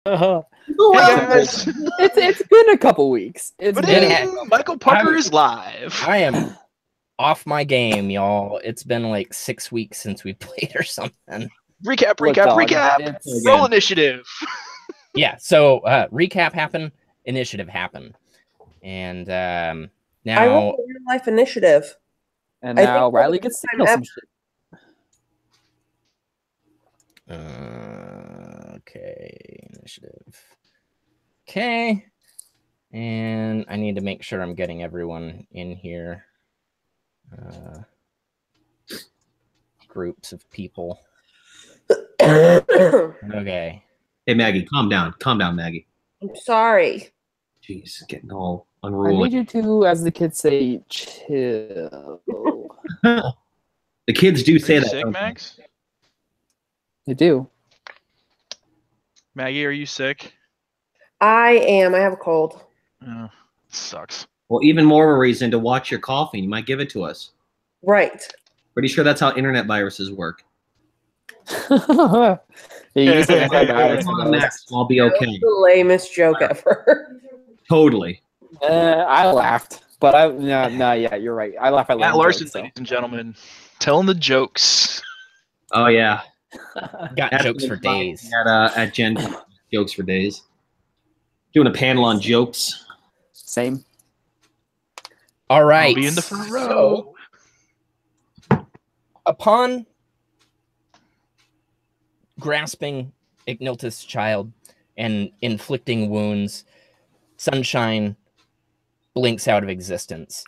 Hey guys, It's been a couple weeks. It's but been Michael Parker is live. I am off my game, y'all. It's been like 6 weeks since we played or something. Recap. Look, dog, Roll initiative. Yeah, so recap happened, initiative happened. And I now rolled a real life initiative. and I now think Riley that's gets the signal time some shit. okay, initiative. Okay. And I need to make sure I'm getting everyone in here. Groups of people. Okay. Hey, Maggie, calm down. Calm down, Maggie. I'm sorry. Jeez, getting all I unruly. need you to, as the kids say, chill. The kids do Are say you that. sick, don't they? Max? They do. Maggie, are you sick? I am. I have a cold. Oh, sucks. Well, even more of a reason to watch your coughing. You might give it to us. Right. Pretty sure that's how internet viruses work. Yeah, you use some antibiotics Come for on, those. Max. I'll be That was okay. the lamest joke ever. Totally. I laughed, but yeah, you're right. I laugh at Matt lame Larson, jokes, so. ladies and gentlemen, telling the jokes. Oh, yeah. Got That's jokes been for fun days. At Gen Con. Jokes for days. Doing a panel on jokes. Same. All right. I'll be in the front row. So, upon grasping Igniltus' child and inflicting wounds, Sunshine blinks out of existence.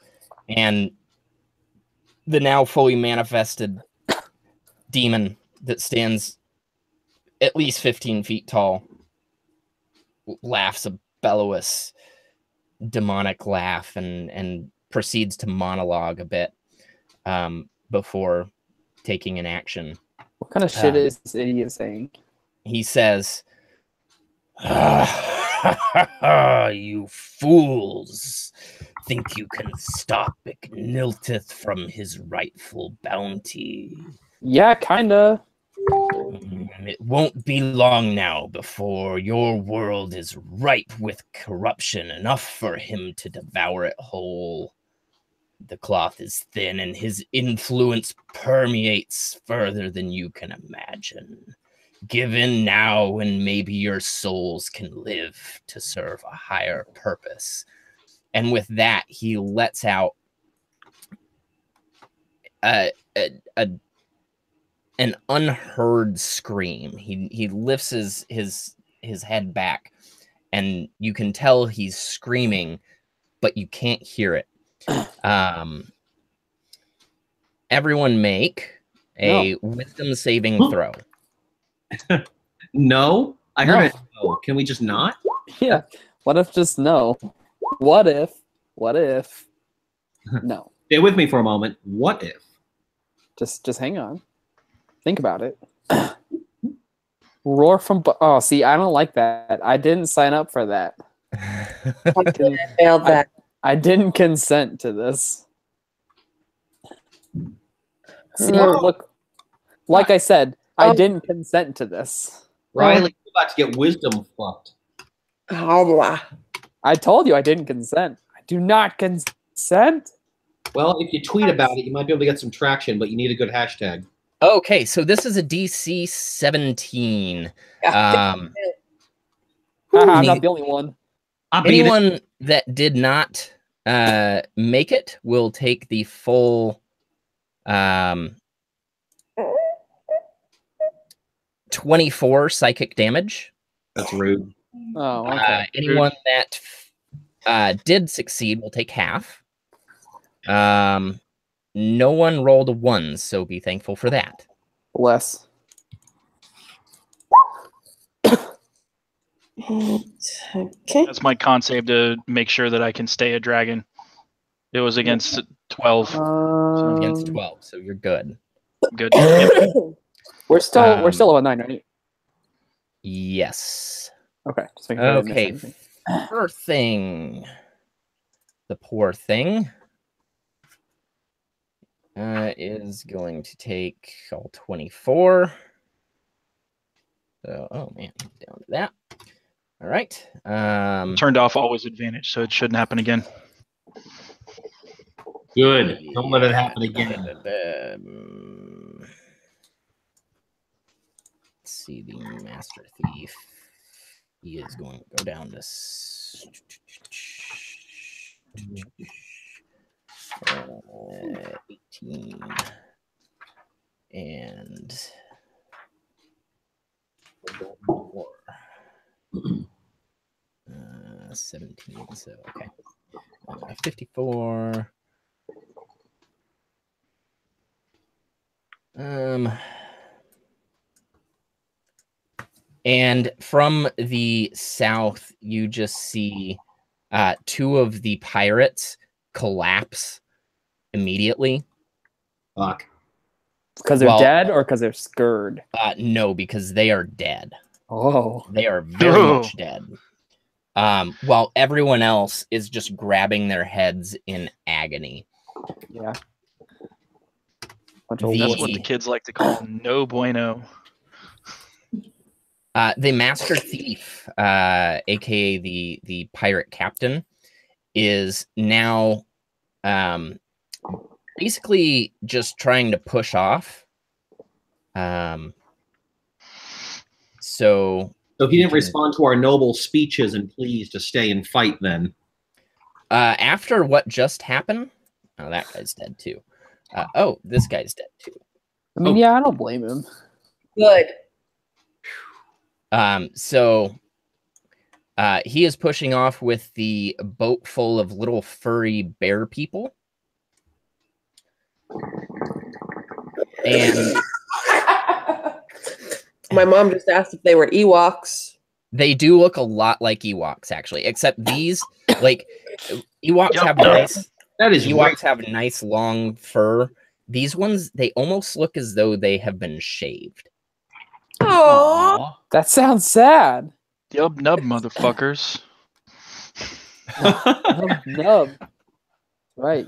And the now fully manifested demon that stands at least 15 feet tall laughs a bellowous demonic laugh and proceeds to monologue a bit before taking an action. What kind of shit is this idiot saying? He says, "You fools think you can stop Igniltith from his rightful bounty. Yeah, kinda. It won't be long now before your world is ripe with corruption, enough for him to devour it whole. The cloth is thin, and his influence permeates further than you can imagine. Give in now, and maybe your souls can live to serve a higher purpose." And with that, he lets out an unheard scream. He lifts his head back, and you can tell he's screaming, but you can't hear it. Everyone make a wisdom saving throw. No? I heard it. No. Can we just not? Yeah. What if just no? What if? No. Stay with me for a moment. What if? Just hang on. Think about it. Roar from... Oh, see, I don't like that. I didn't sign up for that. I failed that. I didn't consent to this. See, look, like I said, I didn't consent to this. Riley, you're about to get wisdom fucked. Oh, I told you I didn't consent. I do not consent. Well, if you tweet about it, you might be able to get some traction, but you need a good hashtag. Okay, so this is a DC 17. I'm not the only one. Anyone that did not make it will take the full 24 psychic damage. That's rude. Oh, okay. Anyone that did succeed will take half. No one rolled a 1, so be thankful for that. Bless. okay. That's my con save to make sure that I can stay a dragon. It was against 12. Against 12, so you're good. Good. Yep. We're still level 9, right? Yes. Okay. Just making sure I didn't miss Okay. anything. Poor thing. The poor thing is going to take all 24. So, oh man, down to that. All right. Turned off always advantage, so it shouldn't happen again. Good. Don't let it happen again. Let's see the Master Thief. He is going to go down to 18 and 17. So okay, 54. And from the south, you just see two of the pirates collapse immediately. Fuck. Because they're dead or because they're scared? No, because they are dead. Oh. They are very much dead. While everyone else is just grabbing their heads in agony. Yeah. That's what the kids like to call no bueno. The Master Thief, aka the pirate captain, is now basically just trying to push off. So he didn't respond to our noble speeches and pleas to stay and fight then. After what just happened, oh, that guy's dead too. Oh, this guy's dead too. I mean, yeah, I don't blame him. Good. So he is pushing off with the boat full of little furry bear people. And my mom just asked if they were Ewoks. They do look a lot like Ewoks, actually, except these, like, Ewoks have nice. That is Ewoks have nice long fur. These ones, they almost look as though they have been shaved. Aww. That sounds sad. Yub nub, motherfuckers. Nub. Right.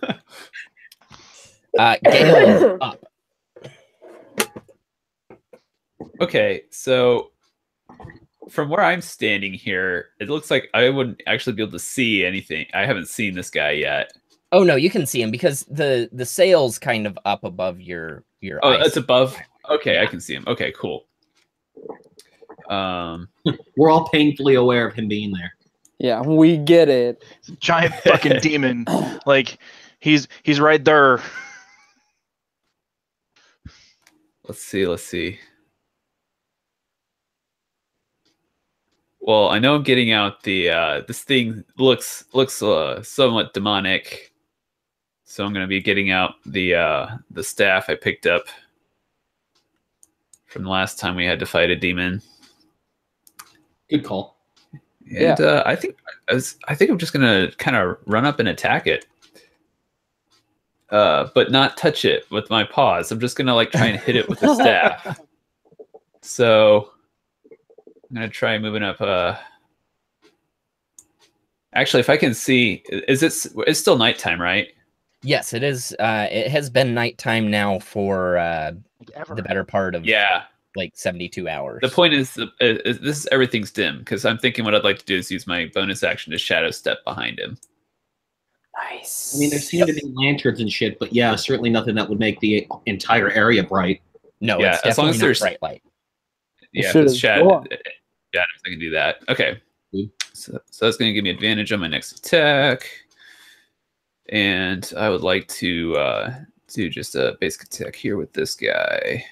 Gale up. Okay, so from where I'm standing here, it looks like I wouldn't actually be able to see anything. I haven't seen this guy yet. Oh no, you can see him because the sail's kind of up above your Oh, eyes. it's above. Okay, I can see him. Okay, cool. We're all painfully aware of him being there. Yeah, we get it. Giant fucking demon. Like he's right there. Let's see. Well, I know I'm getting out the this thing looks somewhat demonic. So I'm going to be getting out the staff I picked up from the last time we had to fight a demon. Good call. And I think I'm just gonna kind of run up and attack it, but not touch it with my paws. I'm just gonna like try and hit it with the staff. So I'm gonna try moving up. Actually, if I can see, it's still nighttime, right? Yes, it is. It has been nighttime now for the better part of like 72 hours. The point is, everything's dim because I'm thinking what I'd like to do is use my bonus action to shadow step behind him. Nice. I mean, there seem to be lanterns and shit, but yeah, certainly nothing that would make the entire area bright. No, yeah, it's as long as there's bright light. Yeah, it's shadow. Yeah, I can do that. Okay, so that's going to give me advantage on my next attack, and I would like to do just a basic attack here with this guy.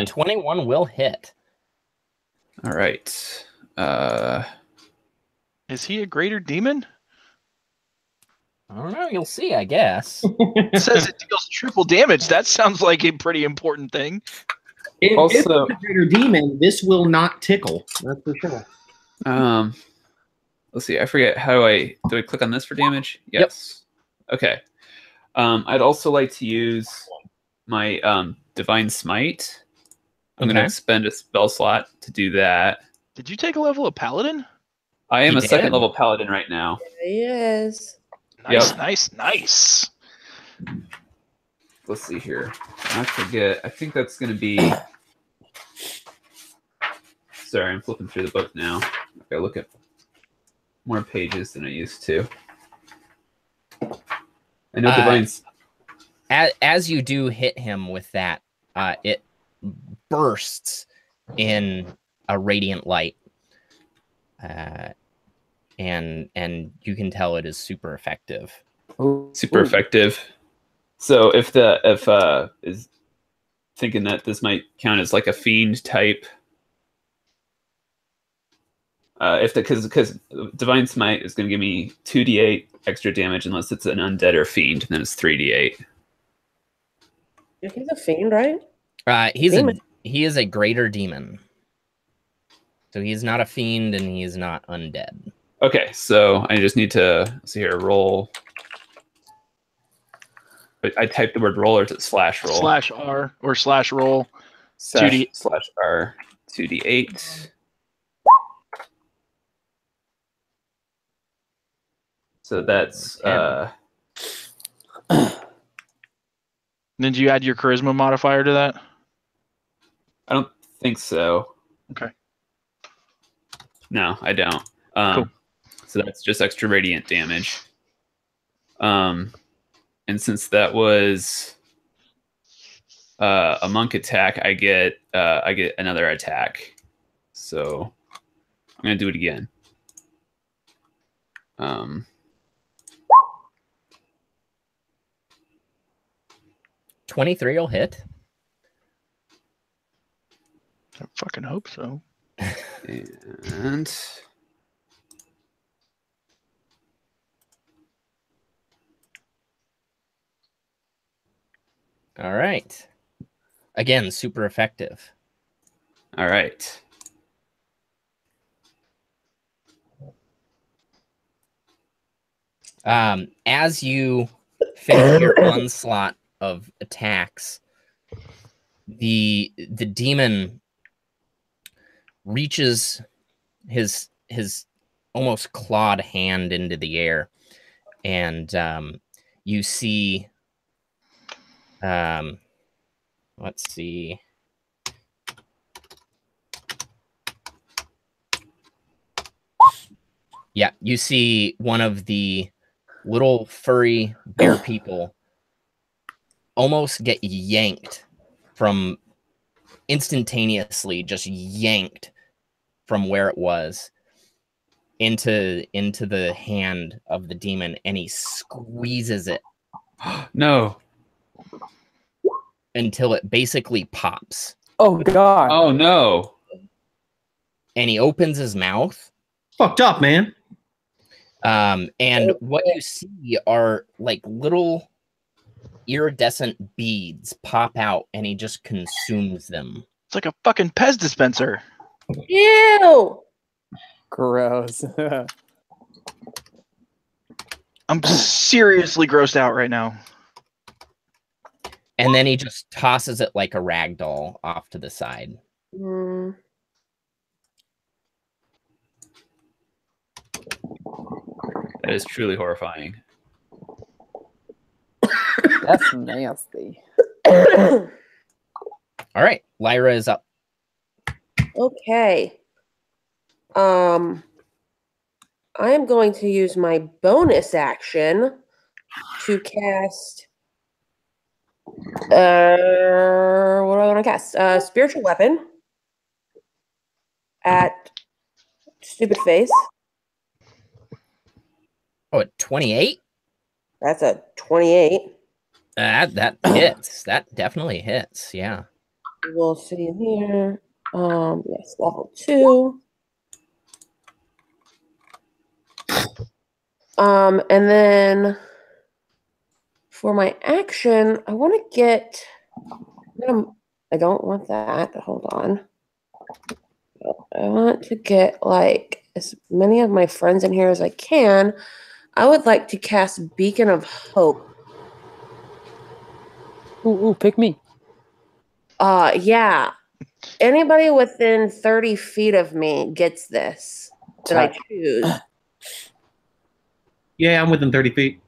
21 will hit. All right. Is he a greater demon? I don't know. You'll see, I guess. It says it deals triple damage. That sounds like a pretty important thing. If it's a greater demon, this will not tickle. That's for sure. Let's see. I forget do I click on this for damage? Yes. Yep. Okay. I'd also like to use my Divine Smite. I'm going to expend a spell slot to do that. Did you take a level of Paladin? I am a second level Paladin right now. He is. Nice. Let's see here. Not forget. I think that's going to be Sorry, I'm flipping through the book now. I gotta look at more pages than I used to. I know Divine's. As you do hit him with that, it bursts in a radiant light, and you can tell it is super effective. Super effective. So if is thinking that this might count as like a fiend type. Because Divine Smite is going to give me 2d8 extra damage unless it's an undead or fiend, and then it's 3d8. He's a fiend, right? He is a greater demon. So he's not a fiend and he is not undead. Okay, so I just need to see here, roll. I typed the word roll, or is it slash roll? Slash R or slash roll. Slash R 2d8. So that's Did you add your charisma modifier to that? I don't think so. Okay. No, I don't. Cool. So that's just extra radiant damage. And since that was a monk attack, I get another attack. So I'm gonna do it again. 23 will hit. I fucking hope so. And all right. Again, super effective. all right. As you finish your onslaught of attacks, the demon reaches his almost clawed hand into the air, and you see let's see. Yeah, you see one of the little furry bear people almost get yanked from instantaneously, just yanked from where it was into the hand of the demon, and he squeezes it. No. Until it basically pops. Oh god. Oh no. And he opens his mouth. Fucked up, man. And what you see are like little iridescent beads pop out, and he just consumes them. It's like a fucking Pez dispenser. Ew! Gross. I'm seriously grossed out right now. And then he just tosses it like a rag doll off to the side. Mm. That is truly horrifying. That's nasty. All right, Lyra is up. Okay. I am going to use my bonus action to cast. What do I want to cast? Spiritual weapon at Stupid Face. Oh, 28? That's a 28. That hits. That definitely hits. Yeah. We'll see here. Yes, level 2. And then for my action, I want to get. I don't want that. Hold on. I want to get like as many of my friends in here as I can. I would like to cast Beacon of Hope. Ooh, pick me. Yeah. Anybody within 30 feet of me gets this that I choose. Yeah, I'm within 30 feet.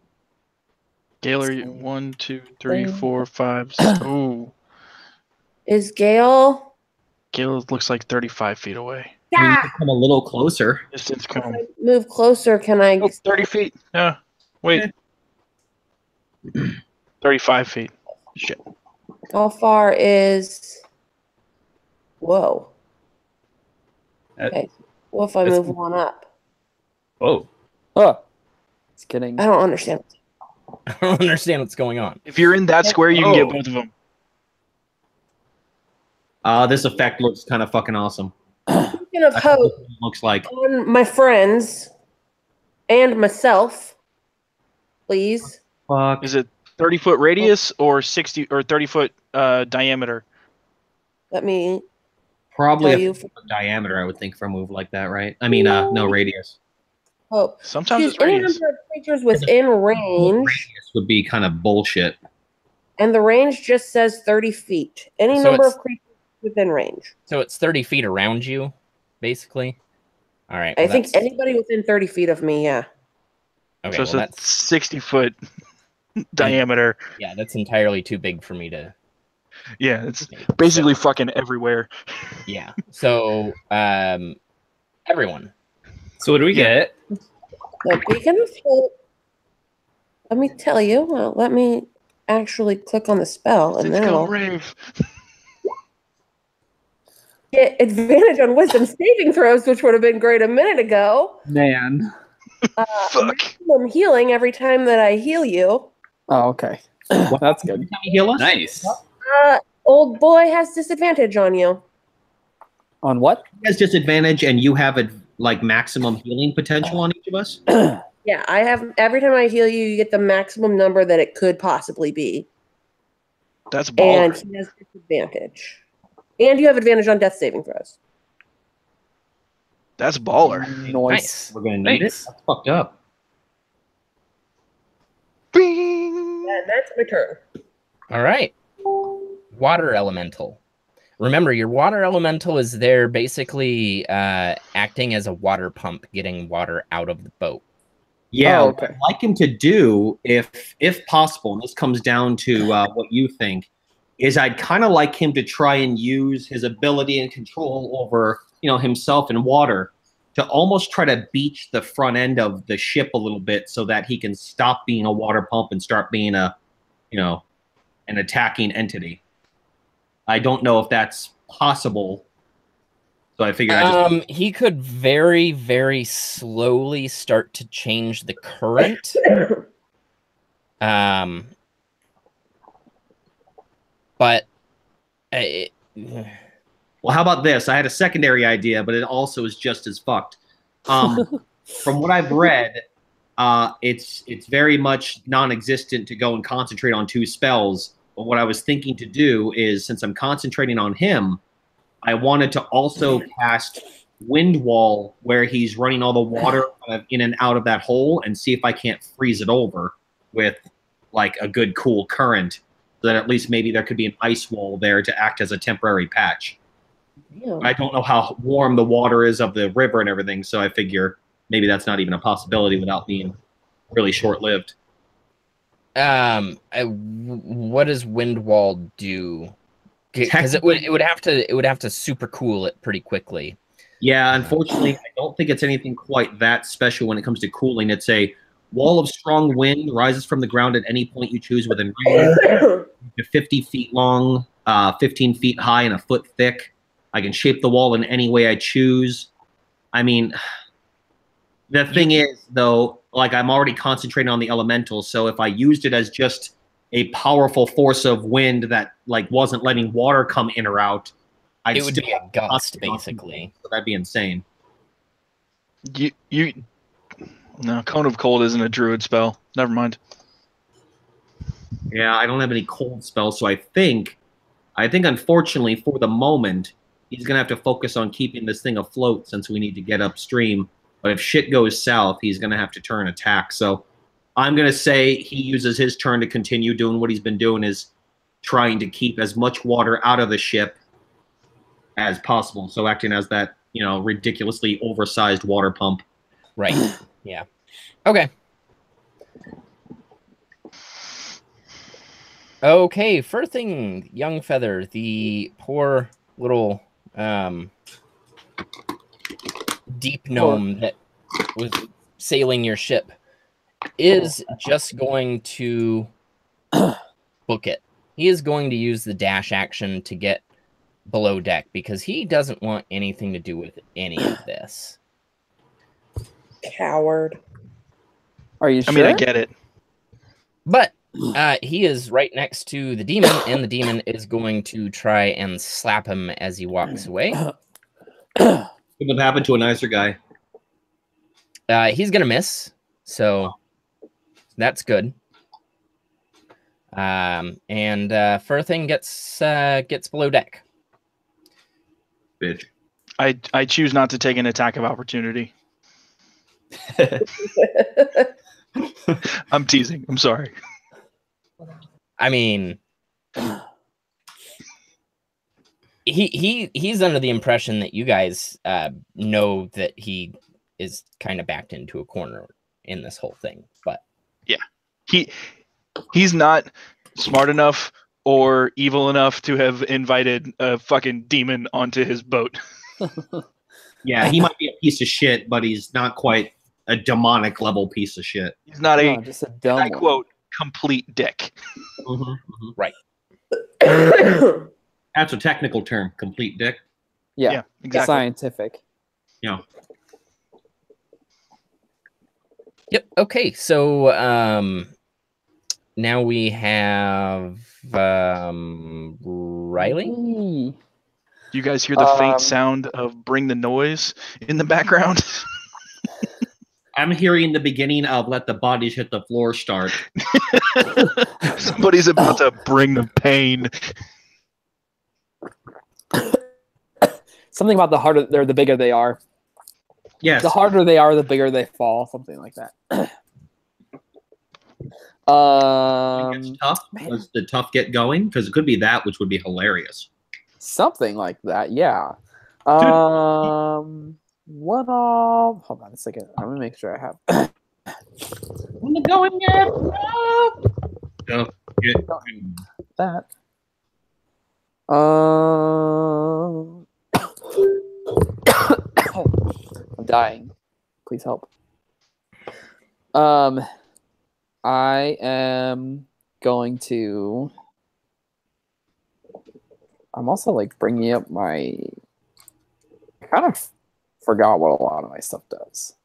Gaylor, 1, 2, 3, 4, 5. Ooh. Is Gale Gil looks like 35 feet away. I mean, you could come a little closer. Distance If cone. I move closer, can I? Oh, 30 feet. Yeah. Wait. 35 feet. Shit. How far is? Whoa. Okay. What if I That's- move one up? Whoa. Oh, just kidding. I don't understand. I don't understand what's going on. If you're in that square, you can get Oh. both of them. This effect looks kind of fucking awesome. Speaking of That's what hope, it looks like. on my friends and myself, please. Fuck. Is it 30-foot radius or 60 or 30-foot diameter? Let me Probably tell a you. foot diameter, I would think, for a move like that, right? I mean, no radius. Hope. Sometimes Choose it's any radius. number of creatures within range, Radius would be kind of bullshit. and the range just says 30 feet. Any So number it's- of creatures within range. So it's 30 feet around you, basically. All right. I well, think that's- anybody within 30 feet of me, yeah. Okay, So it's well, a that's 60-foot diameter. yeah, that's entirely too big for me to. Yeah, it's basically fucking everywhere. Yeah. So, everyone. So what do we get? So beacon of hope. Let me tell you. Well, let me actually click on the spell, and Let's then go, I'll Rave. get advantage on wisdom saving throws, which would have been great a minute ago. Man. Fuck. Maximum healing every time that I heal you. Oh, okay. That's good. Can you heal us? Nice. Old boy has disadvantage on you. On what? He has disadvantage, and you have a maximum healing potential on each of us. Yeah, I have. Every time I heal you, you get the maximum number that it could possibly be, That's baller. and he has disadvantage. And you have advantage on death saving throws. That's baller. Nice. We're gonna need Thanks. it. That's fucked up. Bing. And that's my turn. All right. Water elemental. Remember, your water elemental is there basically acting as a water pump, getting water out of the boat. Yeah, Oh, what okay. I'd like him to do, if possible, and this comes down to what you think, is I'd kind of like him to try and use his ability and control over, himself and water to almost try to beach the front end of the ship a little bit so that he can stop being a water pump and start being an attacking entity. I don't know if that's possible. So I figured He could very, very slowly start to change the current. But well, how about this? I had a secondary idea, but it also is just as fucked. From what I've read, it's very much non-existent to go and concentrate on 2 spells. But what I was thinking to do is, since I'm concentrating on him, I wanted to also cast Wind Wall where he's running all the water kind of in and out of that hole and see if I can't freeze it over with like a good cool current, so that at least maybe there could be an ice wall there to act as a temporary patch. Yeah. I don't know how warm the water is of the river and everything, so I figure maybe that's not even a possibility without being really short-lived. what does wind wall do? Because it would have to super cool it pretty quickly. Yeah, unfortunately, I don't think it's anything quite that special when it comes to cooling. It's a wall of strong wind rises from the ground at any point you choose within range. 50 feet long, 15 feet high, and a foot thick. I can shape the wall in any way I choose. I mean, the thing is, though, like I'm already concentrating on the elemental, so if I used it as just a powerful force of wind that like wasn't letting water come in or out, it would be a gust, basically. So that'd be insane. No, Cone of Cold isn't a druid spell. Never mind. Yeah, I don't have any cold spells, so I think unfortunately for the moment, he's gonna have to focus on keeping this thing afloat since we need to get upstream. But if shit goes south, he's gonna have to turn attack. So I'm gonna say he uses his turn to continue doing what he's been doing, is trying to keep as much water out of the ship as possible. So acting as that, ridiculously oversized water pump. Right. Yeah. Okay. Okay, first thing, Young Feather, the poor little deep gnome that was sailing your ship is just going to book it. He is going to use the dash action to get below deck because he doesn't want anything to do with any of this. Coward. Are you sure? I mean, I get it. But he is right next to the demon, and the demon is going to try and slap him as he walks away. Couldn't have happened to a nicer guy. He's gonna miss, so that's good. And Furthing gets below deck. Bitch. I choose not to take an attack of opportunity. I'm teasing. I'm sorry. I mean, he's under the impression that you guys know that he is kind of backed into a corner in this whole thing, but he's not smart enough or evil enough to have invited a fucking demon onto his boat. Yeah, he might be a piece of shit, but he's not quite a demonic level piece of shit. He's not just a dumb I one. quote, complete dick. right. That's a technical term, complete dick. Yeah, exactly. Scientific. Yeah. Yep. Okay. So now we have Riley. Hey. Do you guys hear the faint sound of "Bring the Noise" in the background? I'm hearing the beginning of "Let the Bodies Hit the Floor" start. Somebody's about to bring the pain. Something about the harder they're, the bigger they are. Yes. The harder they are, the bigger they fall. Something like that. It's tough. Does the tough get going? Because it could be that, which would be hilarious. Something like that. Yeah. What all? Hold on a second. I'm gonna make sure I have. When the going gets tough, that. I'm dying. Please help. I am going to. I'm also like bringing up my. I kind of forgot what a lot of my stuff does.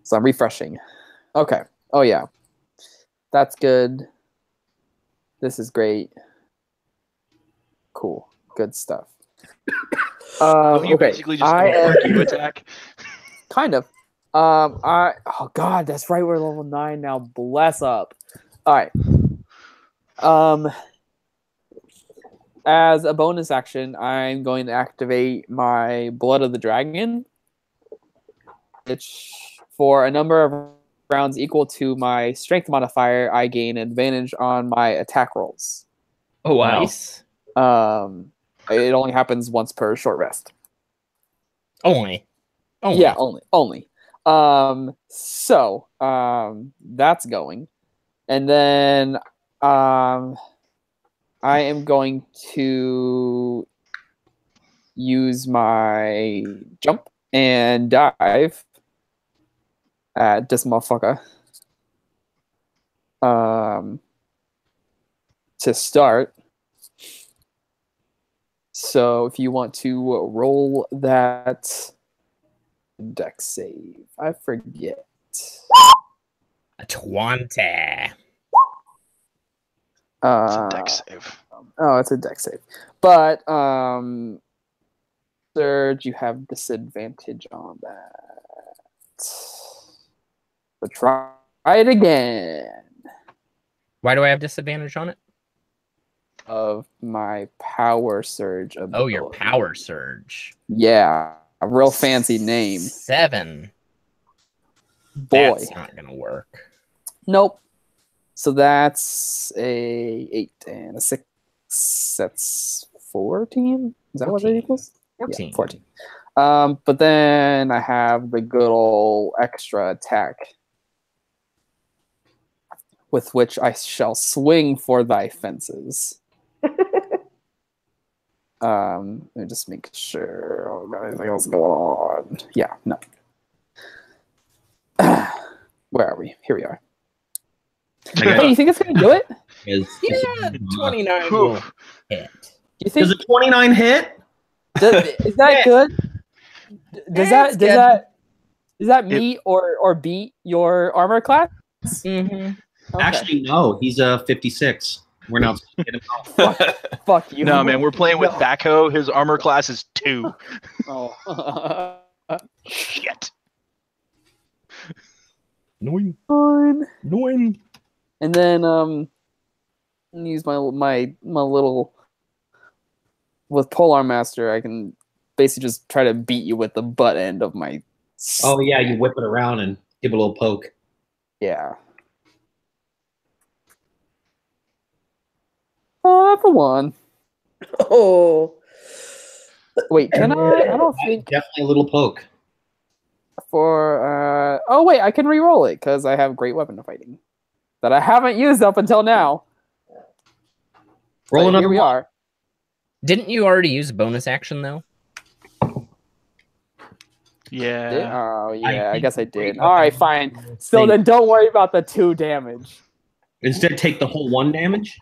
So I'm refreshing. Okay. Oh yeah. That's good. This is great. Cool. Good stuff. You okay. basically just you attack. Kind of. Oh god, that's right. We're level 9 now. Bless up. All right. As a bonus action, I'm going to activate my Blood of the Dragon, which for a number of rounds equal to my strength modifier, I gain advantage on my attack rolls. Oh wow. Nice. It only happens once per short rest. Only. Yeah, only. So that's going. And then I am going to use my jump and dive at this motherfucker. To start. So if you want to roll that dex save, I forget. A 20. It's a dex save. Oh, it's a dex save. But Surge, you have disadvantage on that. So try it again. Why do I have disadvantage on it? Of my power surge ability. Oh, your power surge. Yeah, a real fancy name. 7. Boy, that's not gonna work. Nope. So that's a 8 and a 6. That's 14. Is that 14. What it equals? 14. Yeah, 14. But then I have the good old extra attack, with which I shall swing for thy fences. Let me just make sure. Oh, got anything else going on? Yeah, no. Where are we? Here we are. Hey, you think it's gonna do it? Yeah, 29 Whew. will hit. You think Does a 29 hit? is that good? Does That's that meet or beat your armor class? Mm-hmm. Okay. Actually, no. He's a 56. We're not supposed to get him out. Fuck you. No, man, we're playing with No. Backhoe. His armor class is 2. Oh. Shit. Annoying. Fine. Annoying. And then use my little with Polearm Master. I can basically just try to beat you with the butt end of my. Oh, yeah. You whip it around and give it a little poke. Yeah. Oh, that's a 1. Oh. Wait, can I? I don't think Definitely a little poke. for. Oh wait, I can re-roll it because I have great weapon fighting that I haven't used up until now. Roll But another here we one. are. Didn't you already use a bonus action though? Yeah. Oh yeah, I think guess I great did. All right, weapon fine. So then don't worry about the 2 damage. Instead, take the whole 1 damage.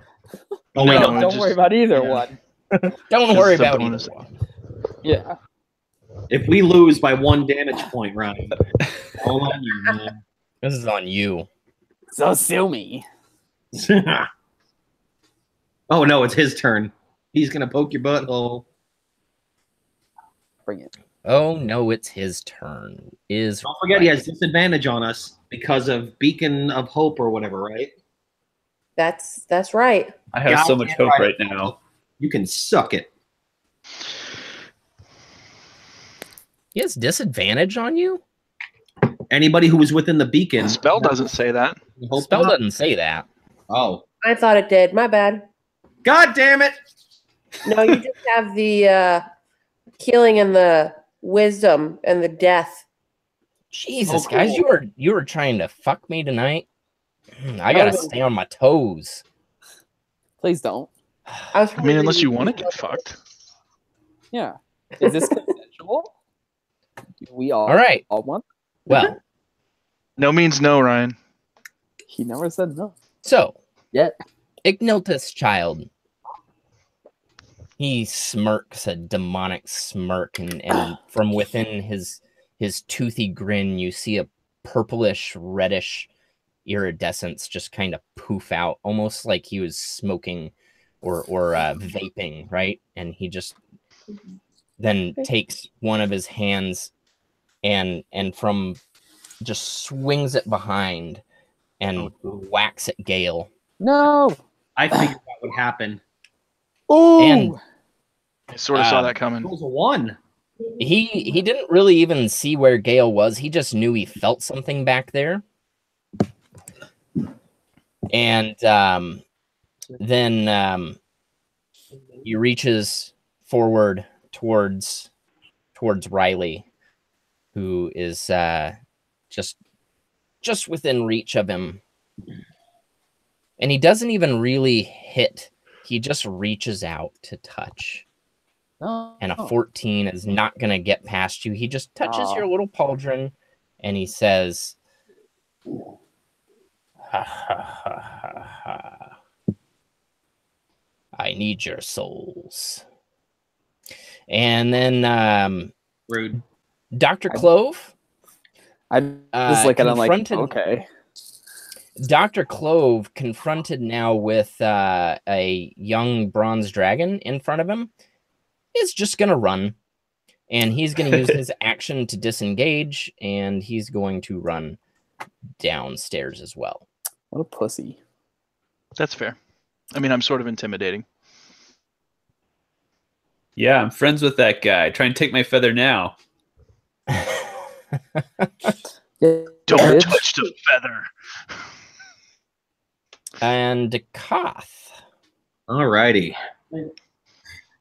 Oh, No, wait, no, Don't just- worry about either yeah. one. Don't Just worry the about bonus. either one. Yeah. If we lose by 1 damage point, Ryan, all on you, man. This is on you. So sue me. Oh, no, it's his turn. He's going to poke your butthole. Bring it. Oh no, it's his turn. Is Don't forget, he has disadvantage on us because of Beacon of Hope or whatever, right? That's right. I have so Goddamn much hope right right. now. You can suck it. He has disadvantage on you? Anybody who was within the beacon. The spell doesn't say that. the hope Spell dot- doesn't say that. Oh. I thought it did. My bad. God damn it! No, you just have the healing and the wisdom and the death. Jesus, Oh, guys, cool. you were trying to fuck me tonight. I gotta stay on my toes. Please don't. I mean, unless you want to get fucked. Yeah. Is this consensual? We all All right. all want. Well, No means no, Ryan. He never said no. so Yet. Igniltus child. He smirks a demonic smirk, and from within his toothy grin, you see a purplish, reddish iridescence just kind of poof out, almost like he was smoking or vaping, right? And he just then takes one of his hands and from just swings it behind and whacks at Gale. No. I figured that would happen. Oh. And I sort of saw that coming. It was a 1. he didn't really even see where Gale was. He just knew he felt something back there. And then he reaches forward towards Riley, who is just within reach of him. And he doesn't even really hit. He just reaches out to touch. No. And a 14 is not going to get past you. He just touches your little pauldron and he says, ha, ha, ha, ha, ha. I need your souls. And then Rude. Dr. Clove. I just look at him like, confronted- okay. Dr. Clove, confronted now with a young bronze dragon in front of him, is just going to run. And he's going to use his action to disengage, and he's going to run downstairs as well. What a pussy. That's fair. I mean, I'm sort of intimidating. Yeah, I'm friends with that guy. Try and take my feather now. Yeah, Don't bitch. touch the feather. And Koth. Alrighty.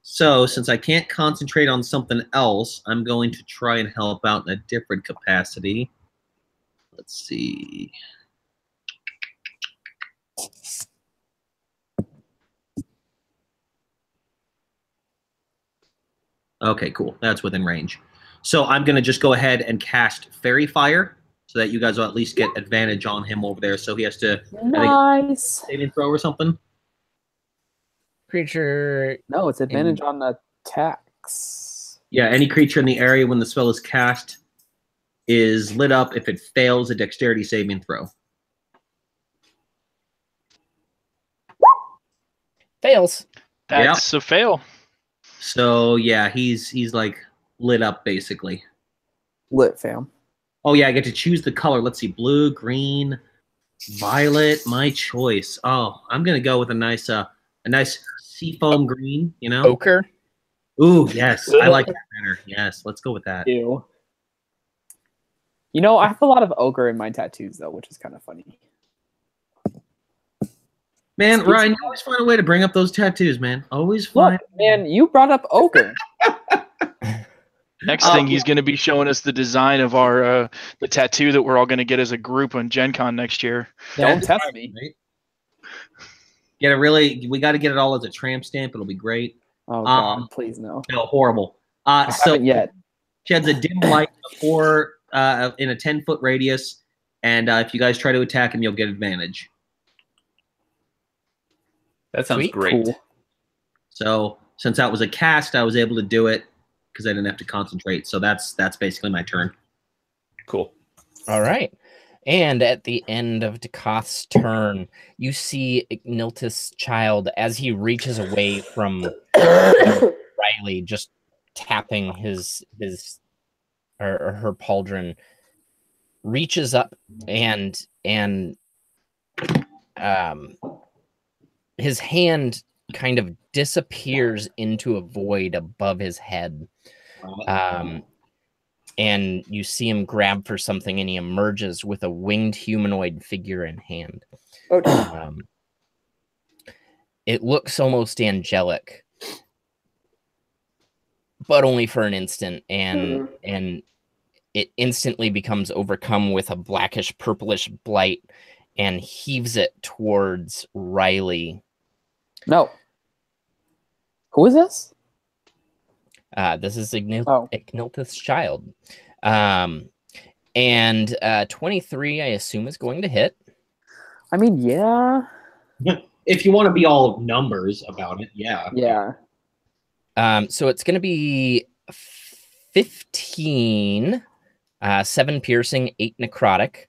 So, since I can't concentrate on something else, I'm going to try and help out in a different capacity. Let's see. Okay, cool. That's within range. So I'm going to just go ahead and cast Fairy Fire so that you guys will at least get advantage on him over there. So he has to Nice. saving throw or something. Creature. No, it's advantage on attacks. Yeah, any creature in the area when the spell is cast is lit up if it fails a dexterity saving throw. Fails. That's a fail. So yeah, he's like lit up basically. Lit, fam. Oh yeah, I get to choose the color. Let's see, blue, green, violet. My choice. Oh, I'm gonna go with a nice seafoam green. You know, Ochre. Ooh, yes, I like that better. Yes, let's go with that. Ew. You know, I have a lot of ochre in my tattoos though, which is kind of funny. Man, Ryan, you always find a way to bring up those tattoos, man. Always Look, find. man, you brought up ochre. Next thing, he's going to be showing us the design of our the tattoo that we're all going to get as a group on Gen Con next year. Don't test me. Right? We got to get it all as a tramp stamp. It'll be great. Oh God, please no. No, horrible. So yet. Sheds a dim light before in a 10-foot radius, and if you guys try to attack him, you'll get advantage. That sounds great. Cool. So since that was a cast, I was able to do it because I didn't have to concentrate. So that's basically my turn. Cool. All right. And at the end of Dekoth's turn, you see Igniltus' child as he reaches away from Riley, just tapping his or her pauldron, reaches up and his hand kind of disappears into a void above his head. And you see him grab for something, and he emerges with a winged humanoid figure in hand. It looks almost angelic, but only for an instant, and it instantly becomes overcome with a blackish purplish blight and heaves it towards Riley. No. Who is this? This is Igniltus' child. And 23, I assume, is going to hit. I mean, yeah. If you want to be all numbers about it, yeah. Yeah. So it's going to be 15, 7 piercing, 8 necrotic.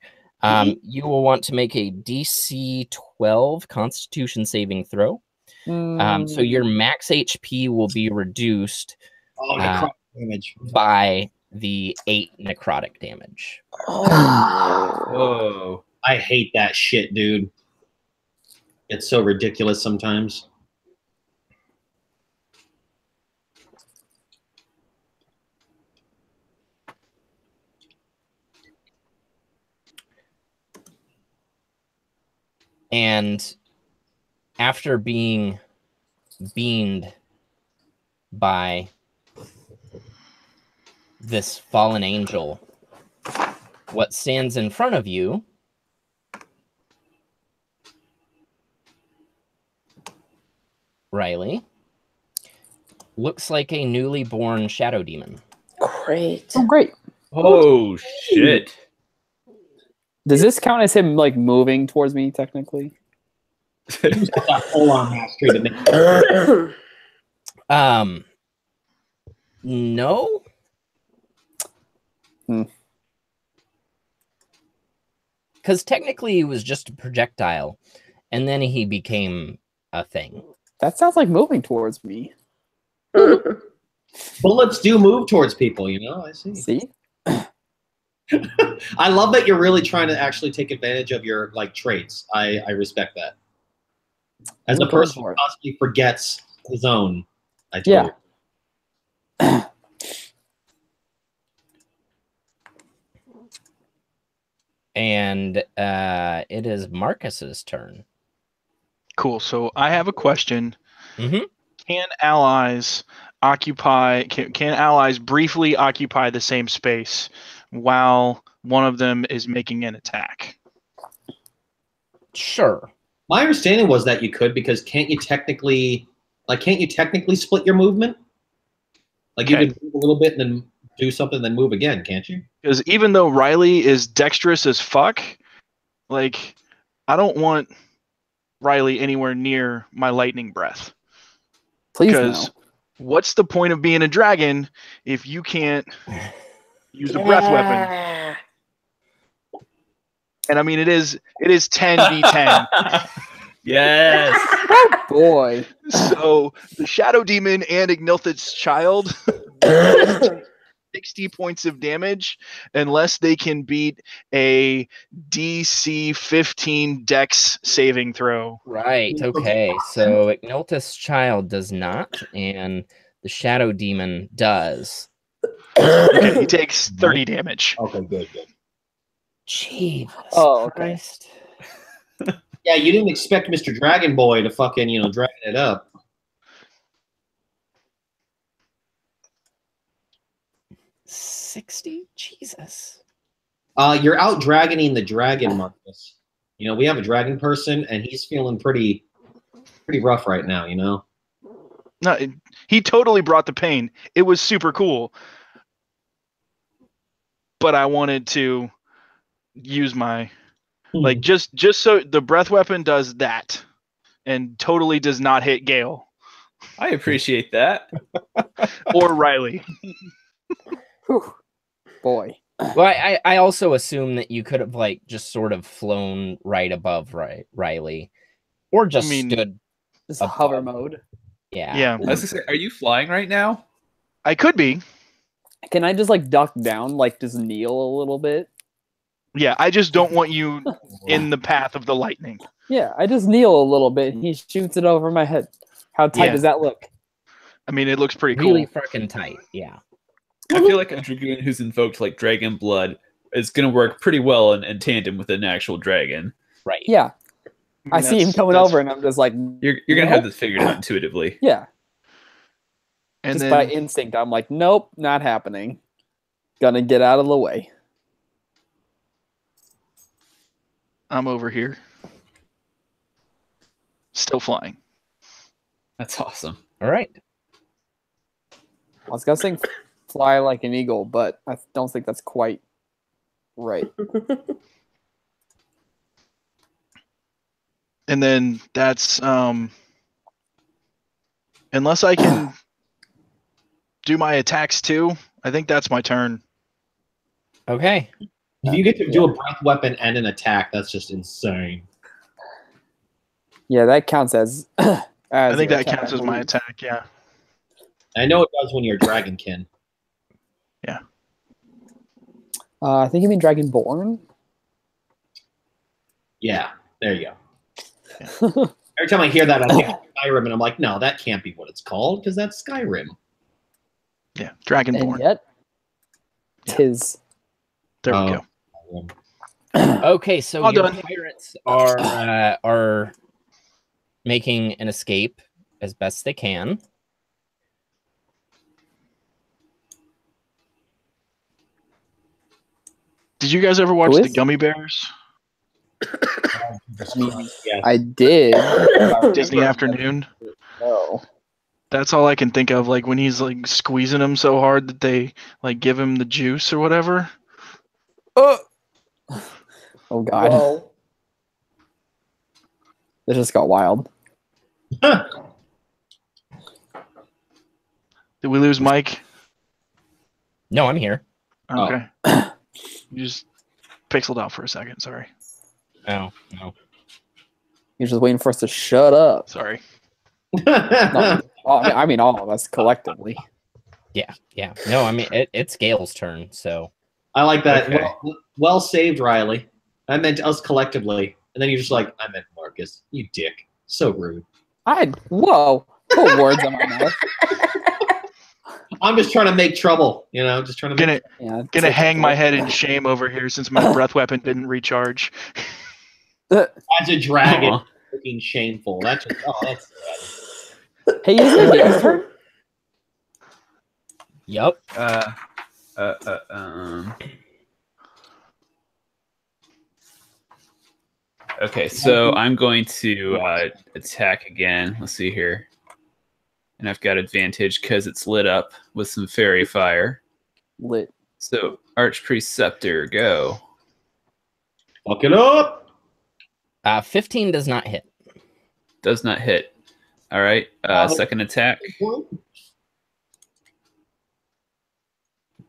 You will want to make a DC 12 Constitution saving throw. So your max HP will be reduced damage by the 8 necrotic damage. Whoa. I hate that shit, dude. It's so ridiculous sometimes. And after being beamed by this fallen angel, what stands in front of you Riley looks like a newly born shadow demon. Great. Oh, great. Oh, shit. Does this count as him like moving towards me technically? Who's got that full-on mastery to make No. Because technically he was just a projectile, and then he became a thing. That sounds like moving towards me. Bullets do move towards people, you know? I see. See? I love that you're really trying to actually take advantage of your like traits. I respect that. As a person who constantly forgets his own, I totally. Yeah. And it is Marcus's turn. Cool. So I have a question. Mm-hmm. Can allies occupy? Can allies briefly occupy the same space while one of them is making an attack? Sure. My understanding was that you could, because can't you technically split your movement? Like you can move a little bit and then do something, then move again, can't you? Because even though Riley is dexterous as fuck, like I don't want Riley anywhere near my lightning breath. Please Because no. what's the point of being a dragon if you can't use a breath weapon? And I mean, it is 10v10. Yes. Oh boy. So the Shadow Demon and Ignilth's child 60 points of damage unless they can beat a DC 15 Dex saving throw. Right. Okay. So Ignilth's child does not, and the Shadow Demon does. Okay, he takes 30 damage. Okay, good. Jesus Christ. Yeah, you didn't expect Mr. Dragon Boy to fucking, dragon it up. $60? Jesus. You're out dragoning the dragon, Marcus. We have a dragon person, and he's feeling pretty rough right now, No, he totally brought the pain. It was super cool. But I wanted to use my just so the breath weapon does that and totally does not hit Gale. I appreciate that. Or Riley. Whew. Boy. Well, I also assume that you could have just sort of flown right above Riley, or just stood. Just hover mode. Yeah. I was gonna say, are you flying right now? I could be. Can I just duck down, just kneel a little bit? Yeah, I just don't want you in the path of the lightning. Yeah, I just kneel a little bit and he shoots it over my head. How tight does that look? I mean, it looks pretty cool. Really fucking tight, yeah. I feel like a dragoon who's invoked dragon blood is going to work pretty well in tandem with an actual dragon. Right. Yeah. I see him coming over and I'm just like... You're going to have this figured out intuitively. Yeah. And just then, by instinct, I'm like, nope, not happening. Gonna get out of the way. I'm over here. Still flying. That's awesome. All right. I was gonna say fly like an eagle, but I don't think that's quite right. And then that's unless I can do my attacks too, I think that's my turn. Okay. If you get to do a breath weapon and an attack, that's just insane. Yeah, that counts as I think that counts as my attack, yeah. I know it does when you're a dragonkin. Yeah. I think you mean Dragonborn? Yeah, there you go. Every time I hear that, I think of Skyrim, and I'm like, no, that can't be what it's called, because that's Skyrim. Yeah, Dragonborn. And yet, tis. There we go. Okay, so All your done. pirates are making an escape as best they can. Did you guys ever watch the Gummy Bears? Yeah. I did. Disney Afternoon? No. That's all I can think of, when he's squeezing them so hard that they give him the juice or whatever. Oh god. Whoa. This just got wild. Did we lose Mike? No, I'm here. Okay. You just pixeled out for a second, sorry. Oh, no. You're just waiting for us to shut up. Sorry. No, I mean all of us collectively. Yeah. No, I mean, it's Gale's turn, so... I like that. Okay. Well saved, Riley. I meant us collectively. And then you're just like, I meant Marcus. You dick. So rude. Whoa. Put words on my mouth. I'm just trying to make trouble, just trying to Gonna hang my head in shame over here since my breath weapon didn't recharge. As a dragon, freaking shameful. That's just, that's sad. Hey, isn't it Gale's turn? Yep. Okay, so I'm going to attack again. Let's see here. and I've got advantage because it's lit up with some fairy fire. Lit. So Archpreceptor, go. Fuck it up. 15 does not hit. Does not hit. All right. Second attack.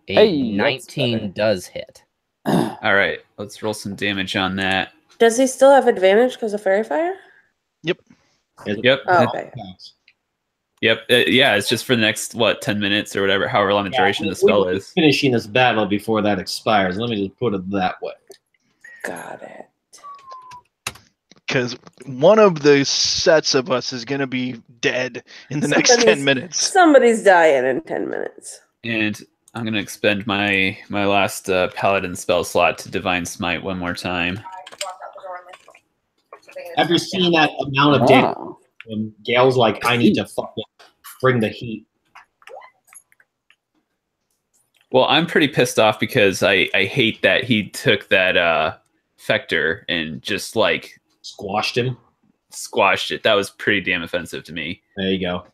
A 19 does hit. All right. Let's roll some damage on that. Does he still have advantage because of fairy fire? Yep. Oh, okay. Yep. Yeah, it's just for the next, 10 minutes or whatever, however long the duration of the spell is. Finishing this battle before that expires. Let me just put it that way. Got it. Because one of the sets of us is going to be dead in the next 10 minutes. Somebody's dying in 10 minutes. And I'm going to expend my last paladin spell slot to Divine Smite one more time. After seeing that amount of damage, when Gale's like, I need to fucking bring the heat. Well, I'm pretty pissed off because I hate that he took that Fector and just like squashed him. Squashed it. That was pretty damn offensive to me. There you go.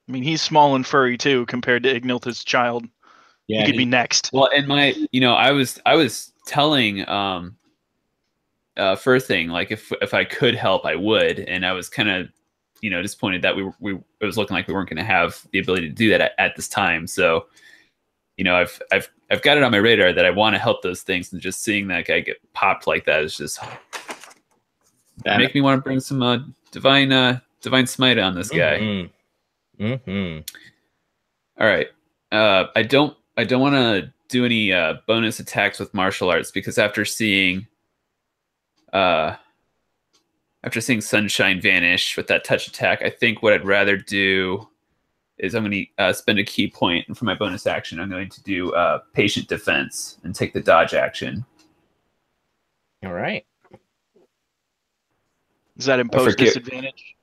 I mean, he's small and furry too compared to Ignilth's child. Yeah, he could be next. Well, and I was telling Firthing, like if I could help, I would, and I was kind of disappointed that it was looking like we weren't going to have the ability to do that at this time. So, I've got it on my radar that I want to help those things, and just seeing that guy get popped like that is just make me want to bring some divine smite on this guy. All right. I don't want to do any bonus attacks with martial arts because after seeing Sunshine vanish with that touch attack, I think what I'd rather do is I'm going to spend a key point, and for my bonus action, I'm going to do patient defense and take the dodge action. All right. Does that impose disadvantage?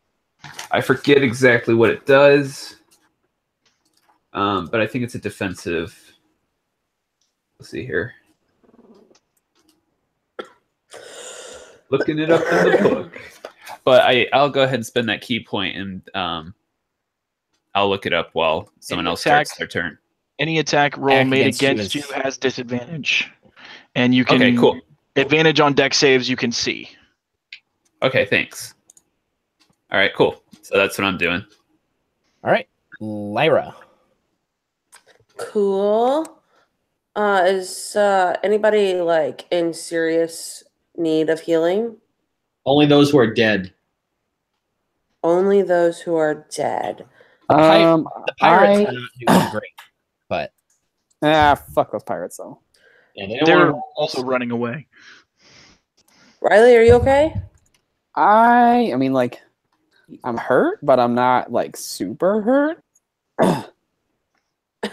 I forget exactly what it does, but I think it's a defensive. Let's see here. Looking it up in the book. But I'll go ahead and spend that key point, and I'll look it up while someone else starts their turn. Any attack roll made against you has disadvantage. And you can okay, cool. Advantage on deck saves you can see. Okay, thanks. All right, cool. So that's what I'm doing. All right, Lyra. Cool. Is anybody like in serious need of healing? Only those who are dead. Only those who are dead. The pirates are not doing great, but fuck those pirates though. Yeah, they're also running away. Riley, are you okay? I mean, like, I'm hurt, but I'm not like super hurt.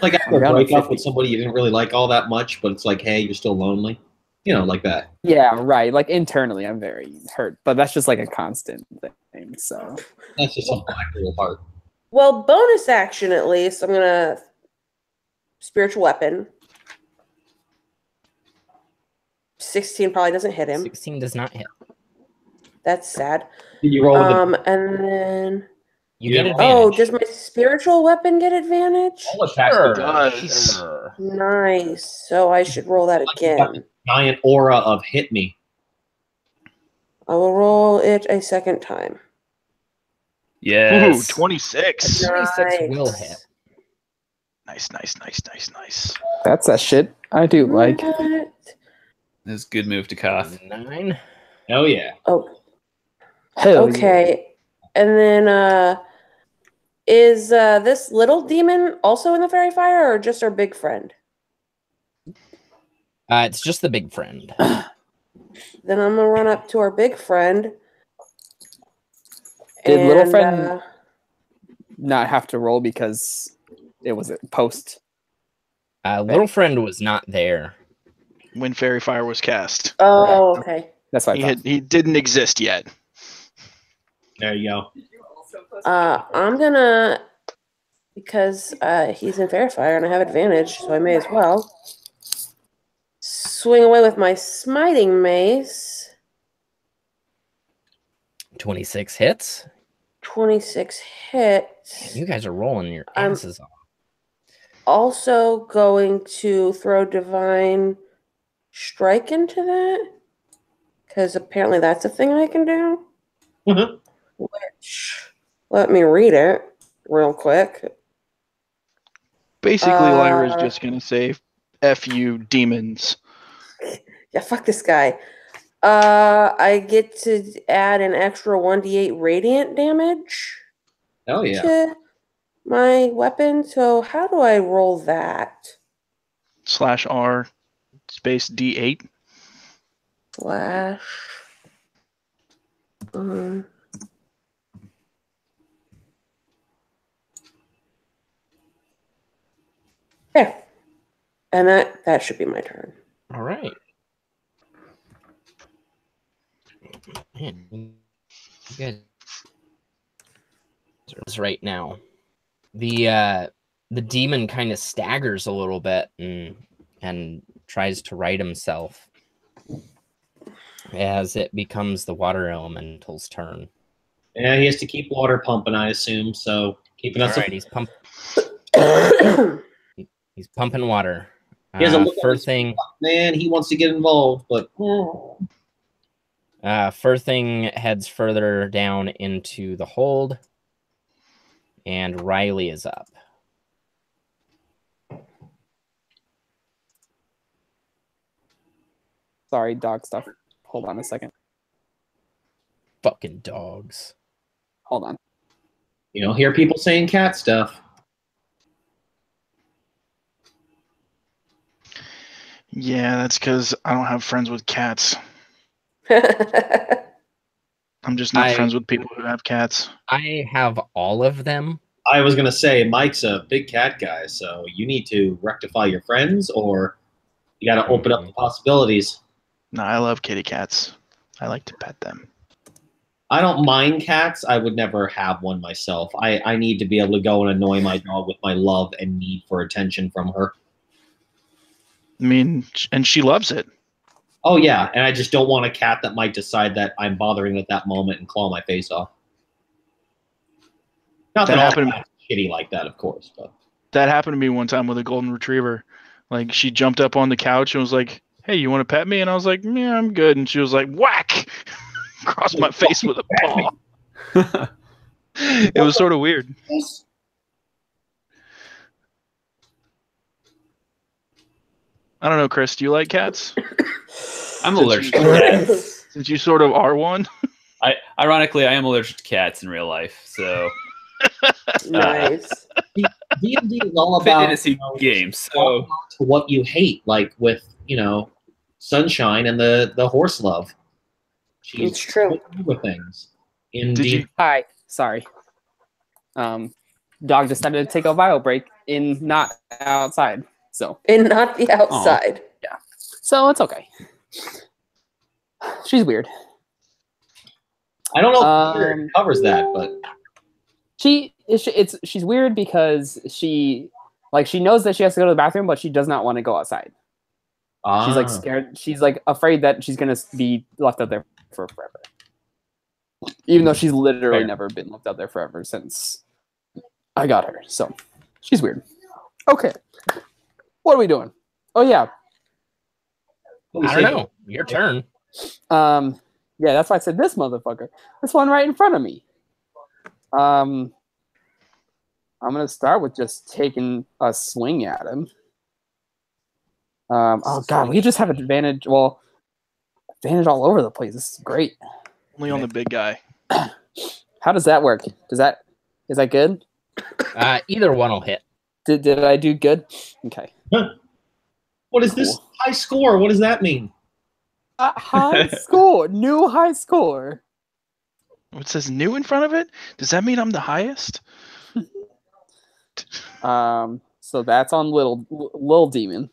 Like after a breakup with somebody you didn't really like all that much, but it's like, hey, you're still lonely. Like that. Yeah, right. Like internally, I'm very hurt, but that's just like a constant thing. So that's just a little part. Well, bonus action at least. I'm gonna spiritual weapon. 16 probably doesn't hit him. 16 does not hit. That's sad. Did you roll with and then you get advantage. Oh, does my spiritual weapon get advantage? all attacks it does. Sure. Nice. So I should roll that again. Giant aura of hit me. I will roll it a second time. Yes. Ooh, 26. 26 will hit. Nice. that's that shit I do like. That's a good move to Koth. 9. Oh yeah. Oh. Hell Okay. And then is this little demon also in the fairy fire or just our big friend? It's just the big friend. Then I'm gonna run up to our big friend. Did little friend not have to roll because it was a post? Little friend was not there when fairy fire was cast. Oh, okay. That's why he didn't exist yet. There you go. I'm gonna, because he's in fairy fire and I have advantage, so I may as well swing away with my smiting mace. 26 hits. 26 hits. You guys are rolling your I'm- asses off. Also going to throw Divine Strike into that. Because apparently that's a thing I can do. Mhm. Which, let me read it real quick. Basically, Lyra's just gonna say, "F you, demons." Yeah, fuck this guy. I get to add an extra 1d8 radiant damage Oh yeah. to my weapon. So how do I roll that? /R space D8. Slash. There. And that should be my turn. All right. Man, you guys right now. The demon kind of staggers a little bit and tries to right himself as it becomes the water elemental's turn. Yeah, he has to keep water pumping, I assume. So keeping us. All right, he's pumping water. He has a look first thing, man. He wants to get involved, but first thing heads further down into the hold, and Riley is up. Sorry, dog stuff. Hold on a second. Fucking dogs. Hold on. you know, hear people saying cat stuff. Yeah, that's because I don't have friends with cats. I'm just not friends with people who have cats. I have all of them. I was gonna say Mike's a big cat guy, so you need to rectify your friends, or you got to open up the possibilities. No, I love kitty cats. I like to pet them. I don't mind cats. I would never have one myself. I need to be able to go and annoy my dog with my love and need for attention from her. I mean, and she loves it. Oh yeah, and I just don't want a cat that might decide that I'm bothering at that moment and claw my face off. Not that all cats are shitty like that, of course, but that happened to me one time with a golden retriever. Like, she jumped up on the couch and was like, "Hey, you want to pet me?" And I was like, "Yeah, I'm good." And she was like, whack, across my face with a paw. It was sort of weird. I don't know, Chris. Do you like cats? I'm allergic to cats. Since you sort of are one. Ironically, I am allergic to cats in real life. So nice. D&D is all about fantasy games. So what you hate, like with Sunshine and the horse love. It's true. With things. Hi. Sorry. Dog decided to take a bio break not outside. So And not the outside. yeah. So it's okay. She's weird. I don't know if it covers that, but she's weird because she knows that she has to go to the bathroom, but she does not want to go outside. She's like scared. She's like afraid that she's gonna be left out there for forever. Even though she's literally never been left out there forever since I got her. So she's weird. Okay. What are we doing? Oh yeah. I don't know. Your turn. Yeah, that's why I said this motherfucker. This one right in front of me. I'm gonna start with just taking a swing at him. Oh god, we just have advantage. Well, advantage all over the place. This is great. Only on the big guy. How does that work? Is that good? Either one will hit. Did I do good? Okay. What is this high score? What does that mean? High score. New high score. It says new in front of it? Does that mean I'm the highest? So that's on little demon.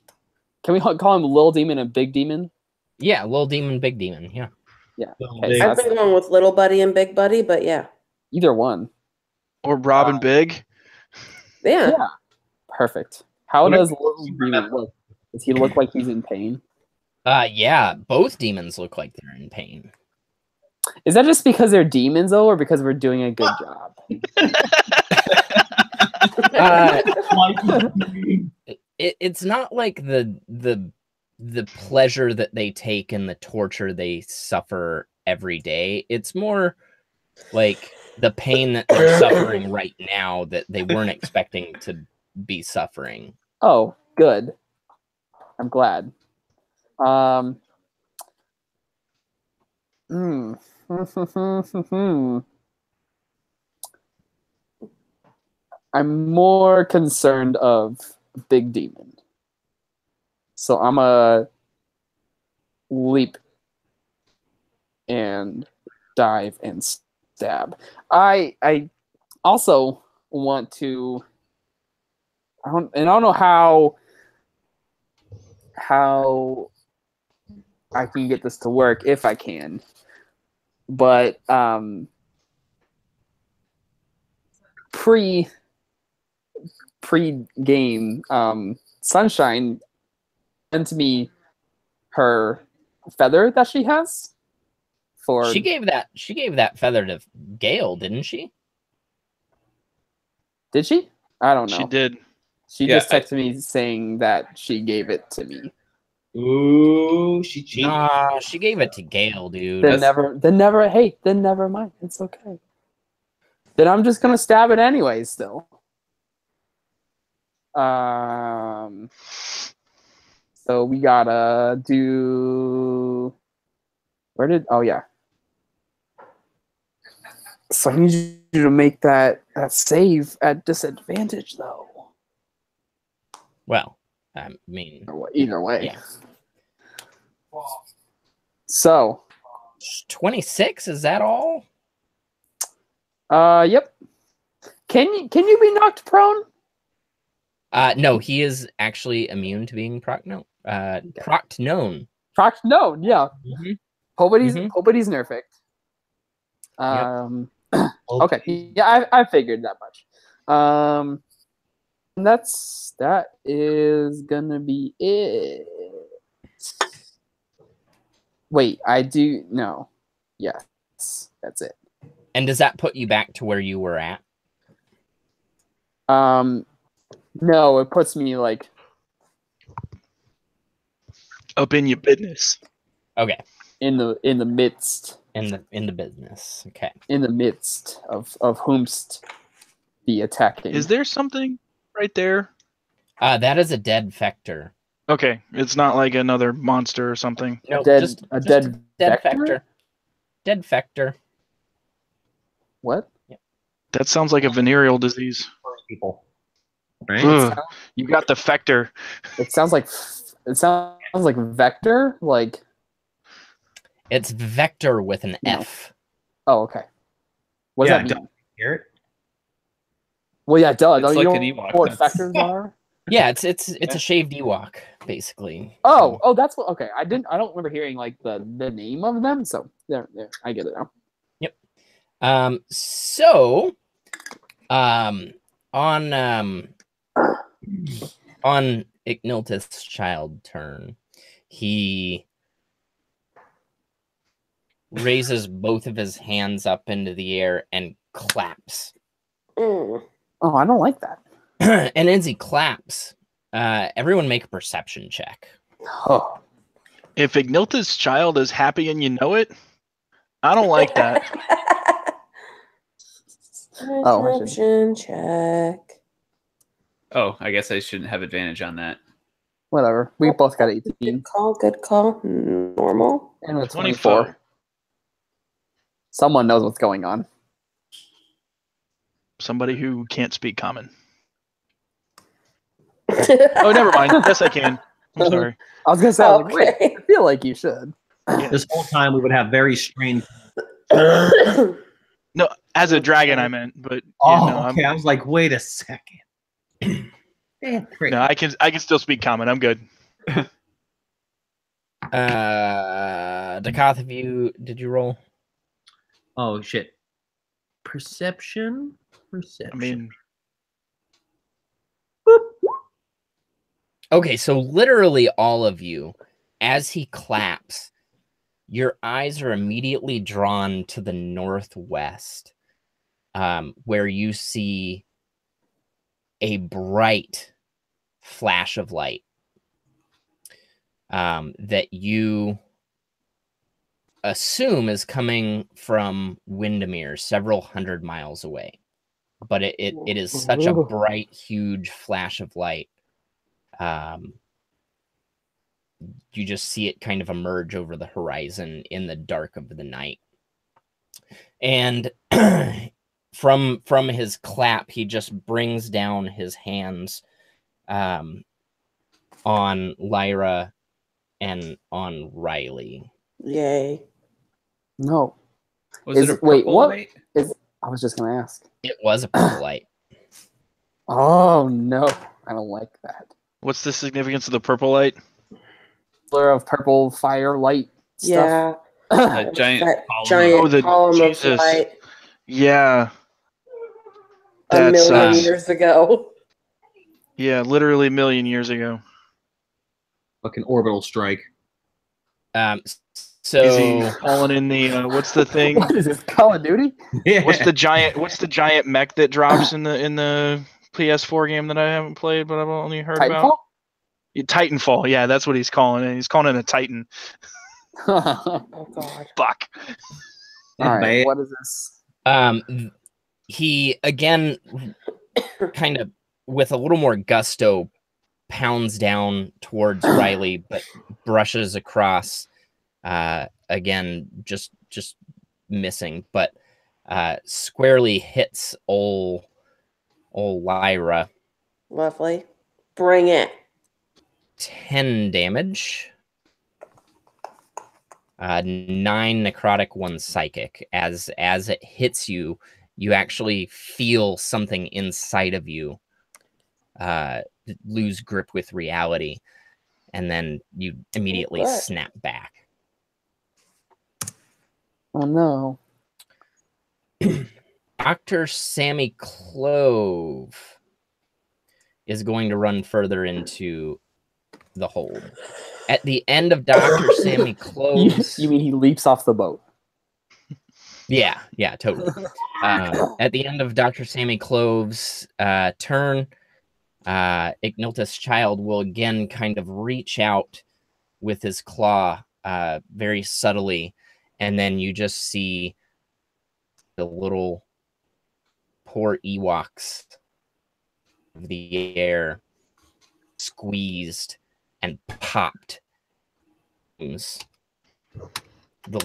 Can we call him little demon and big demon? Yeah, little demon, big demon. Yeah. Yeah. Okay, I've been going with little buddy and big buddy, but yeah. Either one. Or Robin Big? Yeah. Perfect. How does little demon look? Does he look like he's in pain? Yeah, both demons look like they're in pain. Is that just because they're demons, though, or because we're doing a good job? It's not like the pleasure that they take and the torture they suffer every day. It's more like the pain that they're suffering right now that they weren't expecting to be suffering. Oh, good. I'm glad. I'm more concerned of Big Demon. So I'm a leap and dive and stab. I also want to I don't know how I can get this to work, if I can. But pre-game, Sunshine sent me her feather that she has. She gave that feather to Gale, didn't she? Did she? I don't know. She did. She just texted me saying that she gave it to me. Ooh, she cheated. Nah, she gave it to Gale, dude. Then never mind. It's okay. Then I'm just gonna stab it anyway. Still. So we gotta do. Oh yeah. So I need you to make that save at disadvantage, though. Well, I mean, either way. Yeah. So 26, is that all? Yep. Can you be knocked prone? No, he is actually immune to being proc known. Proc known. Proc known, yeah. Mm-hmm. Nobody's nerfed. Okay. Yeah, I figured that much. That is gonna be it. Wait, I do no. Yes, that's it. And does that put you back to where you were at? No, it puts me like up in your business. Okay. In the midst. In the business. Okay. In the midst of whomst the attacking. Is there something right there? That is a dead Fector. Okay, it's not like another monster or something. No, dead Fector. Dead Fector. What? Yeah. That sounds like a venereal disease. People. Right? You got the Fector. It sounds like vector, like it's vector with an F. Oh, okay. What does that mean? Hear it? Well, yeah, duh. It's Don't like you an know Ewok. what vectors are? Yeah, it's a shaved Ewok, basically. Oh, that's what. Okay, I don't remember hearing like the name of them. So there, I get it now. Yep. So, on Ignilth's child turn, he raises both of his hands up into the air and claps. Oh, I don't like that. And as he claps, everyone make a perception check. Oh. If Ignilth's child is happy and you know it, I don't like that. Perception check. Oh, I guess I shouldn't have advantage on that. Whatever. We both got 18. Good call. Normal. And it's 24. Someone knows what's going on. Somebody who can't speak common. Oh, never mind. Yes, I can. I'm sorry. I was gonna say, wait, I feel like you should. Yeah. This whole time we would have very strange. No, as a dragon, I meant. But okay. I was like, wait a second. No, I can still speak common. I'm good. Dakath, did you roll? Oh shit. Perception. I mean, okay, so literally all of you, as he claps, your eyes are immediately drawn to the northwest, where you see a bright flash of light that you assume is coming from Windermere, several hundred miles away. But it is such a bright, huge flash of light. You just see it kind of emerge over the horizon in the dark of the night. And from his clap, he just brings down his hands on Lyra and on Riley. Yay. No. Was it a wait, purple what? light? I was just going to ask. It was a purple light. Oh, no. I don't like that. What's the significance of the purple light? Color of purple fire light stuff. Yeah. A giant That column. giant column of Jesus. light Yeah. a That's million years ago. Yeah, literally a million years ago. Fucking orbital strike. So Is he calling in the what's the thing? What is this, Call of Duty? Yeah. What's the giant mech that drops in the PS4 game that I haven't played but I've only heard Titanfall? about? Titanfall, yeah, that's what he's calling it. He's calling it a Titan. Oh god. Fuck. All right, Bad. what is this? he again kind of with a little more gusto pounds down towards Riley, but brushes across again, just missing, but squarely hits old Lyra. Lovely. Bring it. 10 damage. 9 necrotic, 1 psychic. As it hits you, you actually feel something inside of you lose grip with reality, and then you immediately snap back. Oh no. Dr. Sammy Clove is going to run further into the hold. At the end of Dr. Sammy Clove's... You mean he leaps off the boat? Yeah, totally. At the end of Dr. Sammy Clove's turn, Igniltus Child will again kind of reach out with his claw very subtly, and then you just see the little poor Ewoks of the air squeezed and popped. The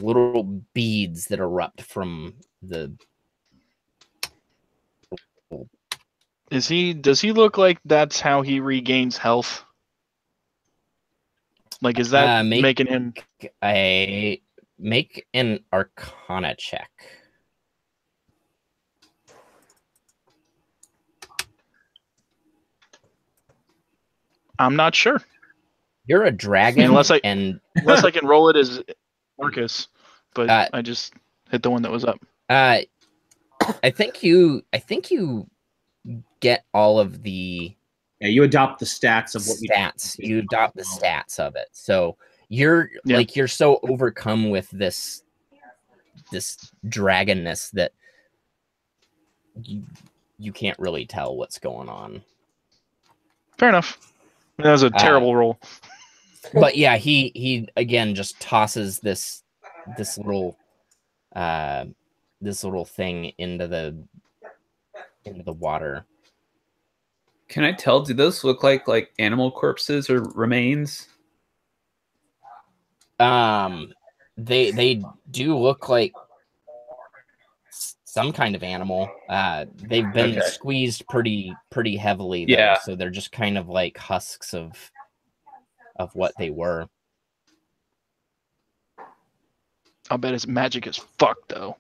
little beads that erupt from the... Does he look like that's how he regains health? Like, is that making him... Make an Arcana check. I'm not sure. You're a dragon, unless I can roll it as Orcus, but I just hit the one that was up. I think you get all of the... Yeah, you adopt the stats of what stats. You adopt the stats of it. So you're like, you're so overcome with this dragonness that you can't really tell what's going on. Fair enough. That was a terrible roll. But yeah, he again just tosses this little thing into the water. Can I tell? Do those look like animal corpses or remains? They do look like some kind of animal. They've been squeezed pretty heavily, though, yeah. So they're just kind of like husks of what they were. I'll bet it's magic as fuck, though.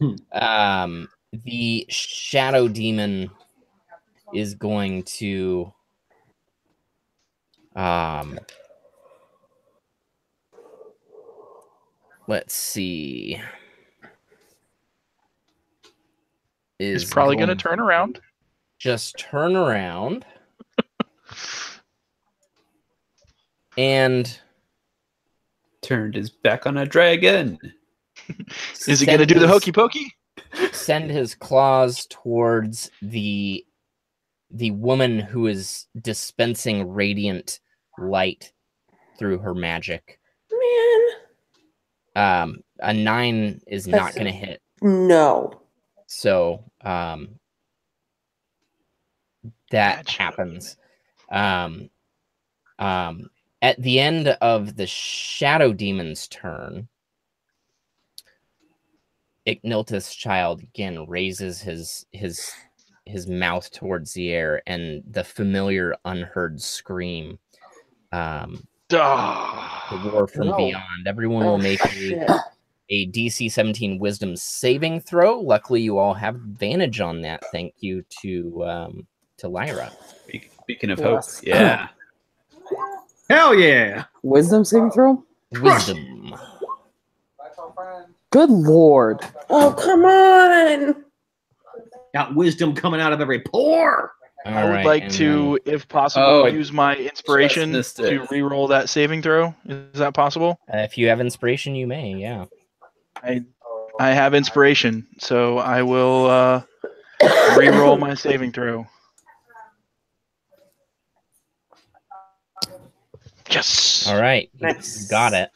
The shadow demon is going to let's see. Is probably going to turn around. Just turn around. And turned his back on a dragon. Is he going to do the hokey pokey? Send his claws towards the woman who is dispensing radiant light through her magic. Man. A 9 is not going to hit. No. So that happens. At the end of the Shadow Demon's turn, Ignilth's child again raises his mouth towards the air, and the familiar unheard scream. The war from beyond. Everyone will make a DC 17 Wisdom saving throw. Luckily, you all have advantage on that. Thank you to Lyra. Speaking of hope, yeah. Hell yeah! Wisdom saving throw? Wisdom. Good lord. Oh, come on. Got wisdom coming out of every pore. I would like to, if possible, use my inspiration to re-roll that saving throw. Is that possible? If you have inspiration, you may, yeah. I have inspiration, so I will re-roll my saving throw. Yes. All right. Nice. Got it.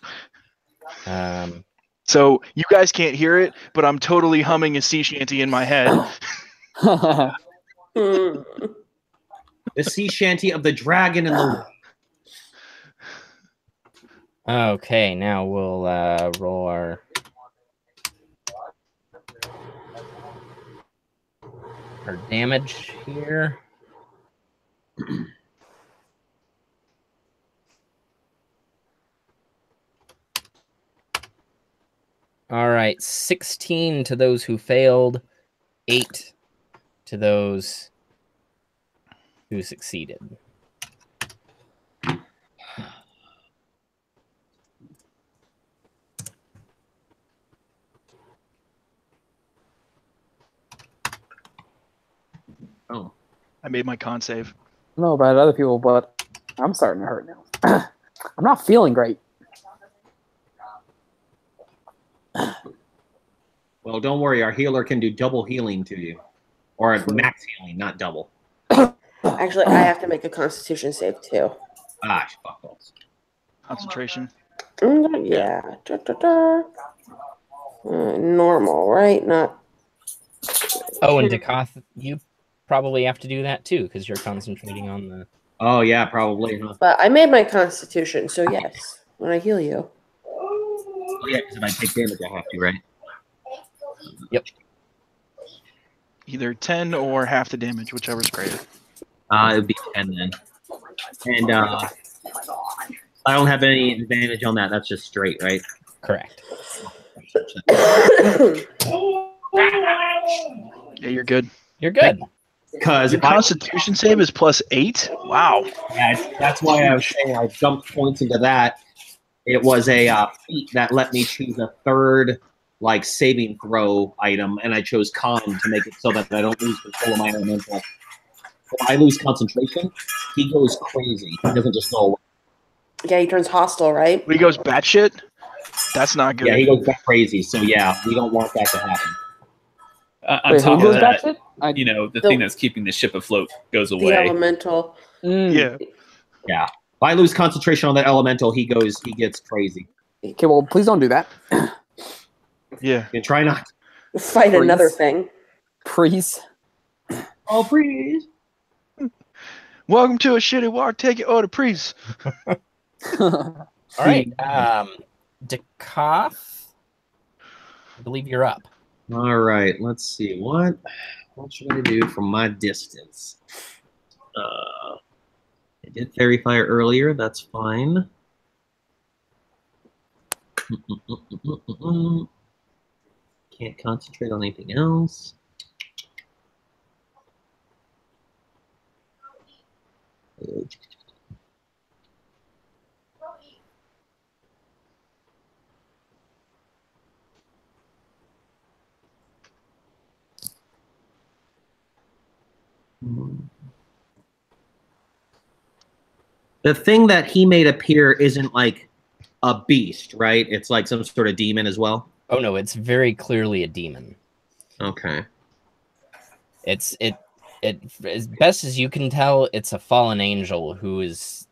So you guys can't hear it, but I'm totally humming a sea shanty in my head. The sea shanty of the dragon and the... Okay, now we'll roll our damage here. All right, 16 to those who failed, 8 to those who succeeded. Oh, I made my con save. I don't know about other people, but I'm starting to hurt now. I'm not feeling great. well, don't worry. Our healer can do double healing to you. Or a max healing, not double. Actually, I have to make a constitution save, too. Ah, fuck balls. Concentration. Yeah. Normal, right? Not... Oh, and Dakath, you probably have to do that, too, because you're concentrating on the... Oh, yeah, probably. Huh? But I made my constitution, so yes. When I heal you. Oh, yeah, because if I take damage, I have to, right? Yep. Either 10 or half the damage, whichever's greater. It would be 10 then. And I don't have any advantage on that. That's just straight, right? Correct. Yeah, you're good. You're good. Because your constitution save is +8? Wow. Yeah, that's why I was saying I dumped points into that. It was a feat that let me choose a third saving throw item, and I chose con to make it so that I don't lose control of my elemental. If I lose concentration, he goes crazy. He doesn't just go away. Yeah, he turns hostile, right? When he goes batshit? That's not good. Yeah, he goes crazy. So yeah, we don't want that to happen. On top of that, the thing that's keeping the ship afloat goes away. The elemental. Yeah. Yeah. If I lose concentration on that elemental, he gets crazy. Okay, well, please don't do that. Yeah. And try not. Fight another thing. Please. Oh, please. Welcome to a shitty war. Take your order, please. All right. Dakath, I believe you're up. All right. Let's see. What should I do from my distance? I did Fairy Fire earlier. That's fine. Can't concentrate on anything else. The thing that he made appear isn't a beast, right? It's like some sort of demon as well. Oh no, it's very clearly a demon. Okay. It as best as you can tell, it's a fallen angel who is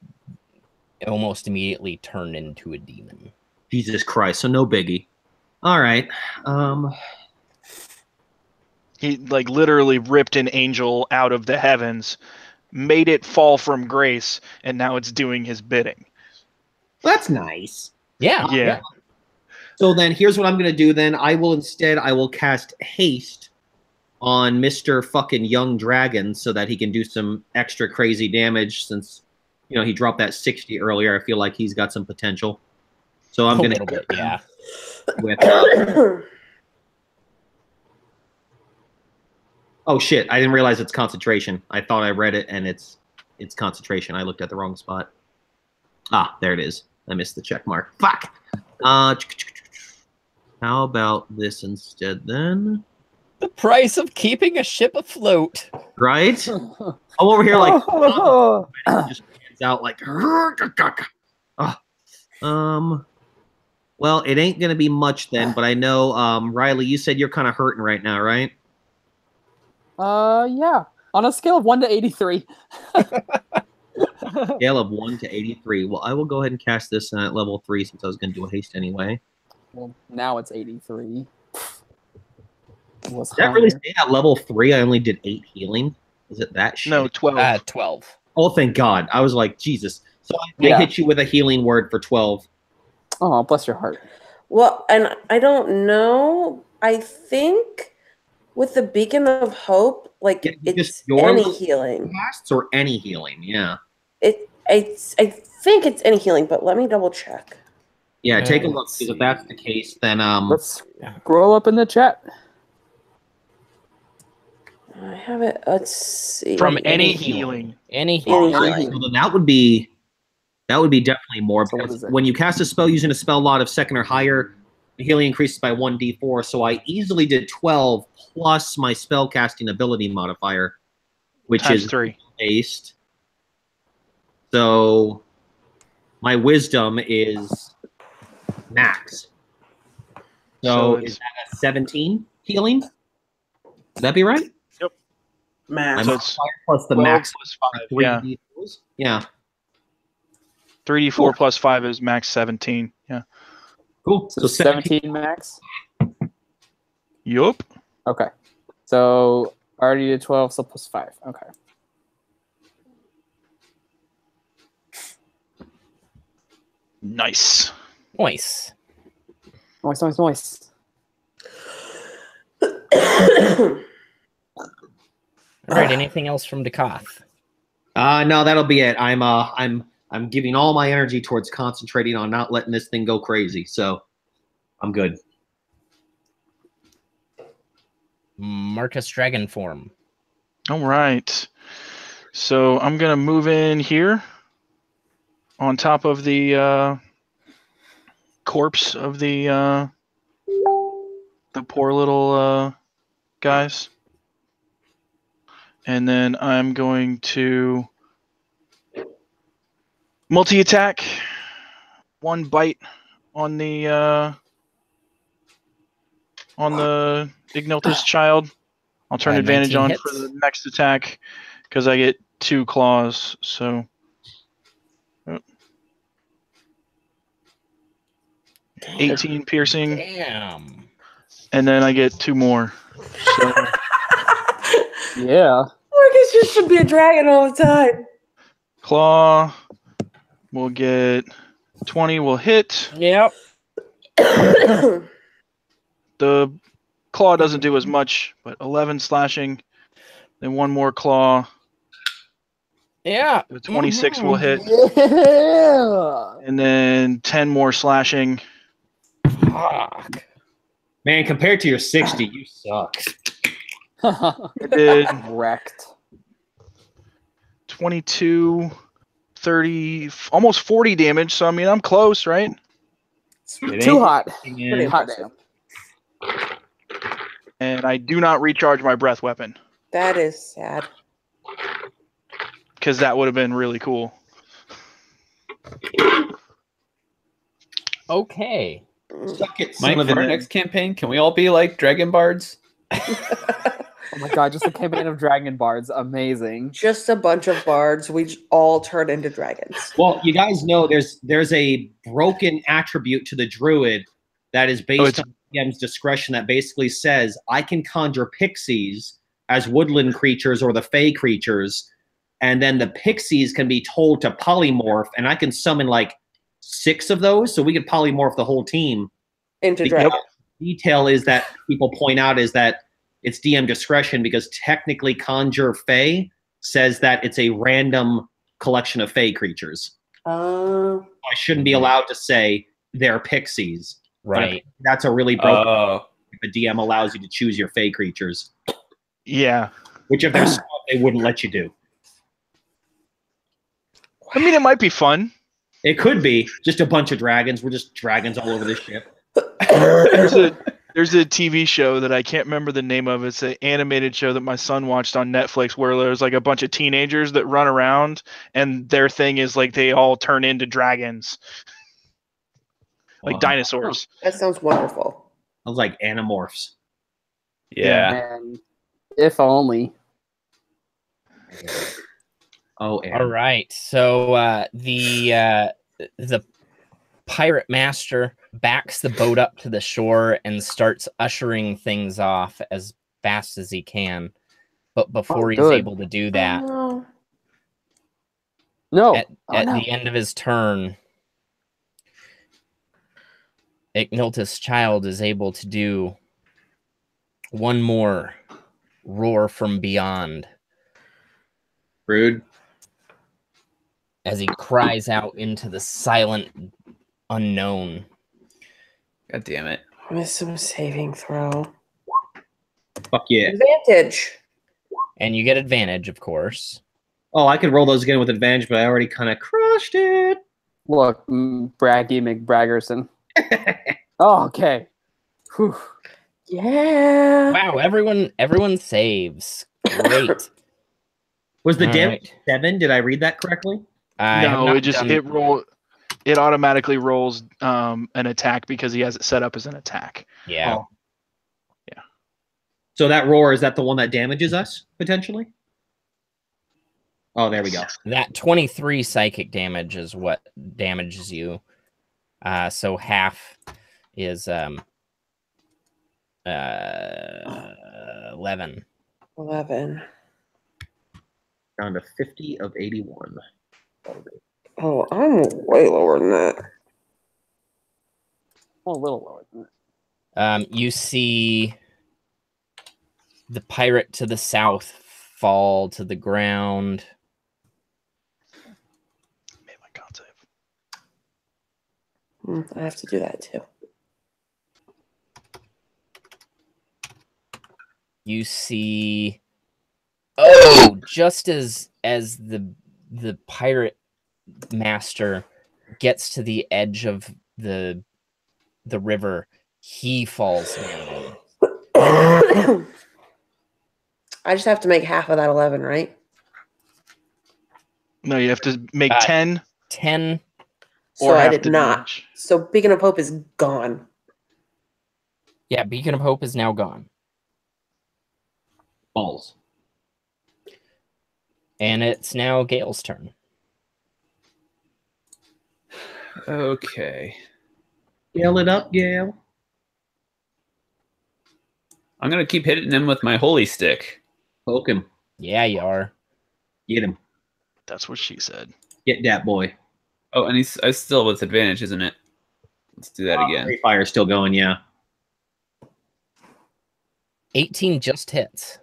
almost immediately turned into a demon. Jesus Christ, so no biggie. All right. He like literally ripped an angel out of the heavens, made it fall from grace, and now it's doing his bidding. That's nice. Yeah. Yeah. So then here's what I'm going to do then. I will cast haste on Mr. fucking Young Dragon so that he can do some extra crazy damage since, he dropped that 60 earlier. I feel like he's got some potential. So I'm going to yeah. With, oh shit, I didn't realize it's concentration. I thought I read it and it's concentration. I looked at the wrong spot. Ah, there it is. I missed the check mark. Fuck. How about this instead then? The price of keeping a ship afloat. Right? I'm over here like just hands out like well, it ain't gonna be much then, but I know Riley, you said you're kind of hurting right now, right? Yeah. On a scale of 1 to 83. Scale of 1 to 83. Well, I will go ahead and cast this at level 3 since I was gonna do a haste anyway. Well, now it's 83. Does that really say at level 3 I only did 8 healing? Is it that shit? No, 12. 12. Oh, thank God. I was like, Jesus. So I hit you with a healing word for 12. Oh, bless your heart. Well, and I don't know. I think with the Beacon of Hope, like it's any healing. Casts or any healing, yeah. I think it's any healing, but let me double check. Yeah, take a look, because if that's the case, then let's scroll up in the chat. I have it. Let's see. From any healing. Any healing. So then that would be definitely more. Because when you cast a spell using a spell lot of 2nd or higher, the healing increases by 1d4. So I easily did 12 plus my spell casting ability modifier, which Times is 3 based. So my wisdom is max. So is that a 17 healing? Would that be right? Yep. Max. So it's plus the max plus 5. 3 Yeah. D4s? Yeah. 3d4 plus 5 is max 17. Yeah. Cool. So 17 max? Yup. Okay. So already did 12, so plus 5. Okay. Nice. Nice. Nice, nice, nice. All right. Anything else from Dakoth? No, that'll be it. I'm giving all my energy towards concentrating on not letting this thing go crazy. So I'm good. Marcus Dragon form. All right. So I'm going to move in here on top of the corpse of the poor little guys. And then I'm going to multi-attack. 1 bite on the Ignilthus child. I'll turn advantage on for the next attack because I get 2 claws. So 18 piercing. Damn. And then I get 2 more. So yeah. Marcus just should be a dragon all the time. claw will get 20 will hit. Yep. The claw doesn't do as much, but 11 slashing. Then 1 more claw. Yeah. The 26 will hit. Yeah. And then 10 more slashing. Fuck. Man, compared to your 60, you suck. I did Wrecked. 22, 30, almost 40 damage. So, I mean, I'm close, right? Too hot. Pretty hot damn. And I do not recharge my breath weapon. That is sad. Because that would have been really cool. Okay. Suck it, Mike, son of for our a- next campaign, can we all be like dragon bards? Oh my god, just a campaign of dragon bards. Amazing. Just a bunch of bards. We all turn into dragons. Well, you guys know there's a broken attribute to the druid that is based on DM's discretion that basically says I can conjure pixies as woodland creatures or the fey creatures, and then the pixies can be told to polymorph, and I can summon like 6 of those, so we could polymorph the whole team. Into The dragons. detail is that people point out is that it's DM discretion because technically conjure fey says that it's a random collection of fey creatures. I shouldn't be allowed to say they're pixies. Right. But that's a really broken if a DM allows you to choose your fey creatures. Yeah. Which if they're smart, they wouldn't let you do. I mean, it might be fun. It could be just a bunch of dragons. We're just dragons all over this ship. There's a TV show that I can't remember the name of. It's an animated show that my son watched on Netflix where there's like a bunch of teenagers that run around and their thing is like they all turn into dragons. Like dinosaurs. That sounds wonderful. Sounds like Animorphs. Yeah. And if only. Oh, All right. So the pirate master backs the boat up to the shore and starts ushering things off as fast as he can. But before he's able to do that, No. at the end of his turn, Igniltus Child is able to do one more roar from beyond. Rude. As he cries out into the silent unknown. God damn it. With some saving throw. Fuck yeah. Advantage. And you get advantage, of course. Oh, I could roll those again with advantage, but I already kind of crushed it. Look, Braggy McBraggerson. Oh, okay. Whew. Yeah. Wow, everyone saves. Great. Was the All damage right. 7? Did I read that correctly? No, it automatically rolls an attack because he has it set up as an attack. Yeah. Oh. Yeah. So that roar, is that the one that damages us, potentially? Oh, there we go. That 23 psychic damage is what damages you. So half is 11. 11. Down to 50 of 81. Oh, I'm way lower than that. A little lower than that. You see the pirate to the south fall to the ground. Made my con save. I have to do that too. You see, just as the pirate master gets to the edge of the river, he falls down. I just have to make half of that 11, right? No, you have to make 10. 10. So I half did the not. damage. So Beacon of Hope is gone. Yeah, Beacon of Hope is now gone. Balls. And it's now Gale's turn. Okay. Gale it up, Gale. I'm going to keep hitting him with my holy stick. Poke him. Yeah, you are. Get him. That's what she said. Get that boy. Oh, and he's still with advantage, isn't it? Let's do that again. Free Fire's still going, yeah. 18 just hits.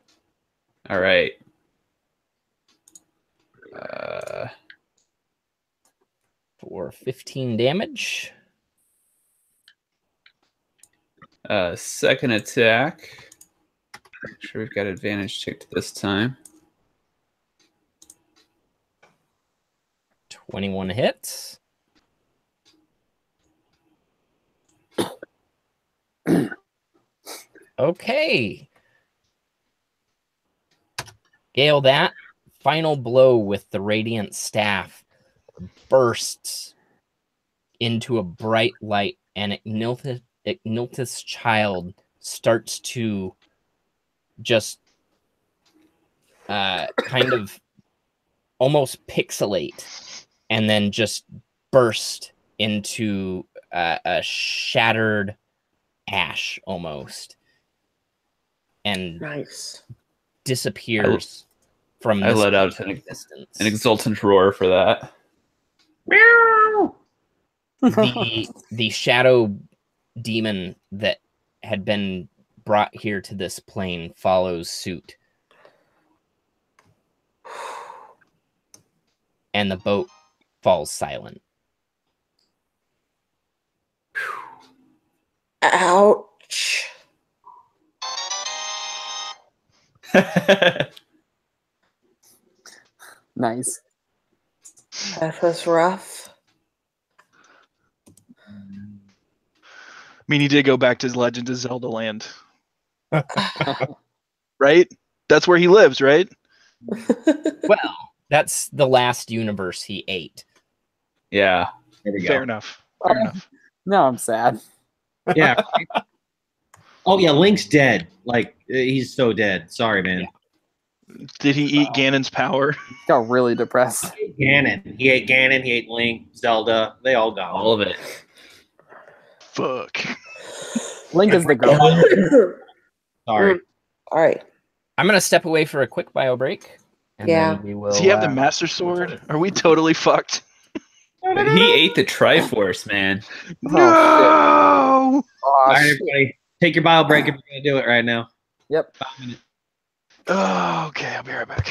All right. For 15 damage. Second attack. Make sure we've got advantage checked this time. 21 hits. Okay. Gale, that final blow with the radiant staff bursts into a bright light, and Ignilth's child starts to just kind of almost pixelate and then just burst into a shattered ash almost, and Nice. disappears from I this let out an exultant roar for that. The shadow demon that had been brought here to this plane follows suit, and the boat falls silent. Ouch. Nice. That was rough. I mean, he did go back to Legend of Zelda Land. Right? That's where he lives, right? Well, that's the last universe he ate. Yeah. There we go. Fair enough. Fair enough. No, I'm sad. Yeah. Oh yeah, Link's dead. Like he's so dead. Sorry, man. Yeah. Did he eat Ganon's power? Got really depressed. Ganon. He ate Ganon. He ate Link. Zelda. They all got All of it. Fuck. Link is the goat. Sorry. All right. I'm gonna step away for a quick bio break. And Yeah. then we will, Does he have the Master Sword? Are we totally fucked? He ate the Triforce, man. No! Oh, All right, shit. everybody. Take your bio break if you're gonna do it right now. Yep. 5 minutes. Oh, okay, I'll be right back.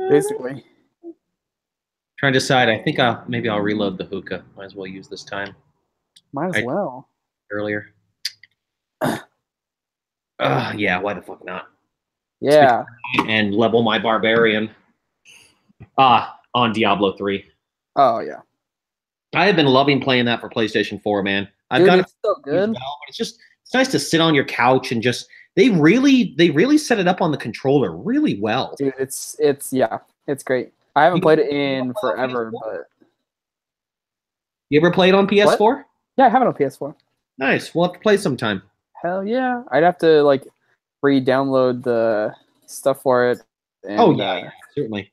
Basically. Trying to decide. I think maybe I'll reload the hookah. Might as well use this time Might as well. earlier. Yeah. Why the fuck not? Yeah. And level my barbarian. On Diablo 3. Oh yeah. I have been loving playing that for PlayStation 4, man. I've Dude, got it's so good. but it's nice to sit on your couch and just they really set it up on the controller really well. Dude, it's great. I haven't played it in forever, but You ever played on PS4? yeah, I have it on PS4. Nice. We'll have to play sometime. Hell yeah. I'd have to like re-download the stuff for it. And, Yeah, certainly.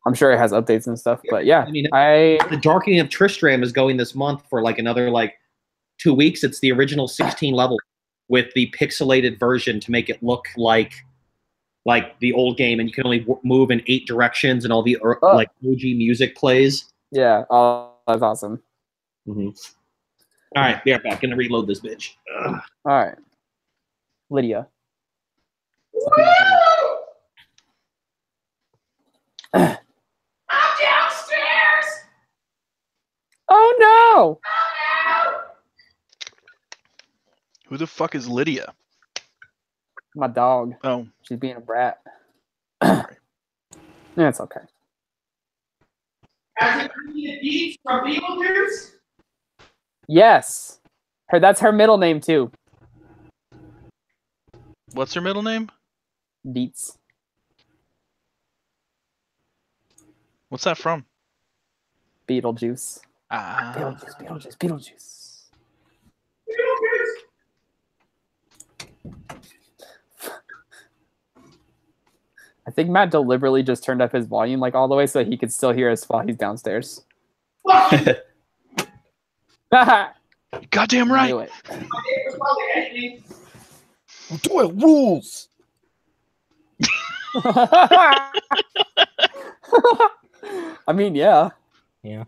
I'm sure it has updates and stuff, but yeah, I mean, I The Darkening of Tristram is going this month for like another 2 weeks. It's the original 16 level with the pixelated version to make it look like the old game, and you can only move in 8 directions, and all the OG music plays. yeah, oh, that's awesome. Mm-hmm. All right, be right back. Gonna reload this bitch. Ugh. All right, Lydia. I'm downstairs. Oh no! Who the fuck is Lydia? My dog. Oh, She's being a brat. Yeah, it's okay. Has it been the deeds from Beetlejuice? Yes, that's her middle name too. what's her middle name? Deets. What's that from? Beetlejuice. Ah, Beetlejuice. I think Matt deliberately just turned up his volume like all the way so he could still hear us while he's downstairs. goddamn right. Knew it. Doyle rules. I mean, yeah. Yeah.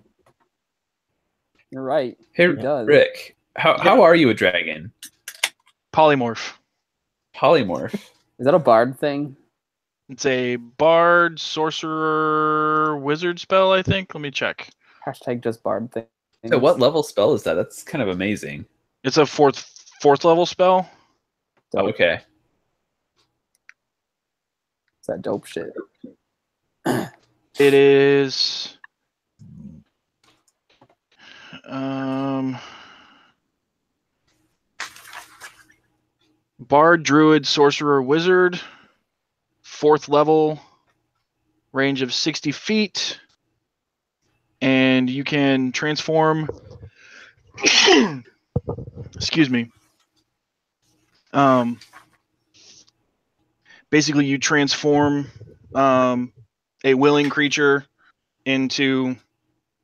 You're right. Hey, He does. Rick, how are you a dragon? Polymorph. Polymorph. Is that a bard thing? It's a bard, sorcerer, wizard spell, I think. Let me check. Hashtag just bard thing. So what level spell is that? That's kind of amazing. It's a fourth level spell. Dope. Okay. It's that dope shit. It is Bard, Druid, Sorcerer, Wizard. 4th level. Range of 60 feet. And you can transform. Excuse me. Basically, you transform a willing creature into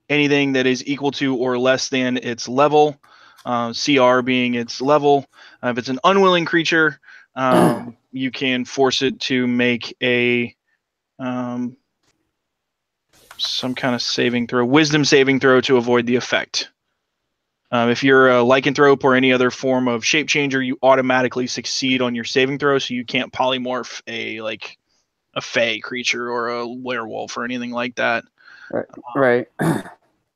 anything that is equal to or less than its level, CR being its level. If it's an unwilling creature, you can force it to make a some kind of saving throw, wisdom saving throw to avoid the effect. If you're a lycanthrope or any other form of shape changer, you automatically succeed on your saving throw, so you can't polymorph a fey creature or a werewolf or anything like that. Right.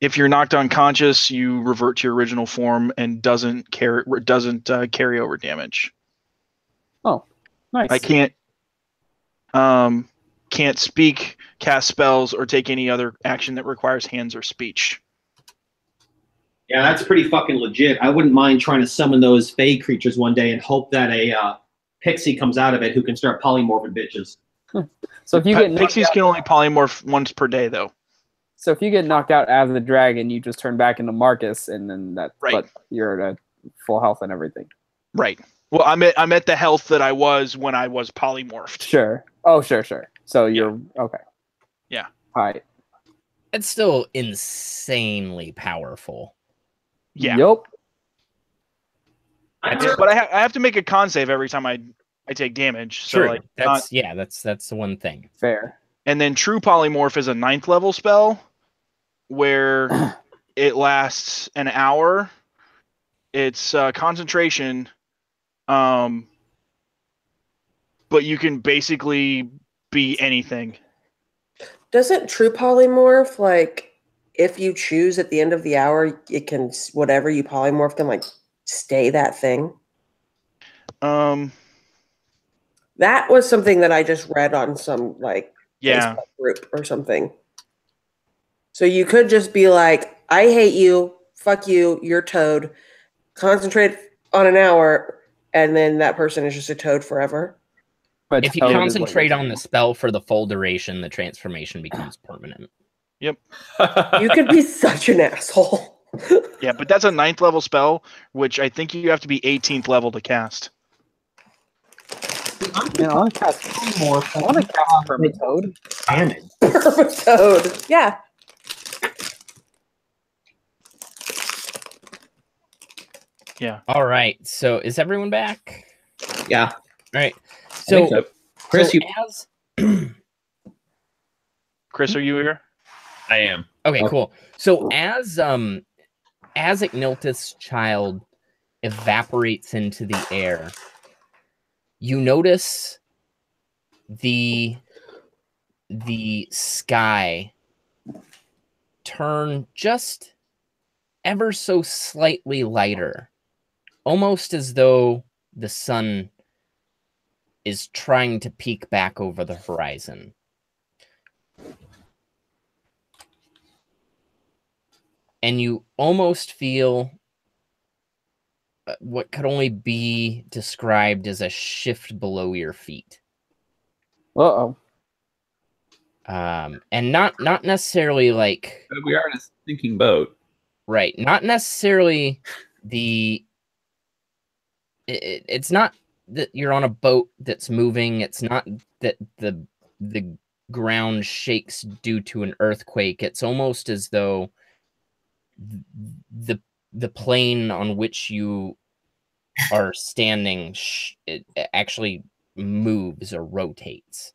If you're knocked unconscious, you revert to your original form and doesn't carry over damage. Oh, nice. I can't speak, cast spells, or take any other action that requires hands or speech. Yeah, that's pretty fucking legit. I wouldn't mind trying to summon those fey creatures one day and hope that a pixie comes out of it who can start polymorphing bitches. So if you get pixies can only polymorph once per day, though. So if you get knocked out as the dragon, you just turn back into Marcus, and then but you're at full health and everything. Right. Well, I'm at the health that I was when I was polymorphed. Sure. Oh, sure. So you're okay. Yeah. All right. It's still insanely powerful. Yeah. Yep. But I have to make a con save every time I take damage. So Sure. That's the one thing. Fair. And then True Polymorph is a 9th level spell where it lasts an hour. It's concentration, but you can basically be anything. Doesn't True Polymorph, like, if you choose at the end of the hour, it can, whatever you polymorph can, like, stay that thing? That was something that I just read on some, like, Facebook group or something. So you could just be like, I hate you, fuck you, you're Toad, concentrate on an hour, and then that person is just a Toad forever. But if you concentrate on the spell for the full duration, the transformation becomes permanent. Yep. You could be such an asshole. Yeah, but that's a 9th level spell, which I think you have to be 18th level to cast. I want to cast more. I want to cast Permatoad. Permatoad. Yeah. Yeah. All right. So is everyone back? Yeah. All right. So, Chris, Chris, are you here? I am. Okay, cool. So as Ignilth's child evaporates into the air, you notice the sky turn just ever so slightly lighter, almost as though the sun is trying to peek back over the horizon. And you almost feel what could only be described as a shift below your feet. Uh-oh. And not necessarily like... But we are in a sinking boat. Right. Not necessarily it's not that you're on a boat that's moving. It's not that the ground shakes due to an earthquake. It's almost as though the plane on which you are standing it actually moves or rotates.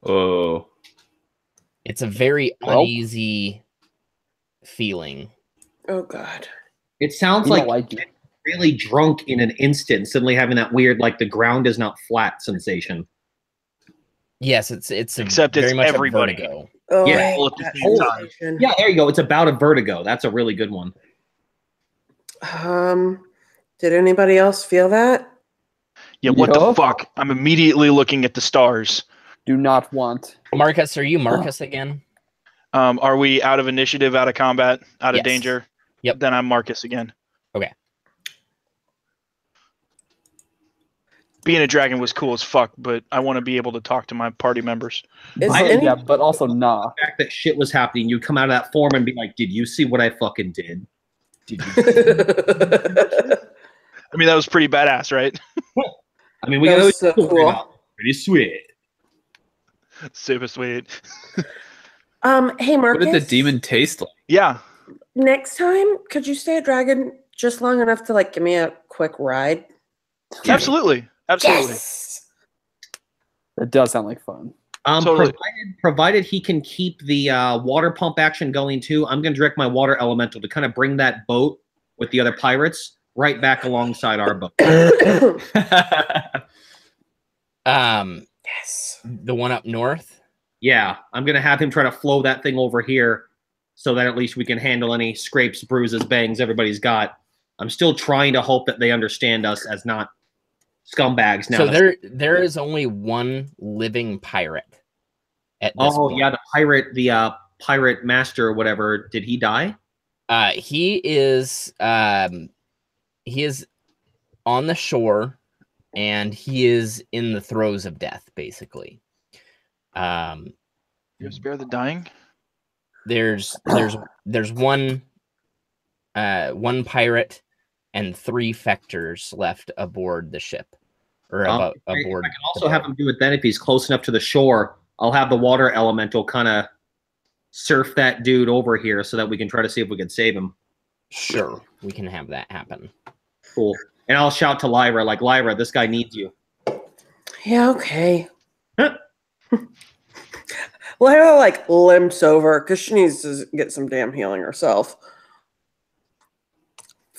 It's a very uneasy feeling. Oh God! It sounds like really drunk in an instant, suddenly having that weird, like the ground is not flat sensation. Yes, it's except very it's muuld everybody. A vertigo. Oh, Yeah. Yeah, there you go. It's about a vertigo. That's a really good one. Did anybody else feel that? Yeah, what the fuck? I'm immediately looking at the stars. Do not want. Marcus, are you Marcus again? Are we out of initiative, out of combat, out of danger? Yep. Then I'm Marcus again. Okay. being a dragon was cool as fuck, but I want to be able to talk to my party members. Yeah, but also nah. The fact that shit was happening, you'd come out of that form and be like, "Did you see what I fucking did? Did you?" I mean, that was pretty badass, right? I mean, we That got was so cool. Pretty sweet. Super sweet. Hey Marcus. What did the demon taste like? Yeah. Next time, could you stay a dragon just long enough to like give me a quick ride? Absolutely. Absolutely. Yes! That does sound like fun. Totally. Provided he can keep the water pump action going too, I'm going to direct my water elemental to kind of bring that boat with the other pirates right back alongside our boat. Yes. The one up north? Yeah, I'm going to have him try to flow that thing over here so that at least we can handle any scrapes, bruises, bangs everybody's got. I'm still trying to hope that they understand us as not scumbags now. So there is only one living pirate at this point. Yeah, the pirate master or whatever. Did he die? He is on the shore, and he is in the throes of death, basically. You spare the dying? There's one pirate and 3 Fectors left aboard the ship, or aboard. I can also have him do it then if he's close enough to the shore. I'll have the water elemental kind of surf that dude over here so that we can try to see if we can save him. Sure, we can have that happen. Cool. And I'll shout to Lyra, like, Lyra, this guy needs you. Yeah, okay. Lyra like limps over because she needs to get some damn healing herself.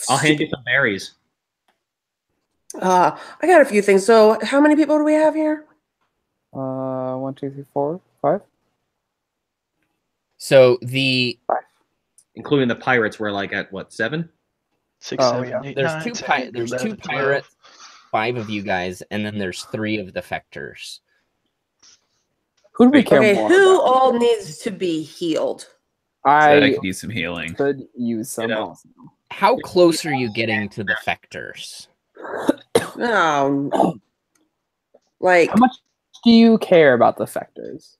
I'll hand you some berries. I got a few things. So how many people do we have here? 1, 2, 3, 4, 5. So including the pirates, we're like at what, 7? 6, 7, yeah. 8, There's 9, 2 10, there's 11, 2 12. pirates, 5 of you guys, and then there's 3 of the Fectors. Who do we care Okay, more who about? all needs to be healed? I I could use some healing. could use some. Also. How close are you getting to the Fectors? Like How much do you care about the Fectors?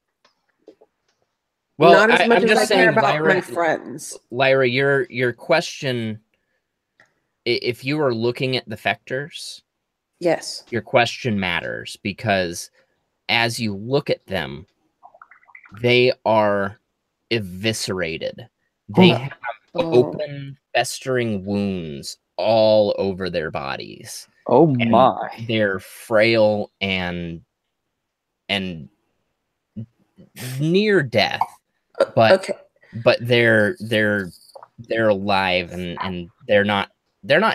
Well, not as much I'm as just I saying, care about Lyra, my friends. Lyra, your question, if you are looking at the Fectors, Yes. your question matters because as you look at them, they are eviscerated. They have open, festering wounds all over their bodies. Oh And my! they're frail and near death, but Okay. but they're alive and they're not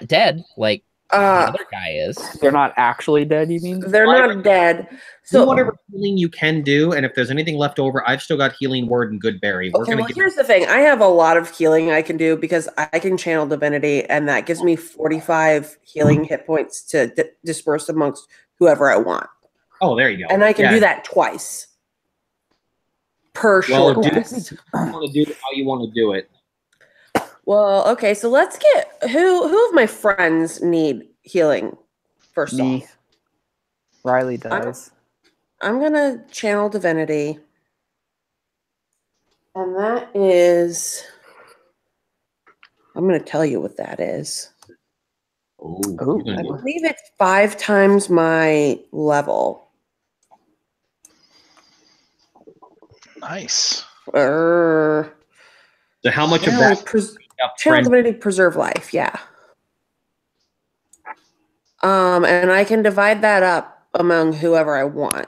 dead like the other guy is. They're not actually dead. You mean? They're not dead. Do So whatever healing you can do, and if there's anything left over, I've still got healing word and good berry. We're okay, gonna well, give here's the thing. I have a lot of healing I can do because I can channel divinity, and that gives me 45 healing hit points to disperse amongst whoever I want. Oh, there you go. And I can do that twice per Well, short do rest. this how you want to do it, how you want to do it. Well, okay, so let's get who of my friends need healing first Me. off. Riley does. I'm gonna channel divinity. And that is I'm gonna tell you what that is. Oh, Ooh. I believe it's 5 times my level. Nice. so how much of that? Channel divinity preserve life, yeah. And I can divide that up among whoever I want.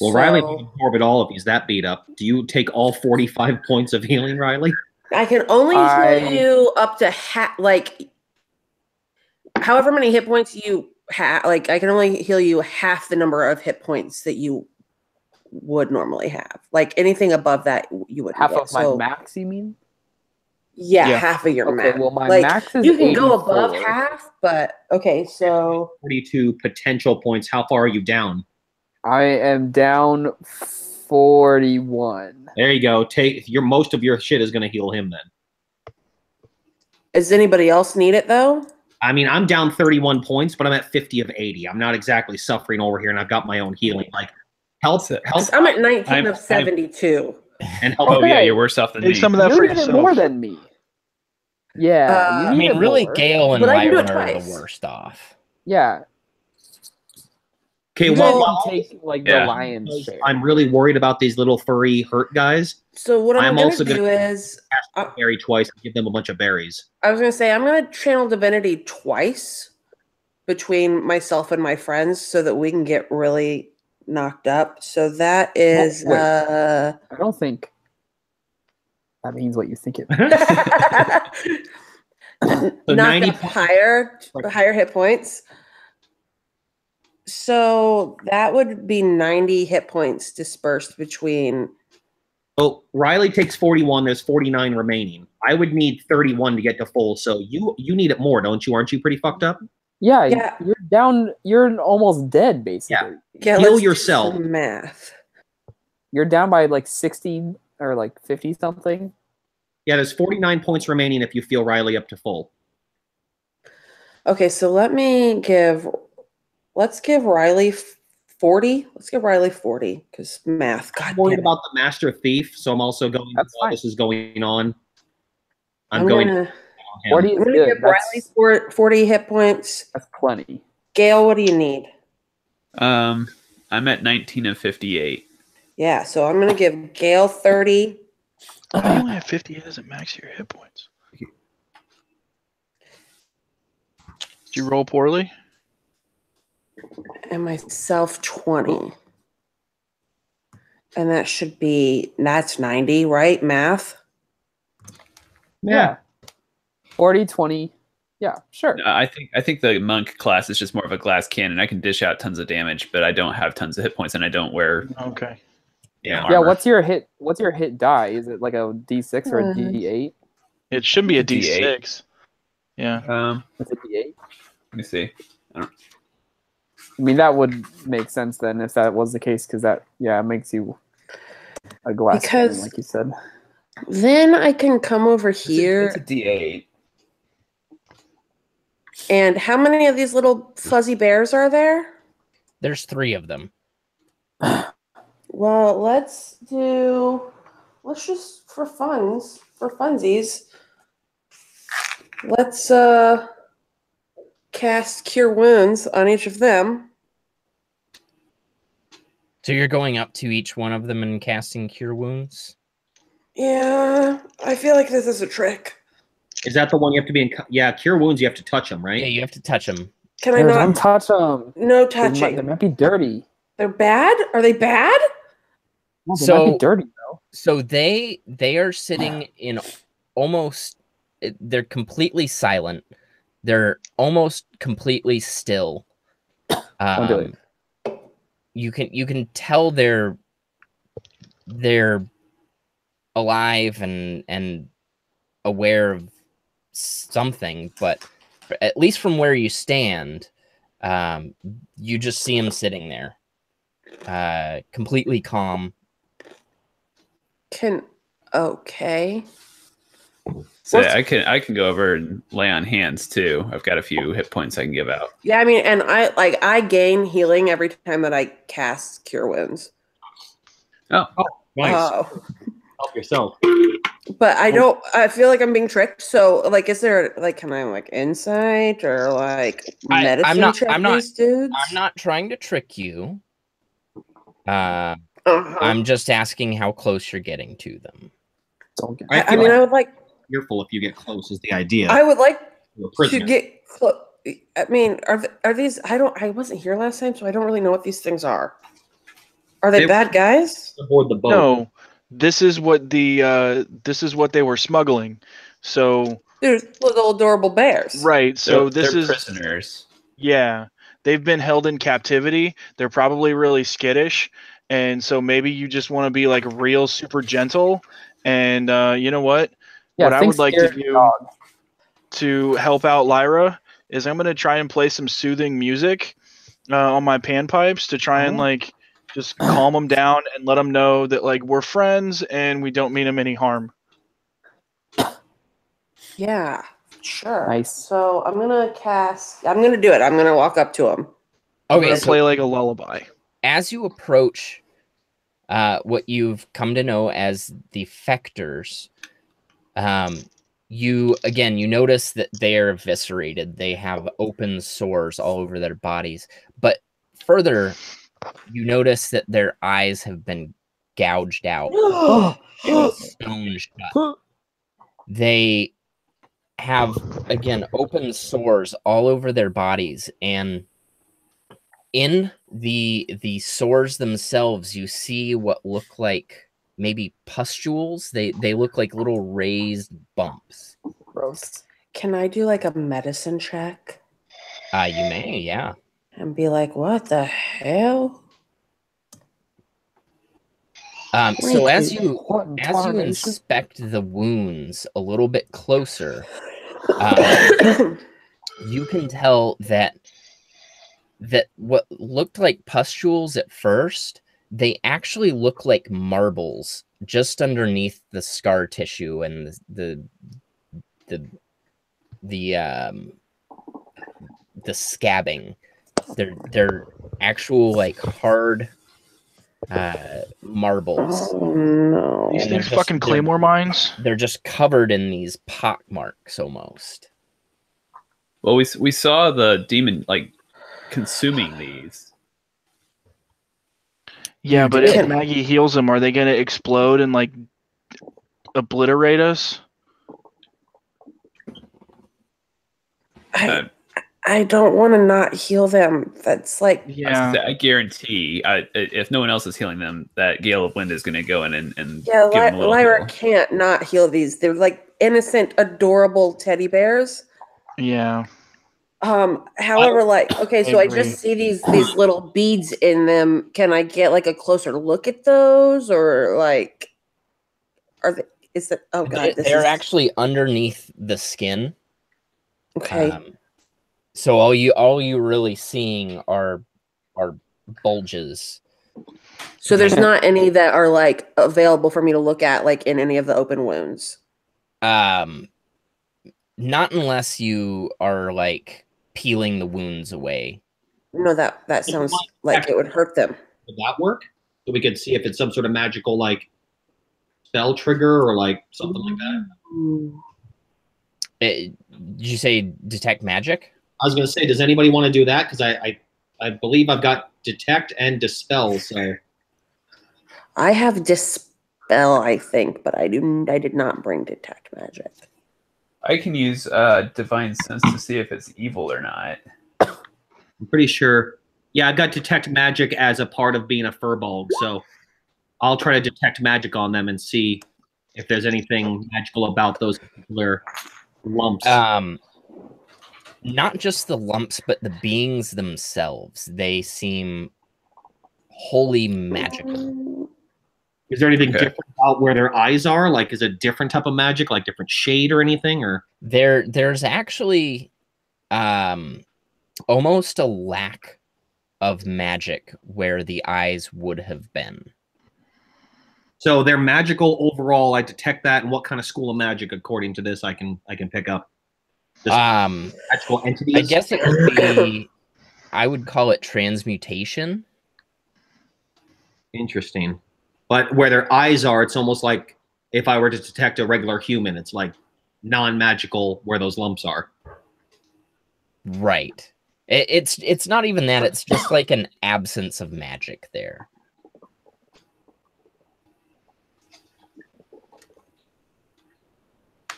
Well, Riley can absorb all of these. That beat up. Do you take all 45 points of healing, Riley? I can only heal you up to however many hit points you have. Like I can only heal you half the number of hit points that you would normally have. Like anything above that, you would Half of my max. You mean? Yeah, half of your max. Okay, well, my like, max is you can 84. go above half, but okay, so 42 potential points. How far are you down? I am down 41. There you go. Most of your shit is going to heal him then. Does anybody else need it though? I mean, I'm down 31 points, but I'm at 50 of 80. I'm not exactly suffering over here, and I've got my own healing. Like, help. I'm at 19 of 72. And help. Oh yeah, Okay. you're worse off than Take me. some of that for You need it yourself. more than me. Yeah, you I need mean, it really, more. Gale and But I can do it Lyra are the twice. worst off. Yeah. Okay, You well, guys can take like the Yeah. lion's share. I'm really worried about these little furry hurt guys. So what I'm I'm going also to do gonna- is, Berry twice and give them a bunch of berries. I was going to say, I'm going to channel divinity twice between myself and my friends so that we can get really knocked up. So that is wait. I don't think that means what you think it means. So knocked 90 up higher hit points. So that would be 90 hit points dispersed between. So Riley takes 41. There's 49 remaining. I would need 31 to get to full. So you need it more, don't you? Aren't you pretty fucked up? Yeah, you're down. You're almost dead, basically. Yeah, Heal let's do yourself. some math. You're down by like 60 or like 50 something. Yeah, there's 49 points remaining if you feel Riley up to full. Okay, so let's give Riley 40. Let's give Riley 40 because math. God I'm worried damn it. about the Master Thief, so I'm also going That's while fine. this is going on. I'm going gonna, on him. 40 is I'm gonna good. give Riley 40 hit points. That's plenty. Gail, what do you need? I'm at 19 of 58. Yeah, so I'm gonna give Gail 30. How do you only have 50? It doesn't max your hit points. Did you roll poorly? And myself 20. And that's 90, right? Math. Yeah. 40, 20. Yeah, sure. I think the monk class is just more of a glass cannon. I can dish out tons of damage, but I don't have tons of hit points, and I don't wear Okay. Yeah. Yeah, armor. What's your hit die? Is it like a D6 or a D8? It should be a D8. D6. Yeah. It's a D8. Let me see. I mean, that would make sense then if that was the case, because that makes you a glass cannon, like you said. Then I can come over here. It's a D8. And how many of these little fuzzy bears are there? There's 3 of them. Well, let's just for funsies. Let's cast Cure Wounds on each of them. So you're going up to each one of them and casting Cure Wounds? Yeah, I feel like this is a trick. Is that the one you have to be in? Yeah, Cure Wounds, you have to touch them, right? Yeah, you have to touch them. Can I Don't not? touch them. No They touching. might be dirty. They're bad? Are they bad? No, they might be dirty, though. So they are sitting in almost. They're completely silent. They're almost completely still. Don't do it. You can tell they're alive and aware of something, but at least from where you stand, you just see them sitting there, completely calm. Okay. So I can go over and lay on hands too. I've got a few hit points I can give out. Yeah, I mean, and I gain healing every time that I cast Cure Wounds. Oh, nice. Oh. Help yourself. But I feel like I'm being tricked. So, like, is there, like, can I, like, insight or, like, medicine check these dudes? I'm not trying to trick you. I'm just asking how close you're getting to them. I mean, I would like... Fearful if you get close is the idea. I would like to to get close. I mean, are these... I wasn't here last time, so I don't really know what these things are. Are they bad guys? Aboard the boat. No. This is what they were smuggling. So They're little adorable bears. right. So they're this is prisoners. Yeah. They've been held in captivity. They're probably really skittish. And so maybe you just want to be like real super gentle. And you know what? Yeah, what I would like to do to help out Lyra is I'm going to try and play some soothing music on my panpipes to try and like just calm them down and let them know that like we're friends and we don't mean them any harm. Yeah. Sure. Nice. So I'm gonna cast. I'm gonna do it. I'm gonna walk up to him. I'm Okay, gonna so play like a lullaby. as you approach what you've come to know as the Fectors, you notice that they are eviscerated. They have open sores all over their bodies. But further, you notice that their eyes have been gouged out and sewn shut. They have, again, open sores all over their bodies, and in the sores themselves, you see what look like maybe pustules. They look like little raised bumps. Gross. Can I do like a medicine check You may, yeah. and be like, "What the hell?" So as you inspect the wounds a little bit closer, you can tell that what looked like pustules at first, they actually look like marbles just underneath the scar tissue and the scabbing. They're actual like hard marbles. Oh no! These And they're things just- fucking claymore mines. They're just covered in these pock marks almost. Well, we saw the demon like consuming these. Yeah, You but did. if Maggie heals them, are they gonna explode and like obliterate us? I don't want to not heal them. That's like Yeah. I guarantee, if no one else is healing them, that Gale of Wind is going to go in and yeah. give them a little Lyra heal. can't not heal these. They're like innocent, adorable teddy bears. Yeah. However, like okay, so I agree. just see these little beads in them. Can I get like a closer look at those, or like are they? Is that? Oh god, They're actually underneath the skin. okay. So all you really seeing are bulges. So there's not any that are like available for me to look at, like in any of the open wounds. Not unless you are like peeling the wounds away. No, that sounds like it would hurt them. Would that work? So we could see if it's some sort of magical like spell trigger or like something like that. Did you say detect magic? I was going to say, does anybody want to do that? Because I believe I've got detect and dispel. So I have dispel, I think, but I did not bring detect magic. I can use divine sense to see if it's evil or not. I'm pretty sure. Yeah, I've got detect magic as a part of being a furbolg. So I'll try to detect magic on them and see if there's anything magical about those particular lumps. Not just the lumps, but the beings themselves. They seem wholly magical. Is there anything different about where their eyes are? Like, is it a different type of magic, like different shade or anything? Or there's actually almost a lack of magic where the eyes would have been. So they're magical overall. I detect that. And what kind of school of magic, according to this, I can pick up? Magical entities. I guess it would be. I would call it transmutation. Interesting. But where their eyes are, it's almost like if I were to detect a regular human, it's like non-magical where those lumps are. Right. It's not even that. It's just like an absence of magic there.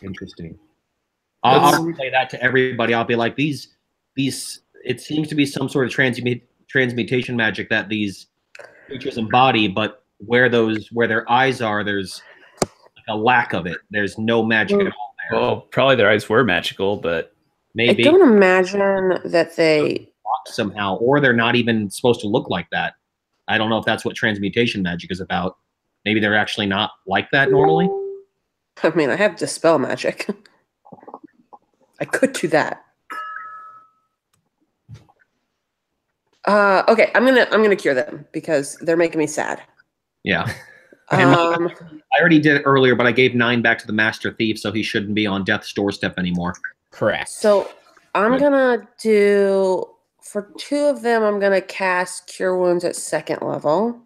Interesting. I'll relay that to everybody. I'll be like, these. It seems to be some sort of transmutation magic that these creatures embody, but where their eyes are, there's like a lack of it. There's no magic at all there. Well, probably their eyes were magical, but maybe I don't imagine that they somehow, or they're not even supposed to look like that. I don't know if that's what transmutation magic is about. Maybe they're actually not like that normally. I mean, I have dispel magic. I could do that. Okay, I'm gonna cure them because they're making me sad. Yeah. I already did it earlier, but I gave 9 back to the Master Thief, so he shouldn't be on death's doorstep anymore. Correct. So I'm gonna do, for 2 of them, I'm gonna cast Cure Wounds at 2nd level.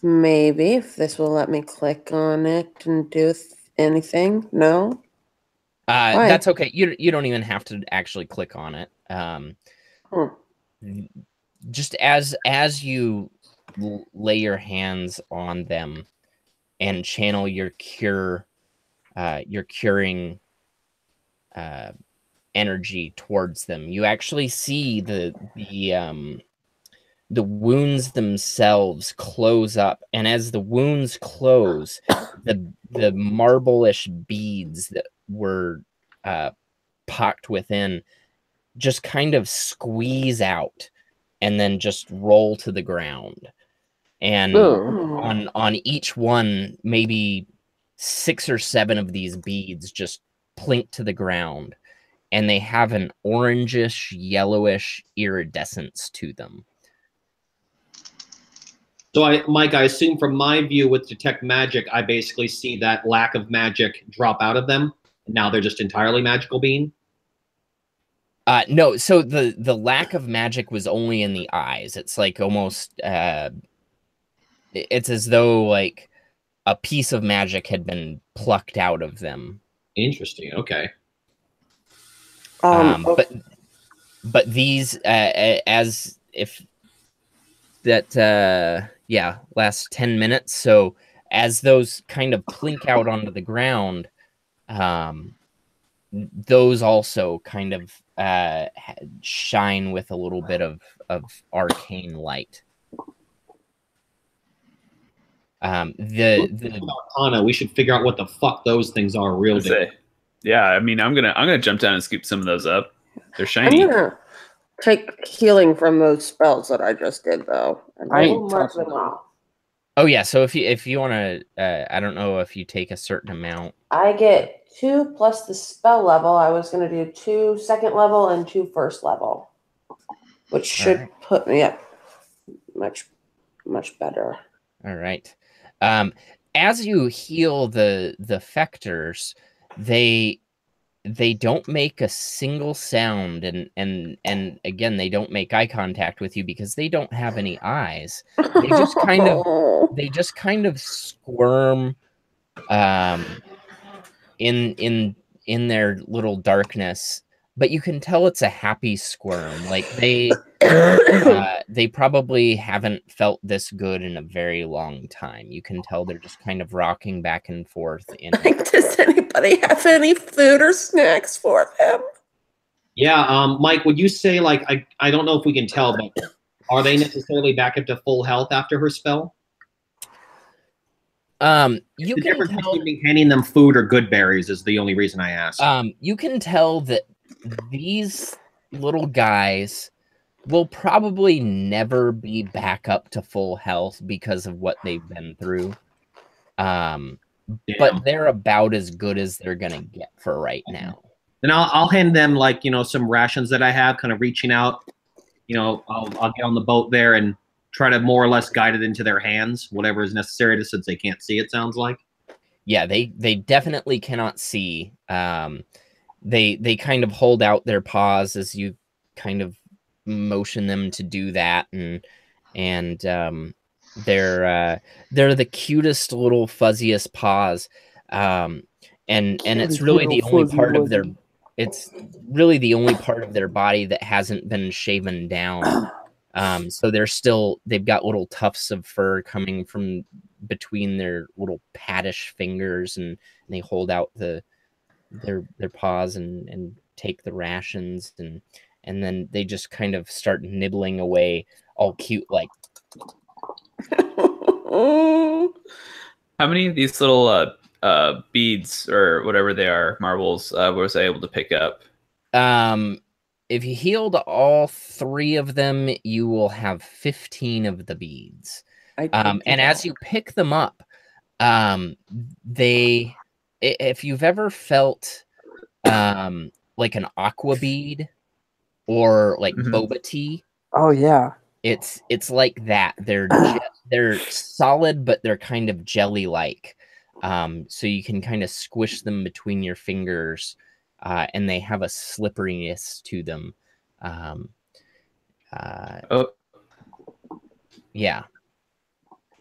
Maybe, if this will let me click on it and do anything. No? That's okay. You don't even have to actually click on it. Just as you lay your hands on them and channel your curing energy towards them, you actually see the wounds themselves close up, and as the wounds close, the marble-ish beads that were pocked within just kind of squeeze out and then just roll to the ground. And on each one, maybe 6 or 7 of these beads just plink to the ground, and they have an orangish, yellowish iridescence to them. So, Mike, I assume from my view with Detect Magic, I basically see that lack of magic drop out of them. And now they're just entirely magical being? No, so the lack of magic was only in the eyes. It's like almost... it's as though, like, a piece of magic had been plucked out of them. Interesting, okay. But these, as if... that lasts 10 minutes. So as those kind of plink out onto the ground, those also kind of shine with a little bit of arcane light. Arcana, we should figure out what the fuck those things are real big. Yeah, I mean, I'm gonna jump down and scoop some of those up. They're shiny. I'm gonna take healing from those spells that I just did, though. I ain't touching them. Oh yeah, so if you want to, I don't know if you take a certain amount. I get 2 plus the spell level. I was going to do 2 2nd level and 2 1st level, which should put me up much better. All right. As you heal the Fectors, they don't make a single sound, and again, they don't make eye contact with you because they don't have any eyes. They just kind of squirm in their little darkness, but you can tell it's a happy squirm. Like they probably haven't felt this good in a very long time. You can tell they're just kind of rocking back and forth. Does anybody have any food or snacks for them? Yeah, Mike, would you say, like, I don't know if we can tell, but are they necessarily back up to full health after her spell? You the can difference tell, between handing them food or good berries is the only reason I asked. You can tell that these little guys will probably never be back up to full health because of what they've been through. But they're about as good as they're gonna get for right now. And I'll hand them, like, some rations that I have, kind of reaching out. I'll get on the boat there and try to more or less guide it into their hands, whatever is necessary, since they can't see, it sounds like. Yeah, they definitely cannot see. They kind of hold out their paws as you kind of motion them to do that, and they're the cutest little fuzziest paws, and it's really the only part of their body that hasn't been shaven down. So they've got little tufts of fur coming from between their little paddish fingers, and they hold out their paws and take the rations, and then they just kind of start nibbling away, all cute like. How many of these little beads or whatever they are, marbles, was I able to pick up? If you healed all 3 of them, you will have 15 of the beads. And as you pick them up, if you've ever felt like an aqua bead or like boba tea. Oh yeah. It's like that. They're solid, but they're kind of jelly-like. So you can kind of squish them between your fingers, and they have a slipperiness to them. Yeah.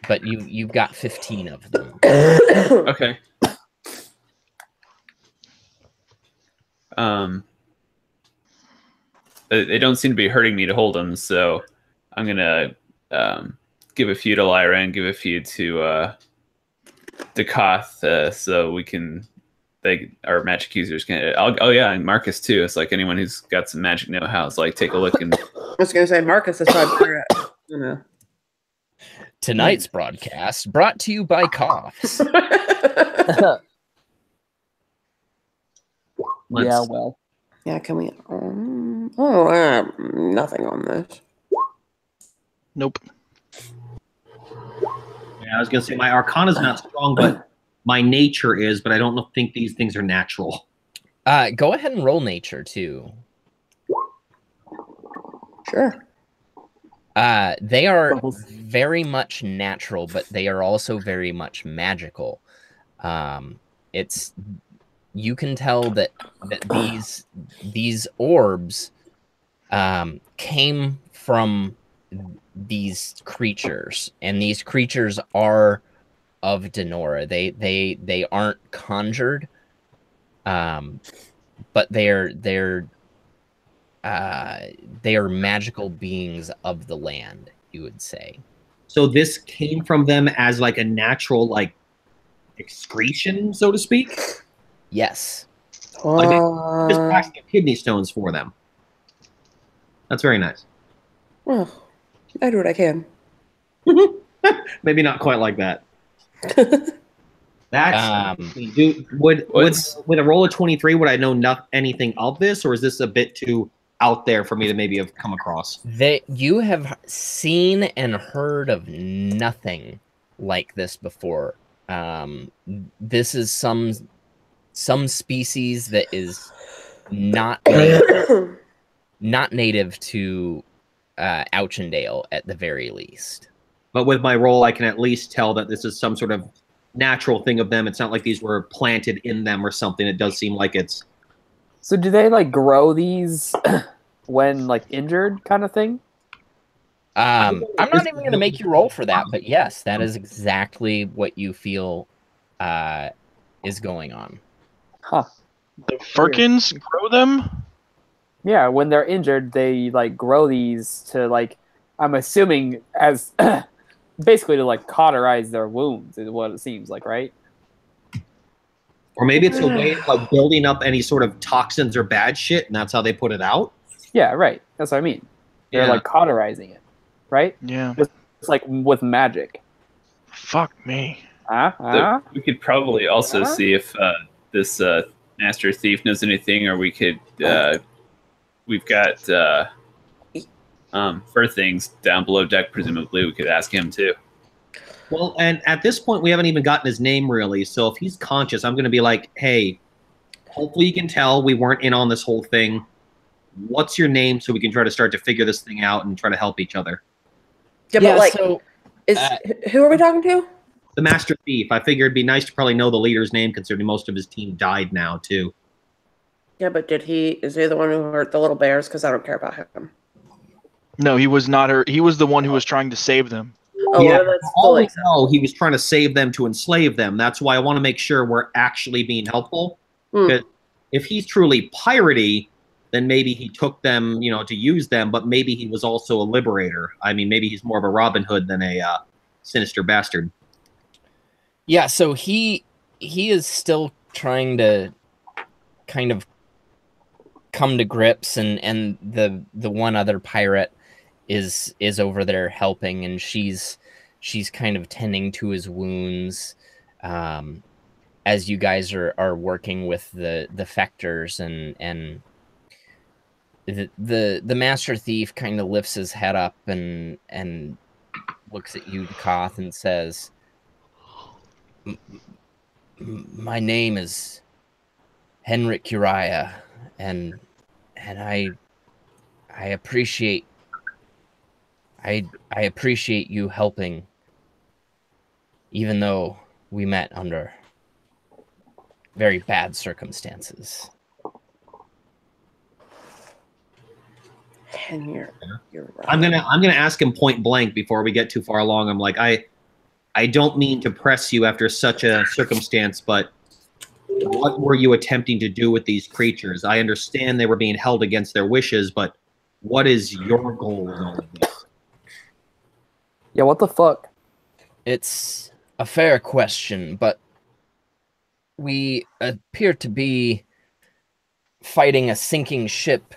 But you've got 15 of them. Okay. They don't seem to be hurting me to hold them, so I'm gonna give a few to Lyra and give a few to Koth, so we can. Our magic users can. Oh yeah, and Marcus too. It's like anyone who's got some magic know-how. It's like take a look and. I was gonna say Marcus is probably you know. Tonight's broadcast brought to you by Coughs. Yeah, well. Yeah, can we? Nothing on this. Nope. Yeah, I was gonna say my Arcana's not strong, but my nature is. But I don't think these things are natural. Go ahead and roll nature too. Sure. They are very much natural, but they are also very much magical. It's you can tell that these orbs came from these creatures, and these creatures are of Denora. They aren't conjured, but they're magical beings of the land, you would say. So this came from them as like a natural like excretion, so to speak? Yes. Like just passing kidney stones for them. That's very nice. Well, I do what I can. Maybe not quite like that. That's would with a roll of 23, would I know anything of this, or is this a bit too out there for me to maybe have come across? You have seen and heard of nothing like this before. This is some species that is not native to Auchendale at the very least. But with my roll, I can at least tell that this is some sort of natural thing of them. It's not like these were planted in them or something. It does seem like it's. So do they like grow these when like injured kind of thing? I'm not even going to make you roll for that, but yes, that is exactly what you feel is going on. Huh. The Firkins grow them? Yeah, when they're injured, they like grow these to like, I'm assuming as basically to like cauterize their wounds is what it seems like, right? Or maybe it's a way of like building up any sort of toxins or bad shit, and that's how they put it out. Yeah, right. That's what I mean. They're like cauterizing it, right? Yeah. It's like with magic. Fuck me. So we could probably also see if this master thief knows anything, or we could. We've got fur things down below deck. Presumably, we could ask him too. Well, and at this point, we haven't even gotten his name really. So if he's conscious, I'm going to be like, "Hey, hopefully you can tell we weren't in on this whole thing. What's your name, so we can try to start to figure this thing out and try to help each other." Yeah, but like, who are we talking to? The Master Thief. I figured it'd be nice to probably know the leader's name, considering most of his team died now too. Yeah, but is he the one who hurt the little bears? Because I don't care about him. No, he was not her. He was the one who was trying to save them. Oh, yeah, well, that's always know he was trying to save them to enslave them. That's why I want to make sure we're actually being helpful. Because if he's truly piratey, then maybe he took them, to use them. But maybe he was also a liberator. I mean, maybe he's more of a Robin Hood than a sinister bastard. Yeah, so he is still trying to kind of come to grips, and the one other pirate is over there helping, and she's kind of tending to his wounds as you guys are working with the Fectors, and the Master Thief kind of lifts his head up and looks at you, Koth, and says, "My name is Henrik Uriah, and I appreciate you helping, even though we met under very bad circumstances. And you're right. I'm gonna ask him point blank before we get too far along. I'm like, I don't mean to press you after such a circumstance, but what were you attempting to do with these creatures? I understand they were being held against their wishes, but what is your goal in all of this? Yeah, what the fuck? It's a fair question, but we appear to be fighting a sinking ship,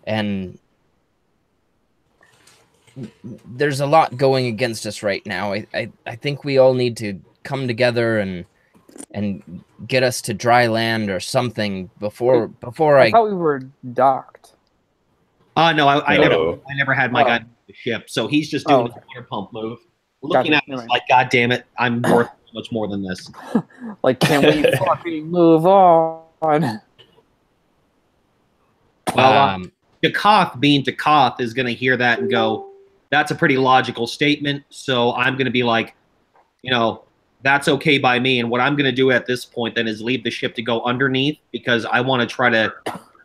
and there's a lot going against us right now. I think we all need to come together and get us to dry land or something before I thought we were docked. No, I never had my guy on the ship, so he's just doing okay. a water pump move. Looking at me like, God damn it, I'm worth much more than this. Like, can we fucking move on? Well, Dakoth being Dakoth is going to hear that and go, that's a pretty logical statement, so I'm going to be like, you know, that's okay by me. And what I'm going to do at this point then is leave the ship to go underneath, because I want to try to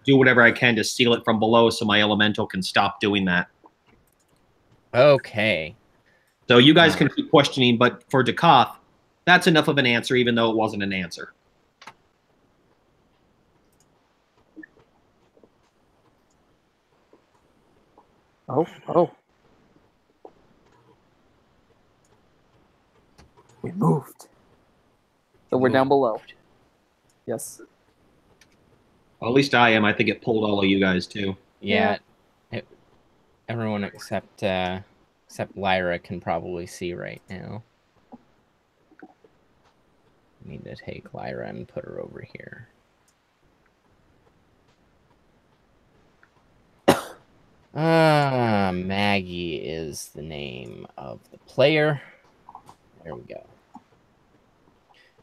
do whatever I can to seal it from below so my elemental can stop doing that. Okay. So you guys can keep questioning, but for Dakoth, that's enough of an answer, even though it wasn't an answer. Oh. We moved. So we're down below. Yes. Well, at least I am. I think it pulled all of you guys, too. Yeah. Everyone except Lyra can probably see right now. Need to take Lyra and put her over here. Maggie is the name of the player. There we go.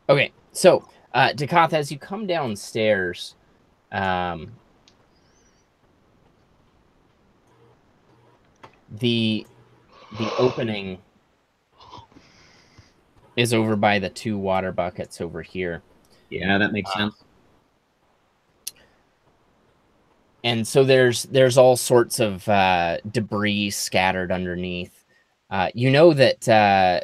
Okay, so Dakoth, as you come downstairs, the opening is over by the 2 water buckets over here. Yeah, that makes sense. And so there's all sorts of debris scattered underneath. You know that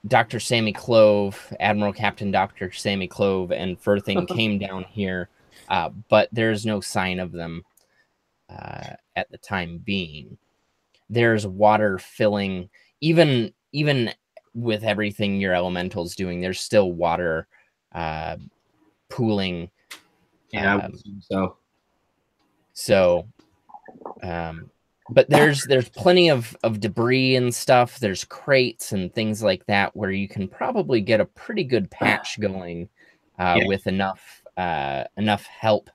Dr. Sammy Clove, Admiral Captain Dr. Sammy Clove, and Firthing came down here, but there's no sign of them at the time being. There's water filling, even with everything your elemental's doing, there's still water pooling. Yeah, I would assume so. So, but there's plenty of debris and stuff. There's crates and things like that where you can probably get a pretty good patch going with enough help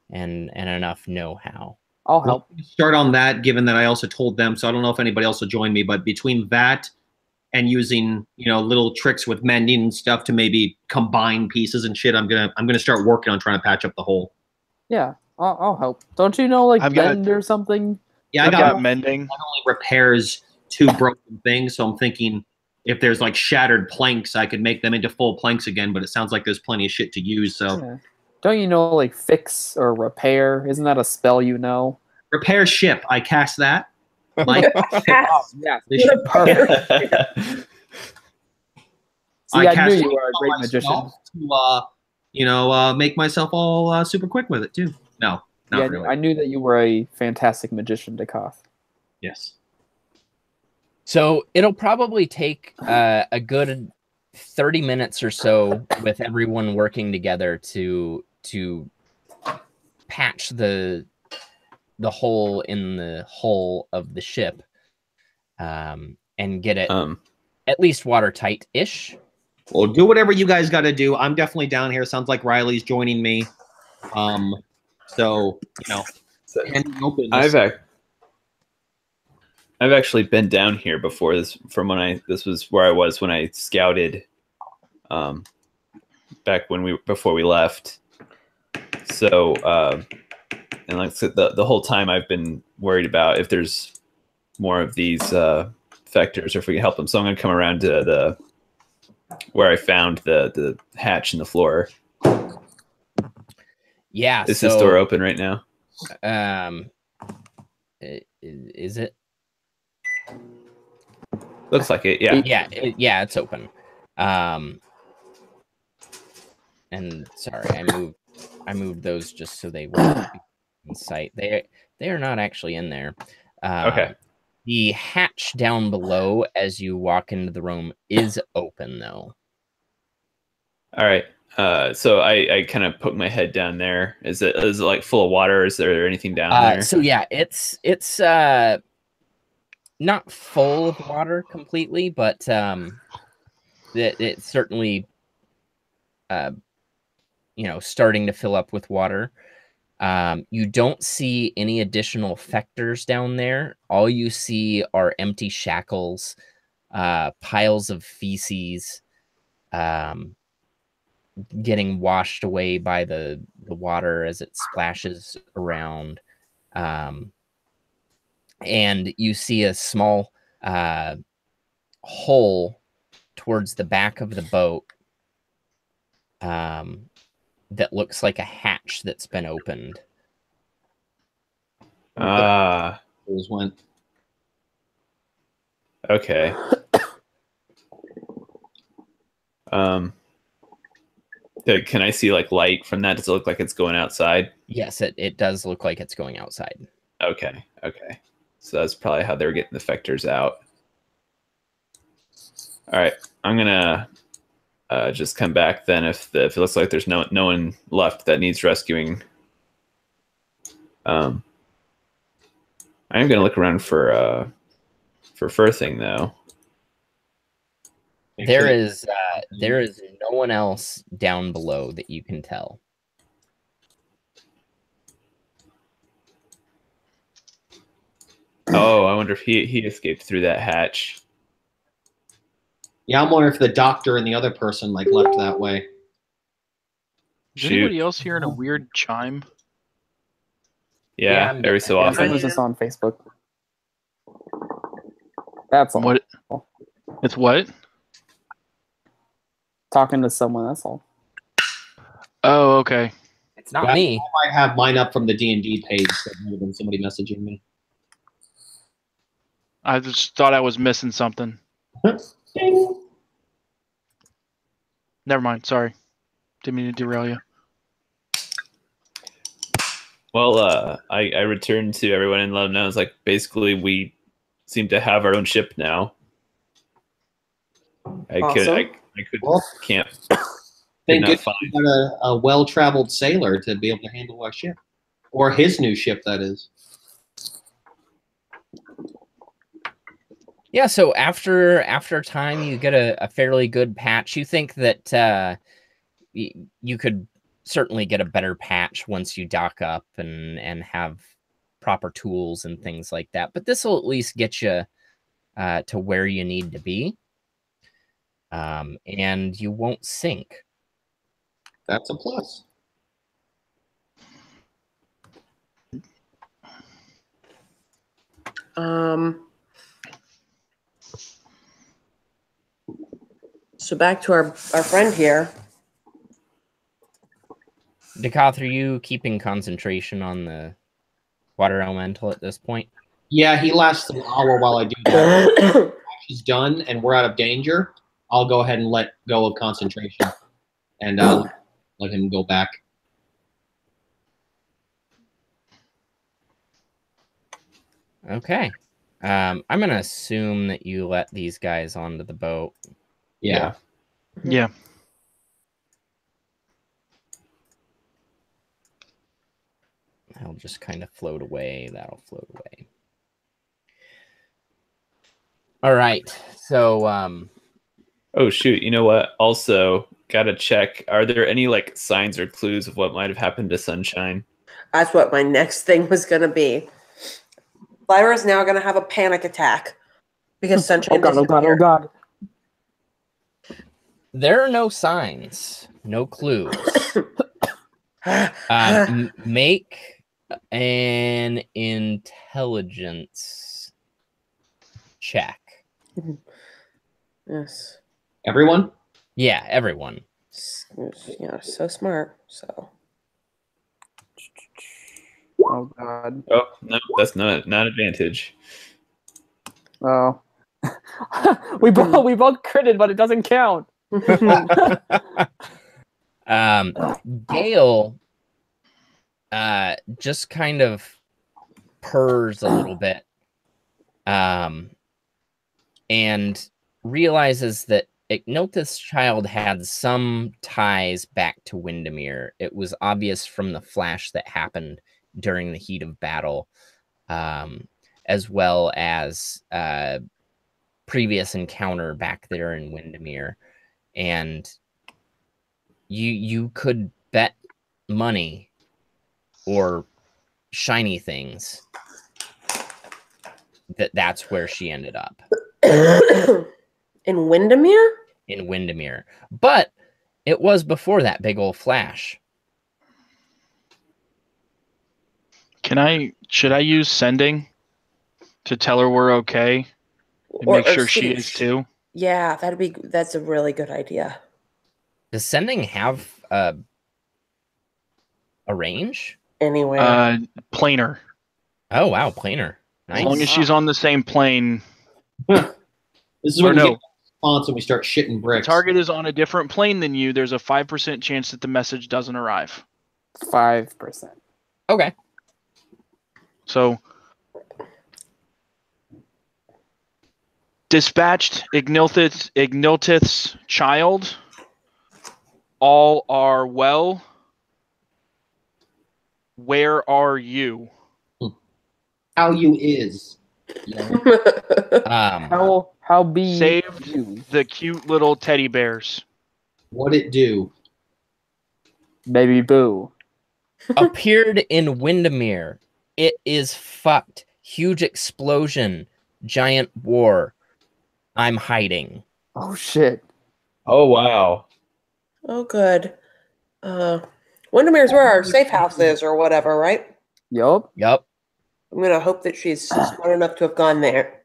and enough know-how. I'll help. Start on that, given that I also told them, so I don't know if anybody else will join me, but between that and using, little tricks with mending and stuff to maybe combine pieces and shit, I'm gonna start working on trying to patch up the hole. Yeah, I'll help. Don't you know, like, mend or something? Yeah, I've got mending. Not only repairs 2 broken things, so I'm thinking if there's like shattered planks, I could make them into full planks again, but it sounds like there's plenty of shit to use, so. Yeah. Don't you know, like, fix or repair? Isn't that a spell you know? Repair ship. I cast that. Like, yeah. See, I knew you were a great magician. To, make myself all super quick with it, too. No, not really. I knew that you were a fantastic magician, Dakoth. Yes. So it'll probably take a good 30 minutes or so with everyone working together to patch the hole in the hull of the ship and get it at least watertight-ish. Well, do whatever you guys got to do. I'm definitely down here. Sounds like Riley's joining me. So I've actually been down here before this. This was where I was when I scouted, back before we left. So, and like I said, the whole time I've been worried about if there's more of these vectors or if we can help them. So I'm going to come around to where I found the hatch in the floor. Yeah. Is this door open right now? Is it? Looks like it. Yeah. Yeah, it's open. And sorry, I moved those just so they wouldn't be in sight. They are not actually in there. Okay. The hatch down below as you walk into the room is open though. All right. So I kind of poke my head down there. Is it like full of water? Is there anything down there? So yeah, it's not full of water completely, but it's certainly starting to fill up with water. You don't see any additional effectors down there. All you see are empty shackles, piles of feces, getting washed away by the water as it splashes around. And you see a small hole towards the back of the boat that looks like a hatch that's been opened. Those went. Okay. Can I see like light from that? Does it look like it's going outside? Yes, it does look like it's going outside. Okay. So that's probably how they're getting the effectors out. All right, I'm gonna just come back then if it looks like there's no one left that needs rescuing. I am gonna look around for Fur Thing though. There is no one else down below that you can tell. Oh, I wonder if he escaped through that hatch. Yeah, I'm wondering if the doctor and the other person like left that way. Is anybody else hearing a weird chime? Yeah, every so often. It was just on Facebook. That's all. What? It's what? Talking to someone. That's all. Oh, okay. It's not me. I might have mine up from the D&D page. So it might have been somebody messaging me. I just thought I was missing something. Never mind. Sorry. Didn't mean to derail you. Well, I returned to everyone and let them know. It's like basically we seem to have our own ship now. Can't. Thank goodness we got a well-traveled sailor to be able to handle our ship, or his new ship, that is. Yeah, so after time, you get a fairly good patch. You think that you could certainly get a better patch once you dock up and have proper tools and things like that. But this will at least get you to where you need to be, and you won't sink. That's a plus. So back to our friend here. Dakath, are you keeping concentration on the water elemental at this point? Yeah, he lasts an hour while I do that. He's done and we're out of danger. I'll go ahead and let go of concentration and let him go back. Okay. I'm going to assume that you let these guys onto the boat. Yeah. Yeah. I'll just kind of float away. That'll float away. All right. So, oh shoot! You know what? Also, gotta check. Are there any like signs or clues of what might have happened to Sunshine? That's what my next thing was going to be. Lyra is now going to have a panic attack because Sunshine disappeared. Oh God. There are no signs, no clues. Make an intelligence check. Yes. Everyone? Yeah, everyone. Yeah, so smart. So Oh god. Oh no, that's not advantage. Oh. we both critted, but it doesn't count. Gale just kind of purrs a little bit, and realizes that Ignilth's child had some ties back to Windermere. It was obvious from the flash that happened during the heat of battle, as well as previous encounter back there in Windermere. And you could bet money or shiny things that's where she ended up. In Windermere? In Windermere. But it was before that big old flash. Should I use sending to tell her we're okay and make sure she is too? Yeah, that's a really good idea. Does sending have a range? Anywhere. Planar. Oh wow, planar. Nice. As long as she's on the same plane. This is when we get response and we start shitting bricks. The target is on a different plane than you. There's a 5% chance that the message doesn't arrive. 5%. Okay. So, dispatched Ignilth's child. All are well. Where are you? How you is. How be saved you? The cute little teddy bears. What it do? Baby boo. Appeared in Windermere. It is fucked. Huge explosion. Giant war. I'm hiding. Oh shit. Oh wow. Oh good. Windermere's where our safe house is or whatever, right? Yup. I'm gonna hope that she's smart enough to have gone there.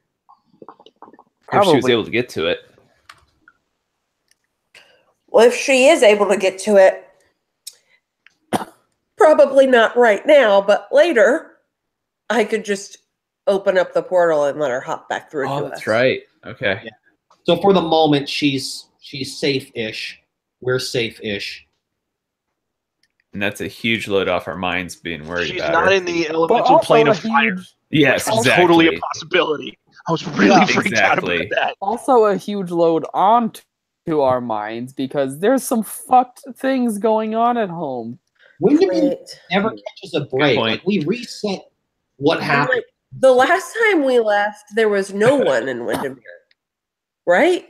If she was able to get to it. Well, if she is able to get to it, probably not right now, but later, I could just open up the portal and let her hop back through. Oh, that's right. Okay. Yeah. So for the moment, she's safe-ish. We're safe-ish. And that's a huge load off our minds being worried She's about not her. in the elemental plane of fire. Yes, That's exactly. totally a possibility. I was really freaked out about that. Also a huge load onto our minds because there's some fucked things going on at home. Windermere never catches a break. Like, we reset what happened. Like, the last time we left, there was no one in Windermere, right?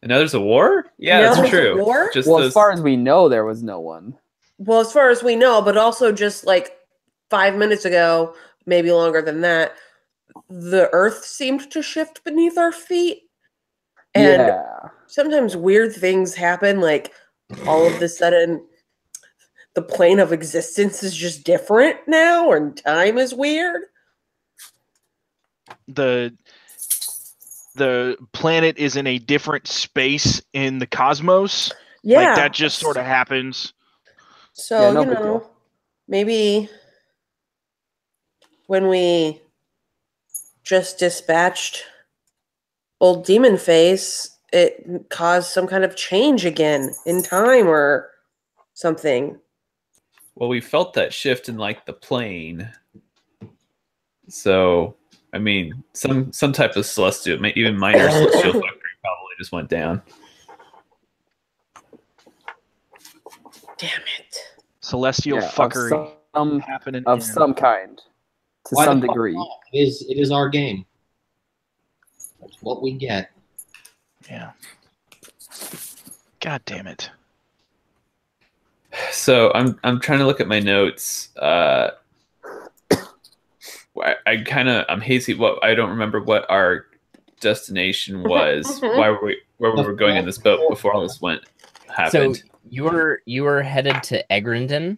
And now there's a war? Yeah, Now that's there's a true. war? Just Well, as far as we know, there was no one. Well, as far as we know, but also just like 5 minutes ago, maybe longer than that, the earth seemed to shift beneath our feet. And sometimes weird things happen, like all of a sudden the plane of existence is just different now and time is weird. The planet is in a different space in the cosmos. Yeah. Like that just sort of happens. So, you know, maybe when we just dispatched old Demon Face, it caused some kind of change again in time or something. Well, we felt that shift in like the plane. So, I mean, some type of celestial, even minor celestial factory probably just went down. Damn it. Celestial fuckery happening of some kind, to some degree. It is our game. That's what we get. Yeah. God damn it. So I'm trying to look at my notes. I'm hazy. I don't remember what our destination was. Where we were going in this boat before all this happened. So you were headed to Egrindon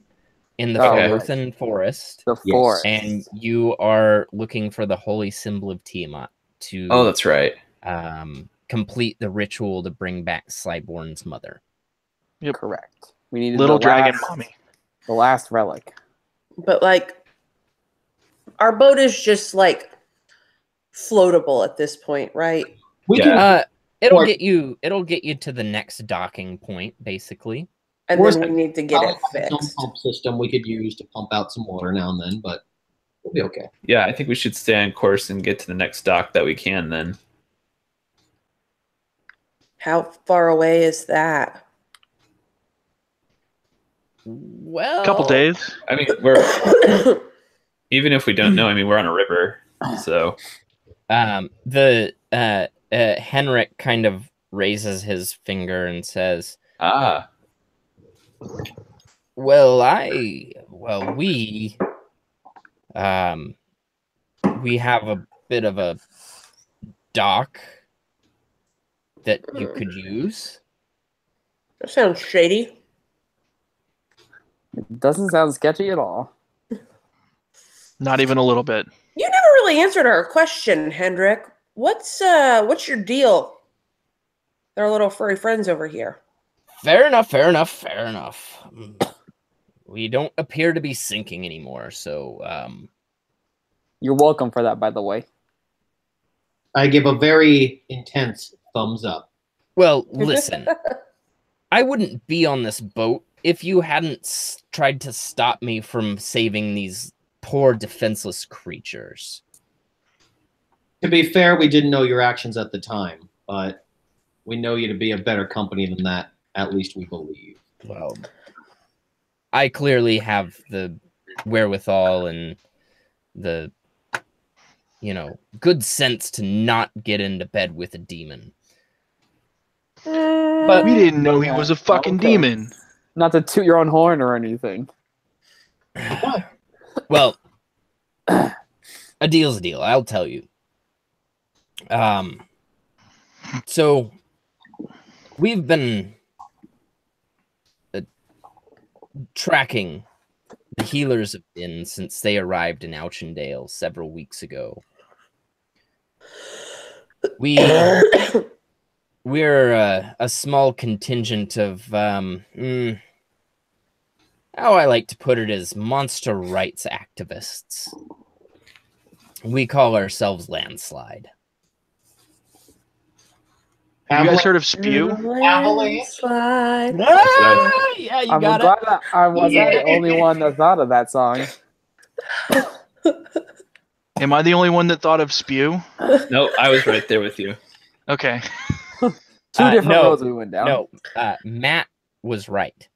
in the Forthen Forest. The forest. And you are looking for the holy symbol of Tiamat to that's right. Complete the ritual to bring back Slyborn's mother. Yep. Correct. We needed little the dragon last, mommy. The last relic. But like Our boat is just like floatable at this point, right? We Yeah. can. It'll Or- get you to the next docking point, basically. And Worst then we need to get it probably have its own fixed. pump system we could use to pump out some water now and then, but we'll be okay. Yeah, I think we should stay on course and get to the next dock that we can then. How far away is that? Well, A couple days. I mean, we're even if we don't know, I mean, we're on a river, so the Henrik kind of raises his finger and says, well, we have a bit of a dock that you could use. That sounds shady. It doesn't sound sketchy at all. Not even a little bit. You never really answered our question, Hendrik. What's your deal? They're little furry friends over here. Fair enough. We don't appear to be sinking anymore, so You're welcome for that, by the way. I give a very intense thumbs up. well, listen. I wouldn't be on this boat if you hadn't tried to stop me from saving these poor defenseless creatures. To be fair, we didn't know your actions at the time, but we know you to be a better company than that. At least we believe. Well, I clearly have the wherewithal and the, good sense to not get into bed with a demon. But we didn't know he was a fucking demon. Not to toot your own horn or anything. Well, a deal's a deal, I'll tell you. So we've been tracking the healers of Din since they arrived in Auchendale several weeks ago. We're a small contingent of how I like to put it is monster rights activists. We call ourselves Landslide. Have you guys heard of Spew? Landslide. Yeah, you I'm got glad it. that I wasn't the only one that thought of that song. Am I the only one that thought of Spew? no, I was right there with you. Okay. Two different no, roads we went down. No, Matt was right.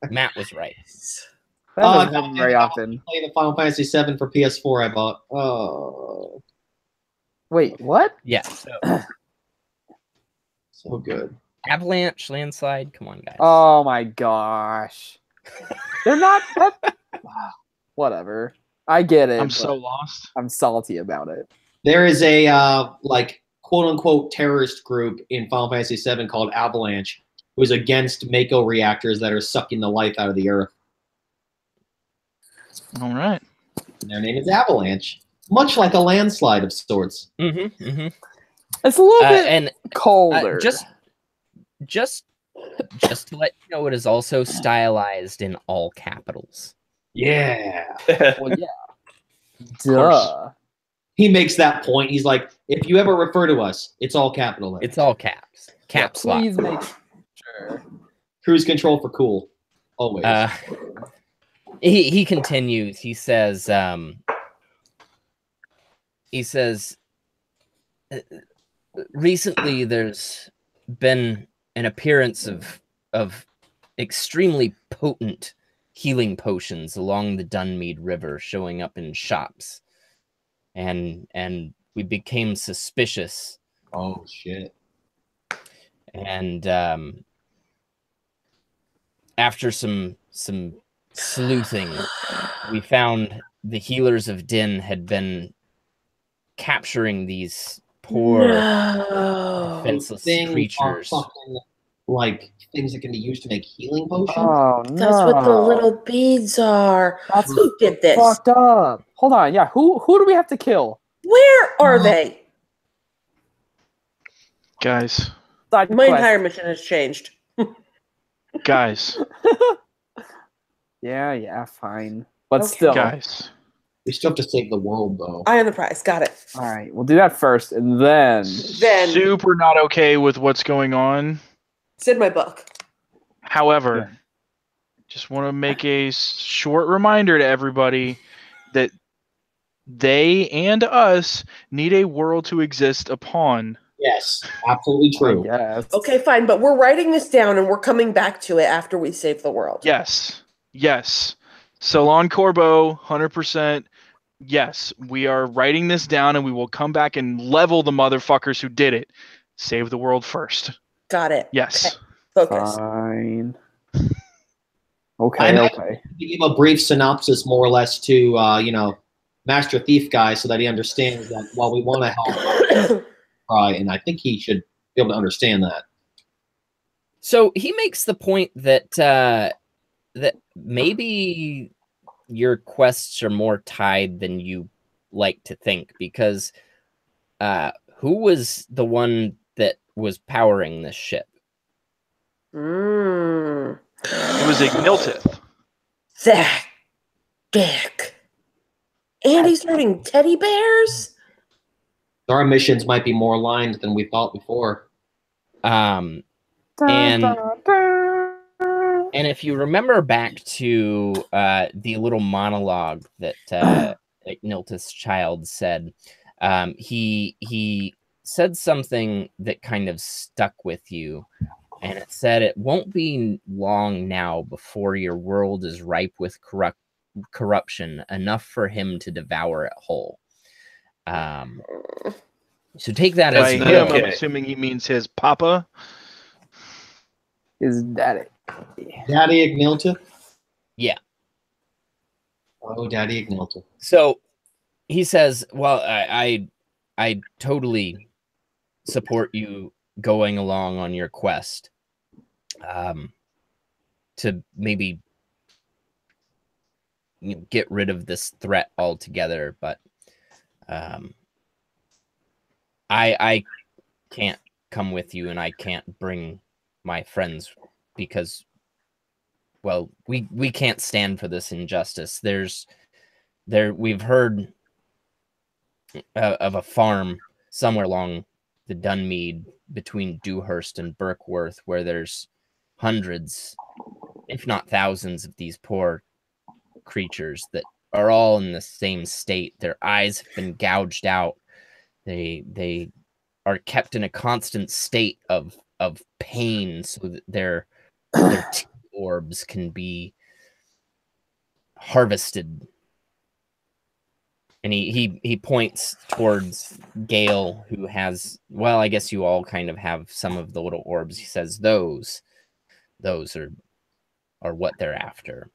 Matt was right. That doesn't happen very often. Play the Final Fantasy VII for PS4 I bought. Oh, Wait, what? Yeah. so good. Avalanche, Landslide. Come on, guys. Oh my gosh. They're not. Whatever. I get it. I'm so lost. I'm salty about it. There is a quote unquote terrorist group in Final Fantasy VII called Avalanche, who is against Mako reactors that are sucking the life out of the earth. All right. And their name is Avalanche, much like a landslide of sorts. Mm-hmm, mm-hmm. It's a little bit And colder. just to let you know, it is also stylized in all capitals. Yeah. Well, yeah. Duh. He makes that point. He's like, if you ever refer to us, it's all capital letters. It's all caps. Caps lock. Please make sure. Cruise control for cool. Always. He continues. He says, recently there's been an appearance of extremely potent healing potions along the Dunmead River showing up in shops. And we became suspicious. Oh shit. And after some sleuthing, we found the healers of Din had been capturing these poor defenseless creatures. Fucking, like things that can be used to make healing potions. Oh no. That's what the little beads are. That's Who did this? fucked up. Hold on. Yeah. Who do we have to kill? Where are they? Guys. Side My quest. entire mission has changed. Guys. Yeah. Fine. but Okay. still. Guys. We still have to save the world, though. Eye on the prize. Got it. All right, we'll do that first, and then Super not okay with what's going on. It's in my book. However, just want to make a short reminder to everybody that they and us need a world to exist upon. Yes, absolutely true. Yes. Okay, fine, but we're writing this down and we're coming back to it after we save the world. Yes. Solon Corbo, 100%. Yes, we are writing this down and we will come back and level the motherfuckers who did it. Save the world first. Got it. Yes. Okay. Focus. Fine. Okay. To give a brief synopsis, more or less, to Master Thief guy, so that he understands that while we want to help, and I think he should be able to understand that. So he makes the point that that maybe your quests are more tied than you like to think, because who was the one that was powering this ship? Mm. It was Igniltith. That dick. And he's hurting teddy bears? Our missions might be more aligned than we thought before. And if you remember back to the little monologue that Igniltith's child said, he said something that kind of stuck with you, and it said, "It won't be long now before your world is ripe with corruption, enough for him to devour it whole." So take that By as him, I'm assuming he means his papa. His daddy. Daddy Igniltith? Yeah. Oh, Daddy Igniltith. So he says, well, I totally support you going along on your quest to maybe get rid of this threat altogether, but I can't come with you, and I can't bring my friends because, well, we can't stand for this injustice. We've heard of a farm somewhere along the Dunmead between Dewhurst and Berkworth where there's hundreds, if not thousands, of these poor creatures that are all in the same state. Their eyes have been gouged out. They are kept in a constant state of pain so that their teeth orbs can be harvested. And he points towards Gale, who has, well, I guess you all kind of have some of the little orbs. He says those are what they're after.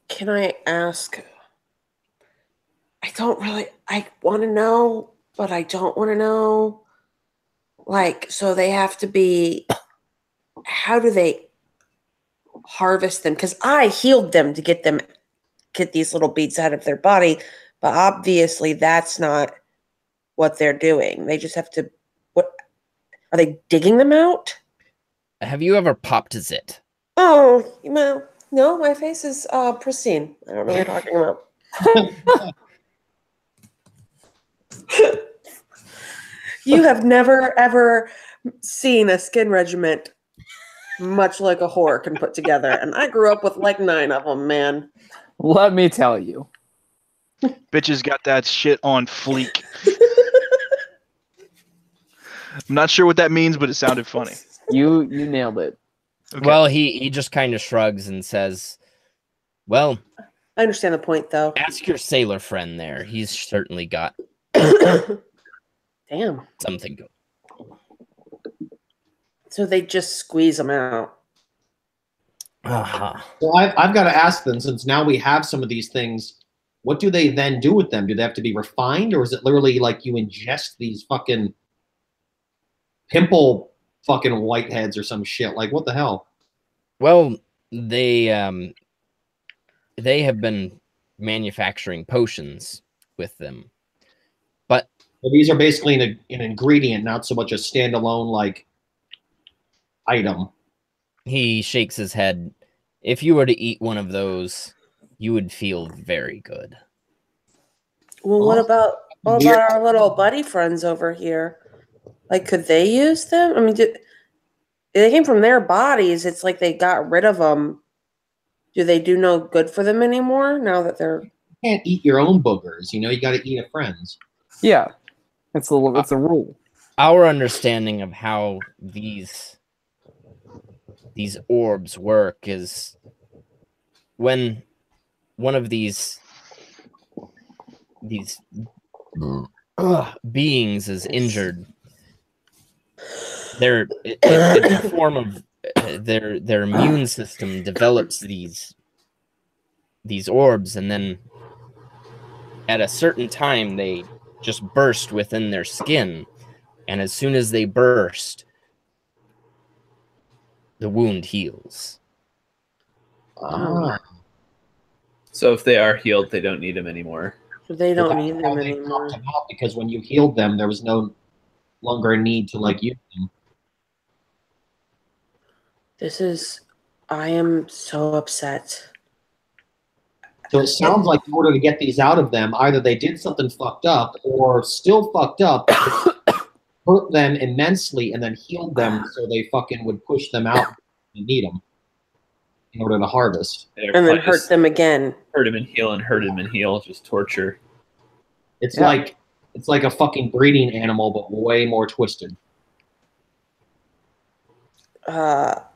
Can I ask? I want to know, but I don't want to know. Like, so they have to be, how do they harvest them? Because I healed them to get these little beads out of their body, but obviously that's not what they're doing. They just have to, what, are they digging them out? Have you ever popped a zit? Oh, well, no, my face is pristine. I don't know what you're talking about. You have never, ever seen a skin regiment much like a whore can put together. And I grew up with like 9 of them, man. Let me tell you. Bitches got that shit on fleek. I'm not sure what that means, but it sounded funny. You nailed it. Okay. Well, he just kind of shrugs and says, well, I understand the point, though. Ask your sailor friend there. He's certainly got damn something good. So they just squeeze them out. Uh-huh. Well, I've got to ask them, since now we have some of these things, what do they then do with them? Do they have to be refined, or is it literally like you ingest these fucking pimple fucking whiteheads or some shit? Like, what the hell? Well, they have been manufacturing potions with them, but these are basically an ingredient, not so much a standalone like item. He shakes his head. If you were to eat one of those, you would feel very good. Well, what about our little buddy friends over here? Like, could they use them? I mean, they came from their bodies. It's like they got rid of them. Do they do no good for them anymore now that they're... You can't eat your own boogers. You got to eat a friend's. Yeah, it's a rule. Our understanding of how these orbs work is when one of these beings is injured, it's a form of their immune system develops these orbs, and then at a certain time they just burst within their skin, and as soon as they burst, the wound heals. So if they are healed, they don't need them anymore. So they don't need them anymore. Because when you healed them, there was no longer a need to use them. I am so upset. So it sounds like in order to get these out of them, either they did something fucked up or still fucked up, hurt them immensely, and then healed them so they fucking would push them out and need them in order to harvest. And then hurt them again. Hurt him and heal and hurt him and heal, just torture. It's like a fucking breeding animal, but way more twisted. Lyra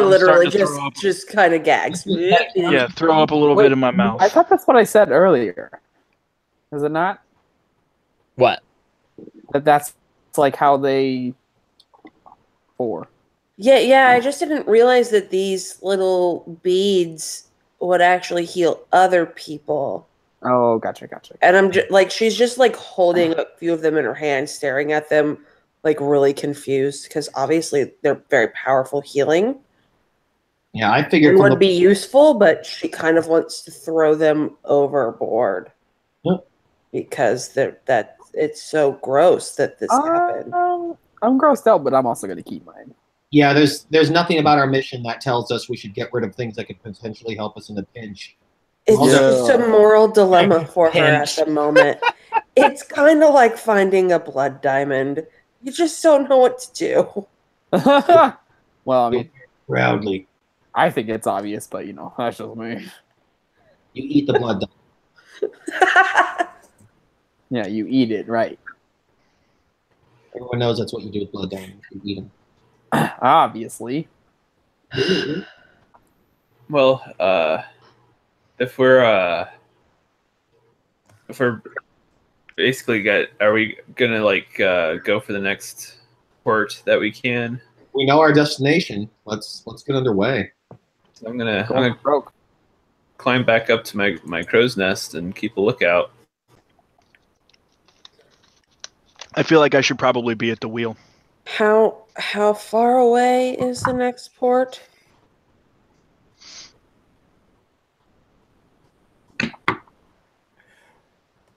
literally just kind of gags. Yeah, throw up a little bit in my mouth. I thought that's what I said earlier. Is it not? What? That's like how they... Yeah, I just didn't realize that these little beads would actually heal other people. Oh, gotcha. And I'm she's just like holding a few of them in her hand, staring at them, like really confused, because obviously they're very powerful healing. Yeah, I figured it would be useful, but she kind of wants to throw them overboard because it's so gross that this happened. I'm grossed out, but I'm also going to keep mine. Yeah, there's nothing about our mission that tells us we should get rid of things that could potentially help us in the pinch. It's just a moral dilemma for her at the moment. It's kind of like finding a blood diamond. You just don't know what to do. Well, I mean, proudly. I think it's obvious, but that's just me. You eat the blood diamond. Yeah, you eat it, right? Everyone knows that's what you do with blood diamonds. You eat them. Obviously. Well, if we're basically are we gonna go for the next port that we can? We know our destination. Let's get underway. So I'm gonna climb back up to my crow's nest and keep a lookout. I feel like I should probably be at the wheel. How far away is the next port?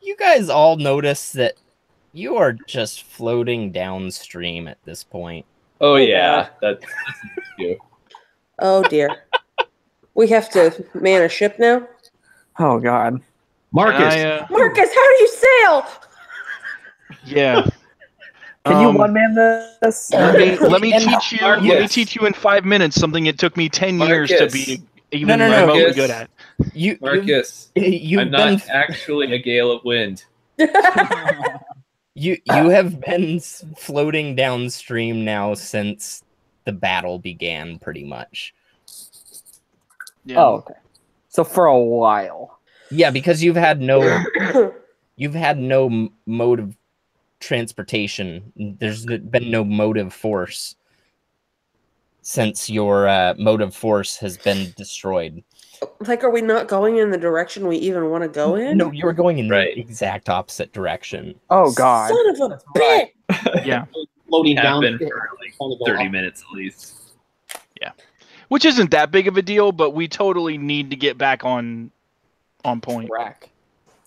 You guys all notice that you are just floating downstream at this point. Oh yeah, that's you. Oh dear. We have to man a ship now? Oh god. Marcus! Marcus, how do you sail? Yeah. Can you one-man this? Let me teach you. Let me teach you in 5 minutes something it took me 10 years to be even remotely good at. Marcus, I'm not actually a gale of wind. You have been floating downstream now since the battle began, pretty much. Yeah. Oh, okay. So for a while. Yeah, because you've had no mode of transportation. There's been no motive force since your motive force has been destroyed. Like, are we not going in the direction we even want to go in? No, you were going in the exact opposite direction. Oh god. Son of a bitch! Yeah. Floating down for like 30 minutes at least. Yeah. Which isn't that big of a deal, but we totally need to get back on point. Rack.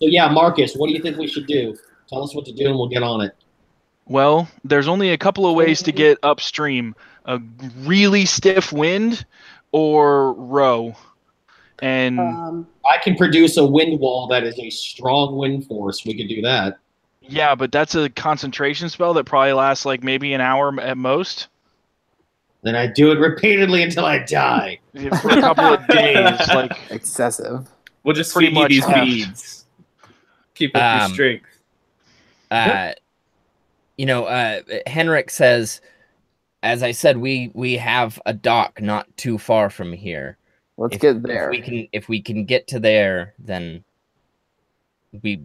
So yeah, Marcus, what do you think we should do? Tell us what to do and we'll get on it. Well, there's only a couple of ways to get upstream: a really stiff wind or row. And I can produce a wind wall that is a strong wind force. We could do that. yeah, but that's a concentration spell that probably lasts like maybe an hour at most. Then I do it repeatedly until I die. For a couple of days, like Excessive. We'll just Pretty feed you much these half. beads. Keep up your strength. Henrik says, as I said, we have a dock not too far from here. Let's get there. If we can get to there, then we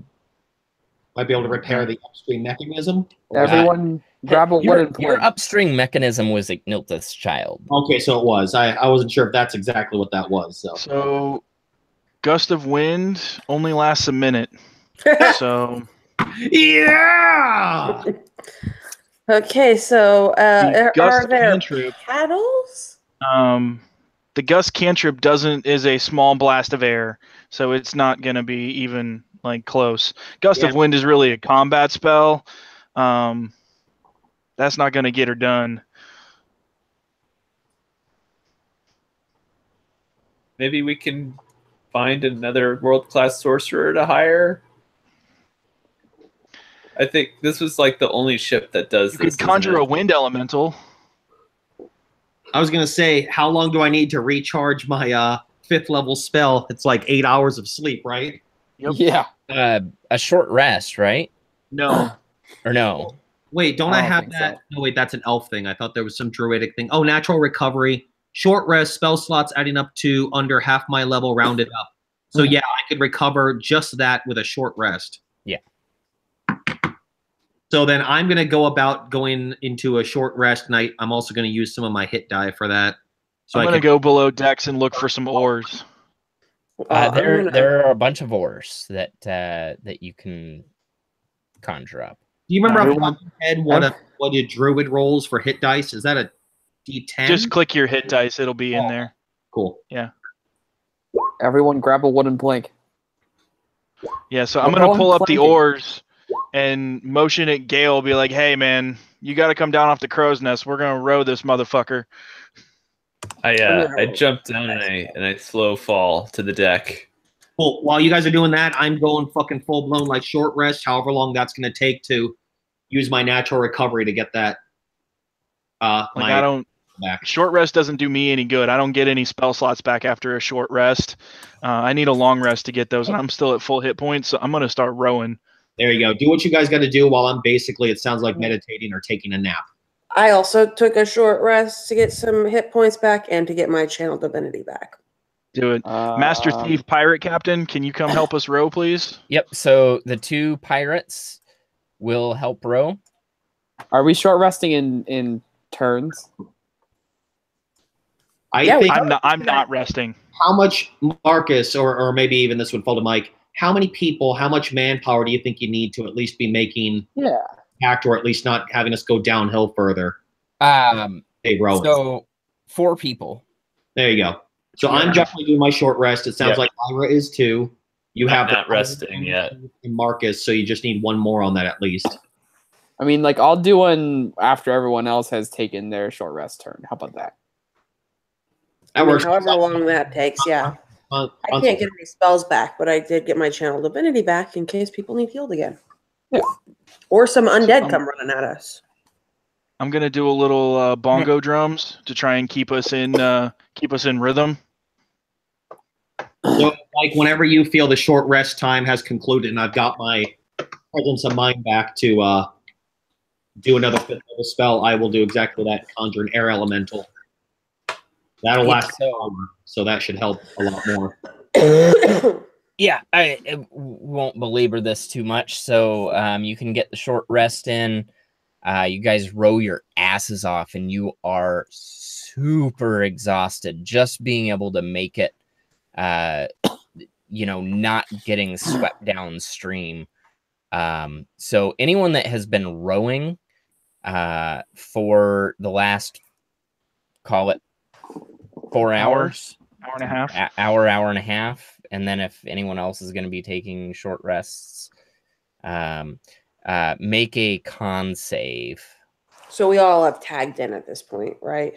might be able to repair the upstream mechanism. Everyone grab a wooden plank. Your upstream mechanism was Ignilth's child. Okay, so it was. I wasn't sure if that's exactly what that was. So gust of wind only lasts a minute. So yeah. Okay, so are there cantrip, paddles? The gust cantrip is a small blast of air, so it's not going to be even like close. Gust of wind is really a combat spell. That's not going to get her done. Maybe we can find another world-class sorcerer to hire. I think this was like the only ship that does this. You could conjure a wind elemental. I was going to say, how long do I need to recharge my 5th level spell? It's like 8 hours of sleep, right? Yep. Yeah. A short rest, right? No. Or no? Wait, don't I have that? So. No, wait, that's an elf thing. I thought there was some druidic thing. Oh, natural recovery. Short rest, spell slots adding up to under half my level, rounded up. So yeah, I could recover just that with a short rest. Yeah. So then I'm going to go about going into a short rest, and I'm also going to use some of my hit die for that. So I'm going to go below decks and look for some ores. There are a bunch of ores that you can conjure up. Do you remember off the top of your head what a druid rolls for hit dice? Is that a D10? Just click your hit dice. It'll be in there. Cool. Yeah. Everyone grab a wooden plank. Yeah, so I'm going to pull up the ores and motion at Gale, be like, hey, man, you got to come down off the crow's nest. We're going to row this motherfucker. I jumped down and I slow fall to the deck. Well, while you guys are doing that, I'm going fucking full blown like short rest, however long that's going to take to use my natural recovery to get that. Short rest doesn't do me any good. I don't get any spell slots back after a short rest. I need a long rest to get those, and I'm still at full hit points, so I'm going to start rowing. There you go. Do what you guys got to do while I'm basically, it sounds like meditating or taking a nap. I also took a short rest to get some hit points back and to get my channel divinity back. Do it. Master Thief Pirate Captain, can you come help us row, please? Yep, so the 2 pirates will help row. Are we short resting in turns? I'm not resting. How much, Marcus, or maybe even this would fall to Mike, how many people, how much manpower do you think you need to at least be making act, or at least not having us go downhill further? So 4 people. There you go. So I'm definitely doing my short rest. It sounds like Ira is too. You have not resting yet. And Marcus, so you just need one more on that at least. I mean, like, I'll do one after everyone else has taken their short rest turn. How about that? That works. However long that takes, yeah. I can't get any spells back, but I did get my channel divinity back in case people need healed again. Yeah. Or some undead come running at us. I'm gonna do a little bongo drums to try and keep us in rhythm. So, like, whenever you feel the short rest time has concluded and I've got my presence of mind back to do another 5th level spell, I will do exactly that. Conjure an air elemental. That'll last an hour, so that should help a lot more. Yeah, I won't belabor this too much. So you can get the short rest in. You guys row your asses off, and you are super exhausted just being able to make it. Not getting swept downstream. So anyone that has been rowing for the last, call it 4 hours, hour and a half, hour and a half. And then if anyone else is going to be taking short rests, Make a con save. So we all have tagged in at this point, right?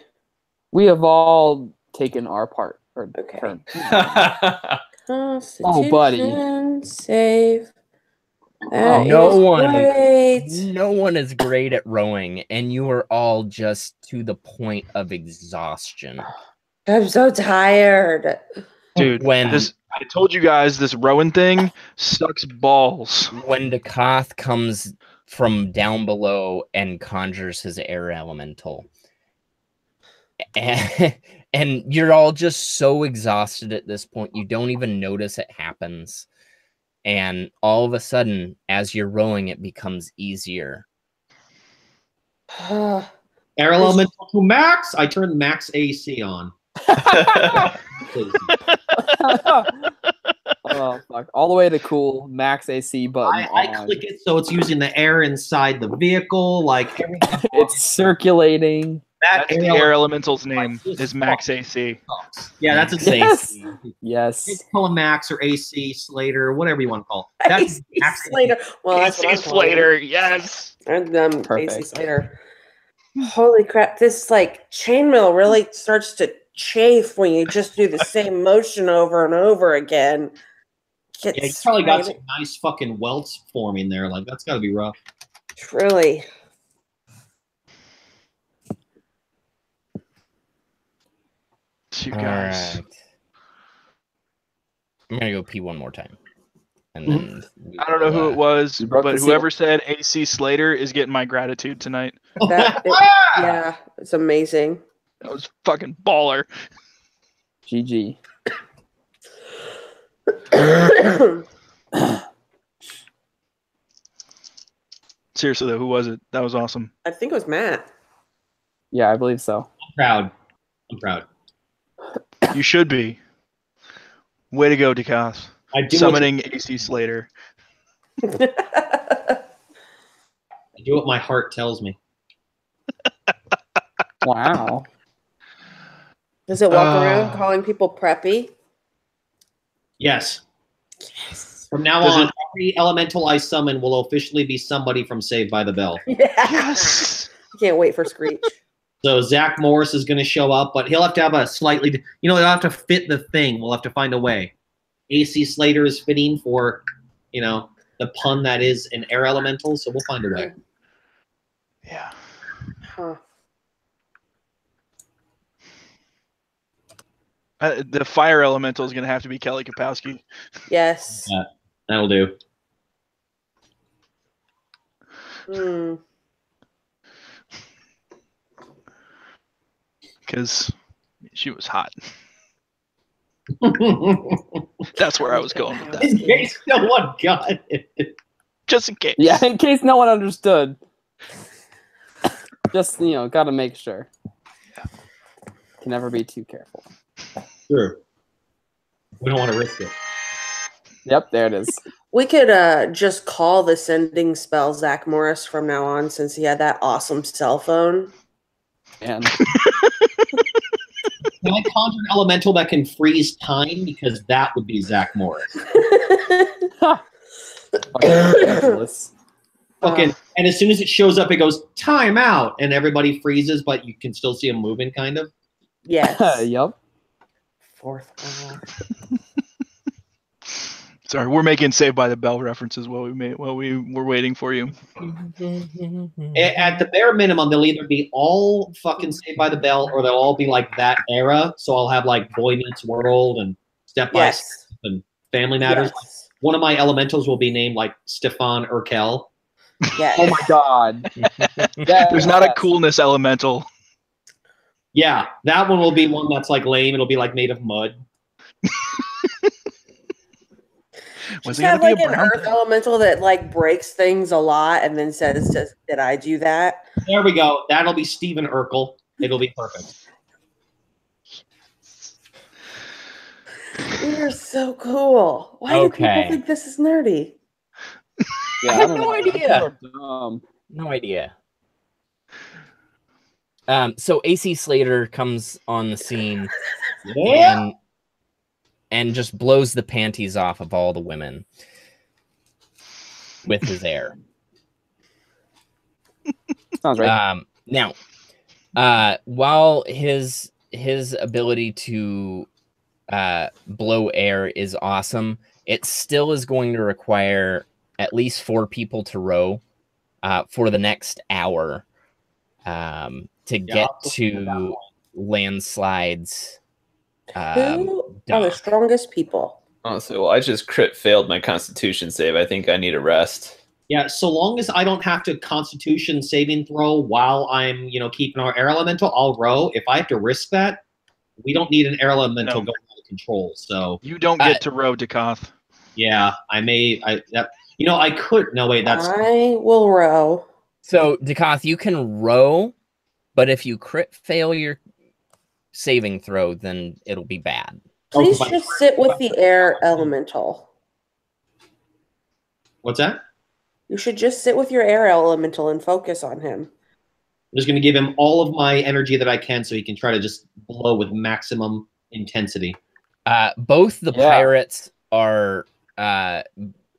We have all taken our part. Okay. Turn. Constitution buddy. save. No Great. No one is great at rowing, and you are all just to the point of exhaustion. I'm so tired. Dude, I told you guys this Rowan thing sucks balls. When Dakath comes from down below and conjures his air elemental, and you're all just so exhausted at this point, you don't even notice it happens. And all of a sudden, as you're rowing, it becomes easier. Air elemental to max. I turned max AC on. Oh fuck! All the way to cool max AC button. I click it so it's using the air inside the vehicle, like it's circulating. That's the air elemental's name is Max AC. Yeah, that's a yes. Yes. It's call him Max or AC Slater, whatever you want to call it. That's AC Slater. Well, that's AC Slater. Yes. And AC Slater. Holy crap! This like chainmail really starts to chafe when you just do the same motion over and over again. Yeah, you probably got some nice fucking welts forming there. Like that's got to be rough. Truly. You guys. Right. I'm gonna go pee one more time, and then I don't know who it was, but whoever said AC Slater is getting my gratitude tonight. Yeah, it's amazing. That was fucking baller. GG. Seriously though, who was it? That was awesome. I think it was Matt. Yeah, I believe so. I'm proud. You should be. Way to go, Dakath. Summoning AC Slater. I do what my heart tells me. Wow. Does it walk around calling people preppy? Yes. From now on, every elemental I summon will officially be somebody from Saved by the Bell. Yes. I can't wait for Screech. So Zach Morris is going to show up, but he'll have to have a slightly, he'll have to fit the thing. We'll have to find a way. AC Slater is fitting for, the pun that is an air elemental, so we'll find a way. Yeah. Huh. The fire elemental is going to have to be Kelly Kapowski. Yes. That'll do. Because she was hot. That's where I was going with that. In case no one got it. Just in case. Yeah, in case no one understood. Just, gotta make sure. Can never be too careful. Sure. We don't want to risk it. Yep, there it is. We could just call the sending spell Zach Morris from now on since he had that awesome cell phone. And Can I conjure an elemental that can freeze time? Because that would be Zach Morris. And as soon as it shows up, it goes, time out. And everybody freezes, but you can still see them moving, kind of. Yes. Yep. Fourth one. Sorry, we're making Saved by the Bell references while we were waiting for you. At the bare minimum, they'll either be all fucking Saved by the Bell, or they'll all be like that era. So I'll have like Boy Meets World and Step by Step and Family Matters. Yes. One of my elementals will be named like Stefan Urkel. Yes. Oh my god. There's not a coolness elemental. Yeah, that one will be one that's like lame. It'll be like made of mud. Just have like an earth elemental that like breaks things a lot and then says, "Did I do that?" There we go. That'll be Stephen Urkel. It'll be perfect. You're so cool. Why do people think this is nerdy? Yeah, I have no idea. No idea. So AC Slater comes on the scene and just blows the panties off of all the women with his air. Sounds right. Now, while his ability to blow air is awesome, it still is going to require at least 4 people to row for the next hour to get to landslides. Who are the strongest people? Honestly, well, I just crit failed my Constitution save. I think I need a rest. Yeah, so long as I don't have to Constitution saving throw while I'm, keeping our air elemental, I'll row. If I have to risk that, we don't need an air elemental going out of control. So you don't get to row, Dakoth. Yeah, I could. No, wait, I will row. So, Dakoth, you can row, but if you crit fail your saving throw, then it'll be bad. Please just sit with the air elemental. What's that? You should just sit with your air elemental and focus on him. I'm just going to give him all of my energy that I can so he can try to just blow with maximum intensity. Both the pirates are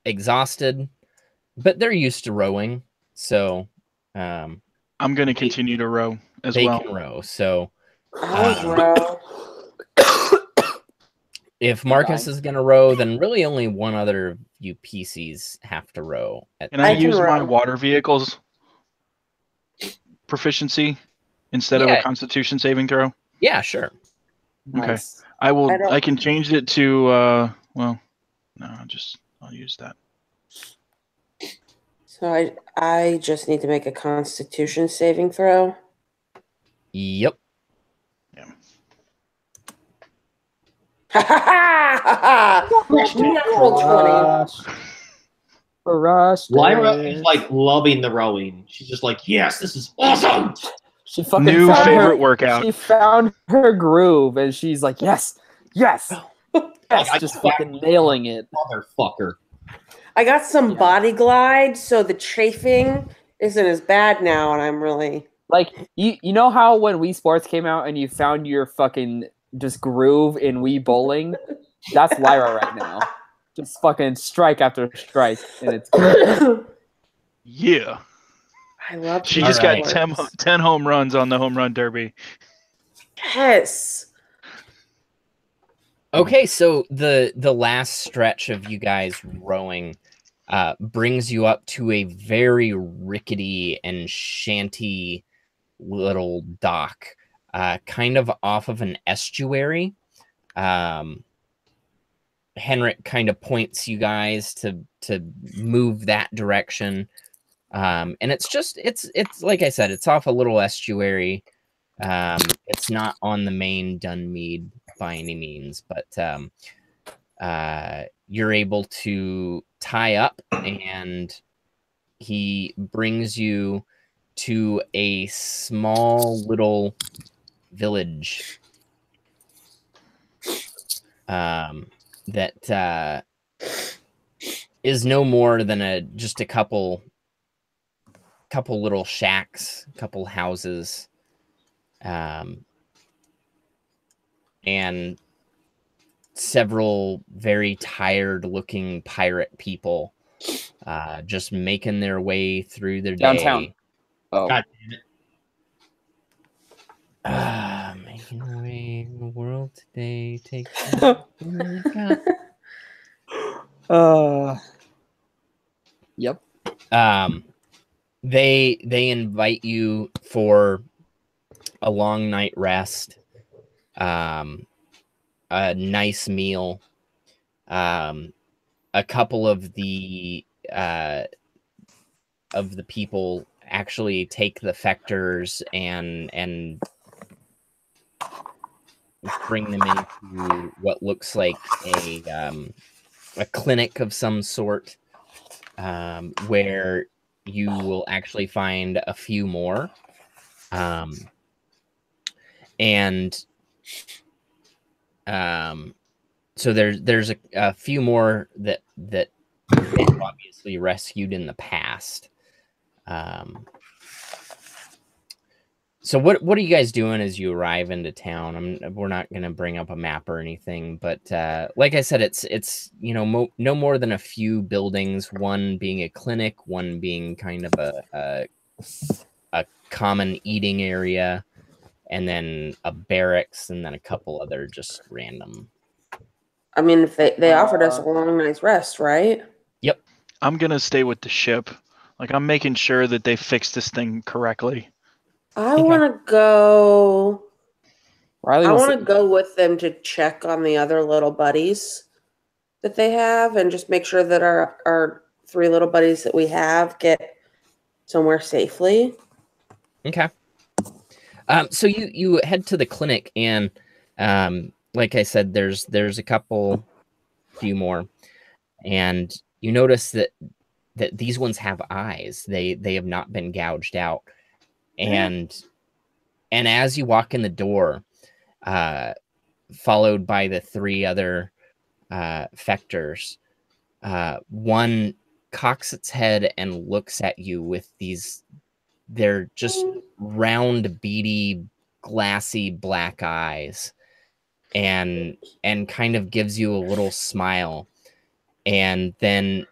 exhausted, but they're used to rowing. So I'm going to continue to row as well. They can row. So I'll row. If Marcus is going to row, then really only one other of you PCs have to row. Can I use my water vehicle's proficiency instead of a Constitution saving throw? Yeah, sure. Okay. Nice. I can change it to I'll use that. So I just need to make a Constitution saving throw. Yep. Natural 20. Lyra is like loving the rowing. She's just like, yes, this is awesome. She fucking new favorite workout. She found her groove, and she's like, yes, yes, yes, just fucking nailing it, motherfucker. I got some body glide, so the chafing isn't as bad now, and I'm really like, you know how when Wii Sports came out and you found your fucking just groove in Wii Bowling? That's Lyra right now. Just fucking strike after strike, and it's great. Yeah. I love. She just got 10 home runs on the home run derby. Yes. Okay, so the last stretch of you guys rowing brings you up to a very rickety and shanty little dock, kind of off of an estuary. Henrik kind of points you guys to move that direction. And it's like I said, it's off a little estuary. It's not on the main Dunmead by any means, but you're able to tie up, and he brings you to a small little village that is no more than just a couple little shacks, couple houses, and several very tired looking pirate people just making their way through their Downtown. day. Oh, God damn it. Making their way in the world today. Take Yep. They invite you for a long night rest, a nice meal. A couple of the people actually take the Fectors and bring them into what looks like a clinic of some sort, where you will actually find a few more. So there's a few more that they've obviously rescued in the past. So what are you guys doing as you arrive into town? We're not going to bring up a map or anything, but like I said, it's no more than a few buildings. One being a clinic, one being kind of a a common eating area, and then a barracks, and then a couple other just random. I mean, if they offered us a long night's rest, right? Yep. I'm gonna stay with the ship. Like, I'm making sure that they fix this thing correctly. I want to go. Riley I will want sit- to go with them to check on the other little buddies that they have, and just make sure that our 3 little buddies that we have get somewhere safely. Okay. So you head to the clinic, and like I said, there's a few more, and you notice that these ones have eyes. They have not been gouged out, and as you walk in the door, followed by the 3 other Fectors, one cocks its head and looks at you with these. They're just round, beady, glassy black eyes, and kind of gives you a little smile, and then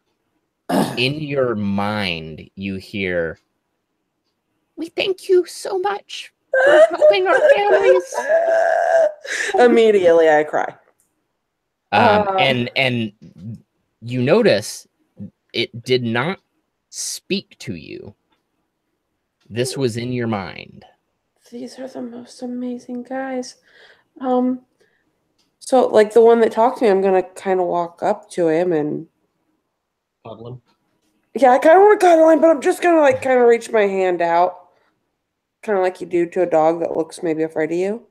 in your mind you hear, "We thank you so much for helping our families." Immediately, I cry. And you notice it did not speak to you. This was in your mind. These are the most amazing guys. So like the one that talked to me, I'm gonna kind of walk up to him and Cuddle him. yeah, I kind of want to cuddle him, but I'm just gonna like kind of reach my hand out, kind of like you do to a dog that looks maybe afraid of you,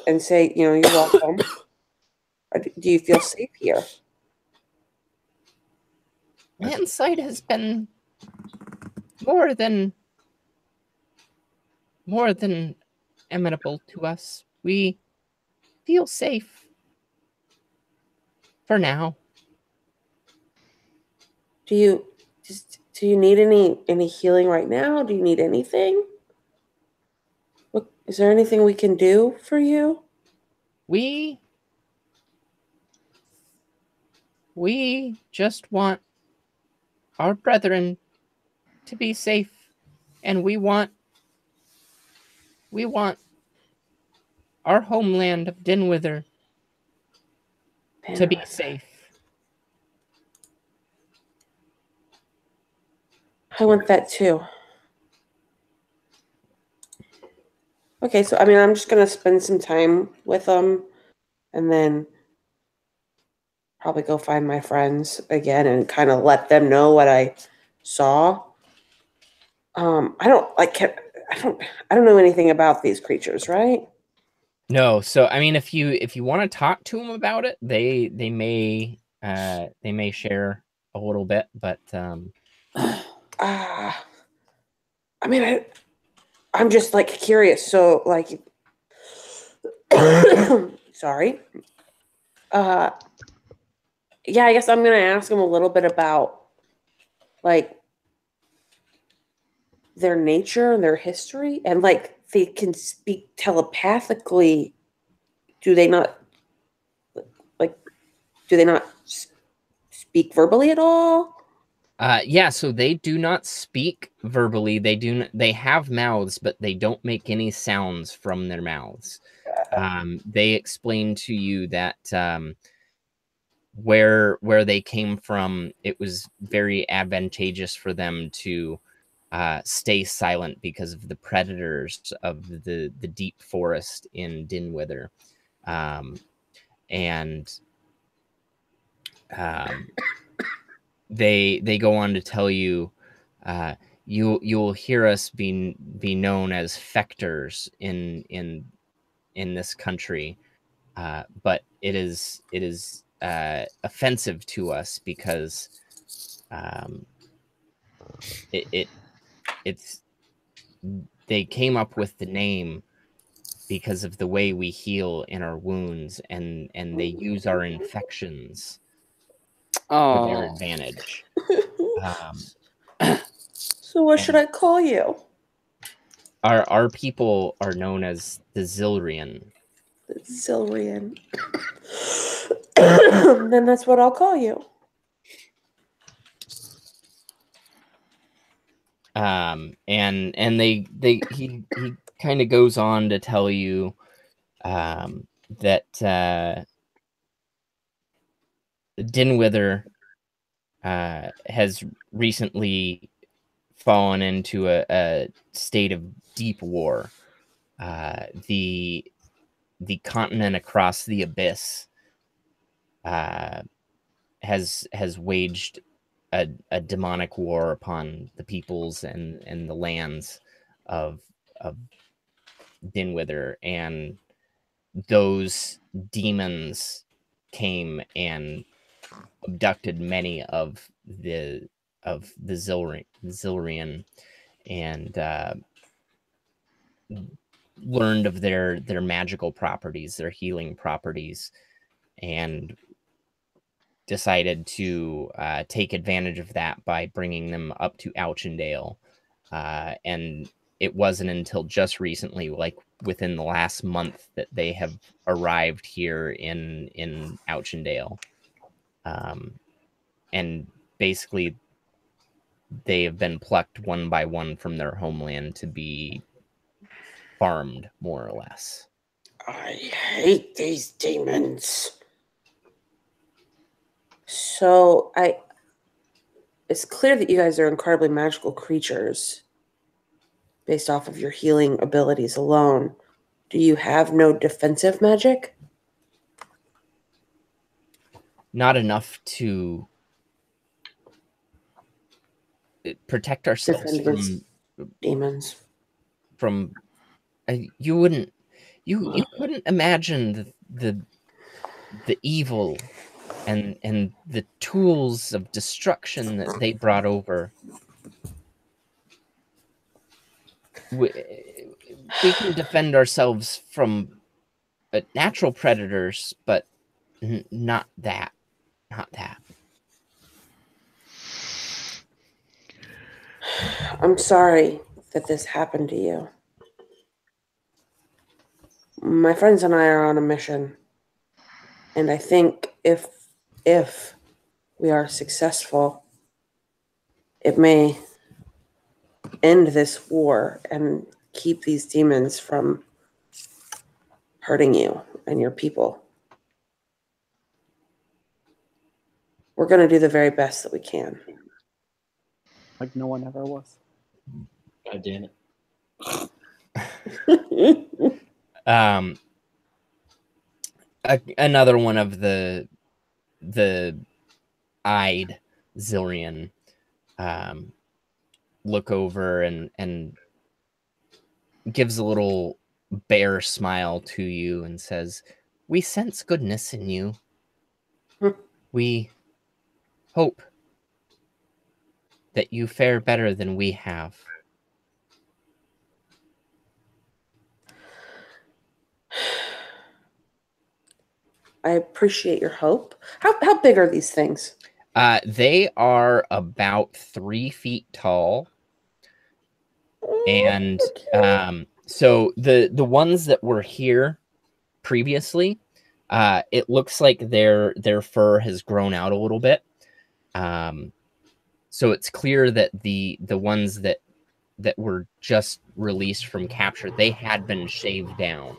and say, you know, you're welcome. Do you feel safe here? Landsight has been more than amenable to us. We feel safe for now. Do you need any healing right now? Do you need anything? Look, is there anything we can do for you? We just want our brethren to be safe, and we want our homeland of Dinwither to be safe. I want that too. Okay, so I mean, I'm just gonna spend some time with them, and then probably go find my friends again and kind of let them know what I saw. I don't know anything about these creatures, right? No, so I mean, if you want to talk to them about it, they may share a little bit, but I mean, I'm just like curious. So like, sorry. Yeah, I guess I'm gonna ask them a little bit about like their nature and their history, and like they can speak telepathically. Do they not speak verbally at all? yeah, so they do not speak verbally. They have mouths, but they don't make any sounds from their mouths. They explain to you that where they came from, it was very advantageous for them to stay silent because of the predators of the deep forest in Dinwither. And they go on to tell you, you'll hear us be known as Fectors in this country, but it is offensive to us because it's they came up with the name because of the way we heal in our wounds, and they use our infections to their advantage. So what should I call you? Our people are known as the Zilrian. Zilrian. Then that's what I'll call you. And he kind of goes on to tell you that Dinwither has recently fallen into a state of deep war. The continent across the abyss has waged a demonic war upon the peoples and the lands of Dinwither, and those demons came and abducted many of the Zilrian and learned of their magical properties, their healing properties, and decided to take advantage of that by bringing them up to Auchendale. And it wasn't until just recently, like within the last month, that they have arrived here in Auchendale. And basically, they have been plucked one by one from their homeland to be farmed, more or less. I hate these demons. So it's clear that you guys are incredibly magical creatures based off of your healing abilities alone. Do you have no defensive magic? Not enough to protect ourselves from demons. From you couldn't imagine the evil and the tools of destruction that they brought over. We can defend ourselves from natural predators, but not that. Not that. I'm sorry that this happened to you. My friends and I are on a mission, and I think if we are successful, it may end this war and keep these demons from hurting you and your people. We're going to do the very best that we can. Like no one ever was. God damn it. Another one of the eyed Zilrian look over and gives a little bear smile to you and says, "We sense goodness in you. We hope that you fare better than we have." I appreciate your hope. How big are these things? They are about 3 feet tall. And so the ones that were here previously, it looks like their fur has grown out a little bit. So it's clear that the ones that were just released from capture, they had been shaved down.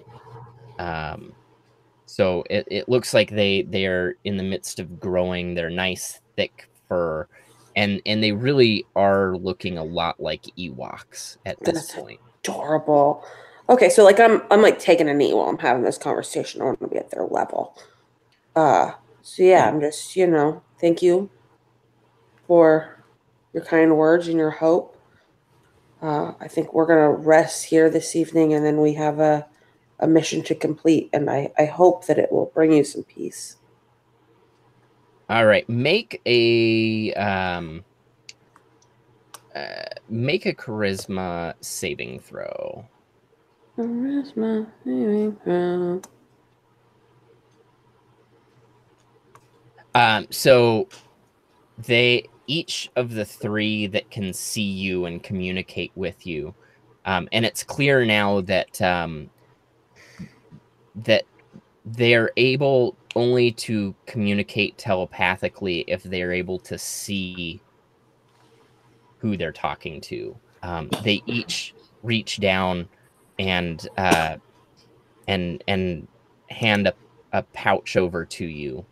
So it looks like they are in the midst of growing their nice thick fur, and they really are looking a lot like Ewoks at this point. Adorable. Okay, so like I'm like taking a knee while I'm having this conversation. I want to be at their level. So yeah, I'm just, thank you for your kind words and your hope. I think we're gonna rest here this evening, and then we have a mission to complete, and I hope that it will bring you some peace. All right, make a charisma saving throw. Charisma saving throw. So each of the 3 that can see you and communicate with you, and it's clear now that that they're able only to communicate telepathically if they're able to see who they're talking to. They each reach down and hand a pouch over to you.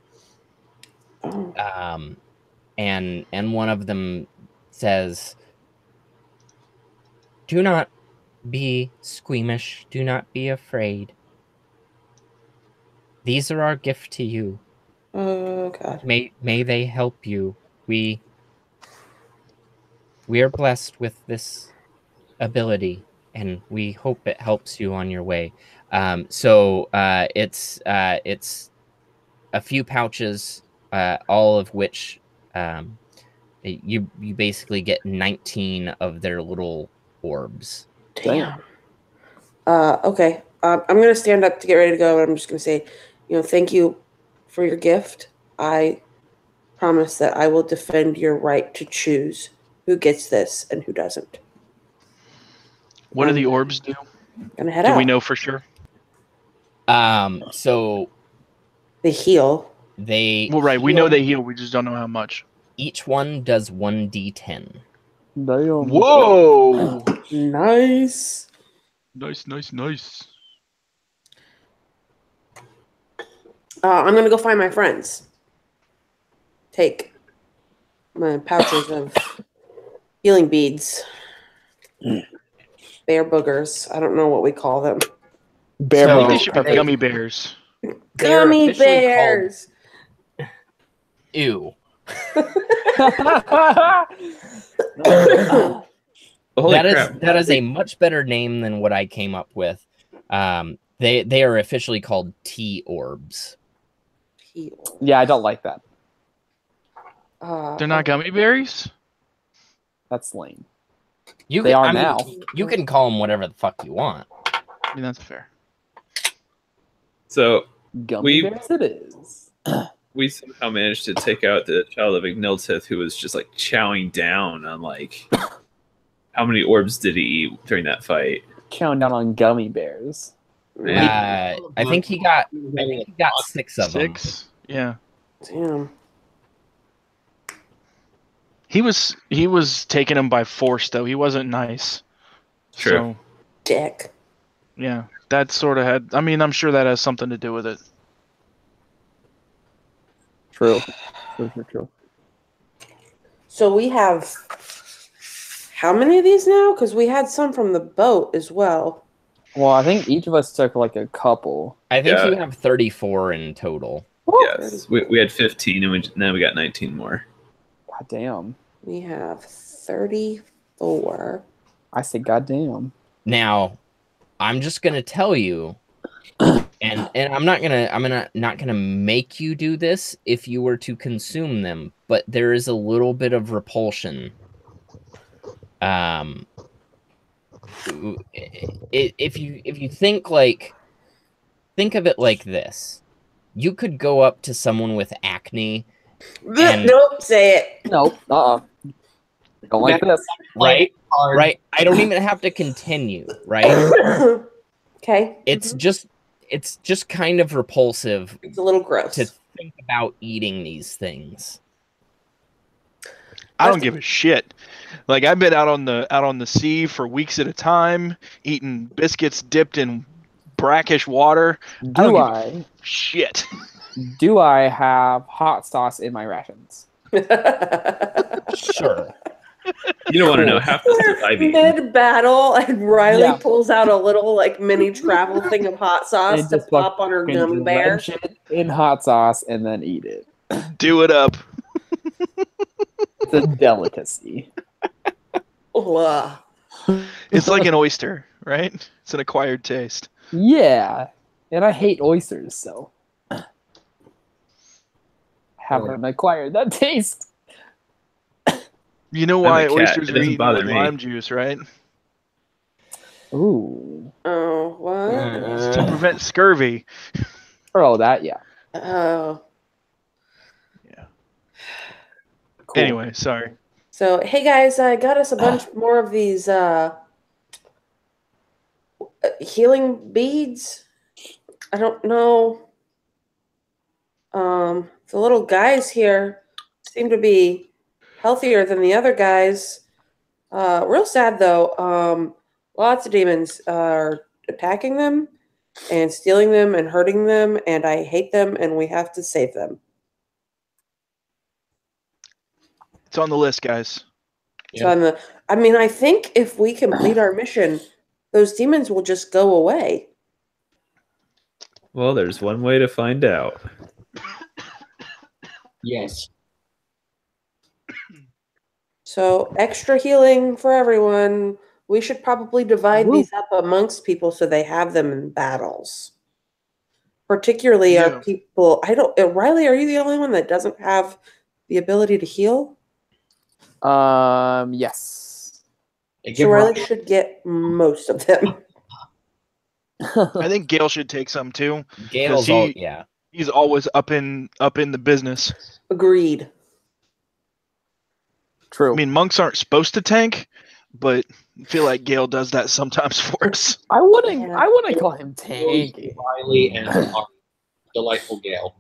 And one of them says, "Do not be squeamish. Do not be afraid. These are our gift to you. Oh God. May they help you. We are blessed with this ability, and we hope it helps you on your way." So it's a few pouches, all of which you basically get 19 of their little orbs. Damn. Okay. I'm gonna stand up to get ready to go, and I'm just gonna say, thank you for your gift. I promise that I will defend your right to choose who gets this and who doesn't. What do the orbs do? Gonna head Do out. we know for sure? So They heal. Well, right. We know they heal. We just don't know how much. Each one does 1d10. Damn. Whoa! Nice. Nice. I'm gonna go find my friends. Take my pouches of healing beads. Bear boogers. I don't know what we call them. Bear I think boogers. they should be gummy bears. Gummy bears. Ew. Holy crap. That is a much better name than what I came up with. They are officially called tea orbs. Yeah, I don't like that. They're not gummy berries? That's lame. They are now. You can call them whatever the fuck you want. I mean, that's fair. So Gummy bears it is. We somehow managed to take out the child of Igniltith, who was just like chowing down on like how many orbs did he eat during that fight? Chowing down on gummy bears. I think he got 6 of them. 6? Yeah. Damn. He was taking him by force, though. He wasn't nice. True. So, Dick. yeah, that sort of had. I mean, I'm sure that has something to do with it. True. So we have how many of these now? Because we had some from the boat as well. Well, I think each of us took like a couple. I think you have 34 in total. Yes, we had 15, and then we got 19 more. God damn. We have 34. I say goddamn. Now, I'm just gonna tell you, and I'm not gonna make you do this if you were to consume them, but there is a little bit of repulsion. If you think of it like this, you could go up to someone with acne. Nope, say it. Nope. Don't like this. Right? Right. I don't even have to continue, right? Okay. It's just kind of repulsive. It's a little gross to think about eating these things. I don't give a shit. Like, I've been out on the sea for weeks at a time, eating biscuits dipped in brackish water. Shit. Do I have hot sauce in my rations? Sure. You don't want to know half the stuff I've eaten. Mid-battle, and Riley pulls out a little mini travel thing of hot sauce to pop on her gummy bear. In hot sauce and then eat it. Do it up. It's a delicacy. It's like an oyster, right? It's an acquired taste. Yeah, and I hate oysters, so haven't acquired that taste. You know why oysters are eaten with lime juice, right? Ooh. Oh, what? It's to prevent scurvy. Oh, that, yeah. Oh. Yeah. Cool. Anyway, sorry. So, hey guys, I got us a bunch more of these healing beads. I don't know. The little guys here seem to be healthier than the other guys. Real sad though. Lots of demons are attacking them and stealing them and hurting them, and I hate them, and we have to save them. It's on the list, guys. So I think if we complete our mission, those demons will just go away. Well, there's one way to find out. Yes. So extra healing for everyone. We should probably divide these up amongst people so they have them in battles. Particularly our people. Riley, are you the only one that doesn't have the ability to heal? Yes. So Riley should get most of them. I think Gale should take some too. Gale's he's always up in the business. Agreed. True. I mean, monks aren't supposed to tank, but I feel like Gale does that sometimes for us. I wouldn't call him tanky. Riley and our delightful Gale.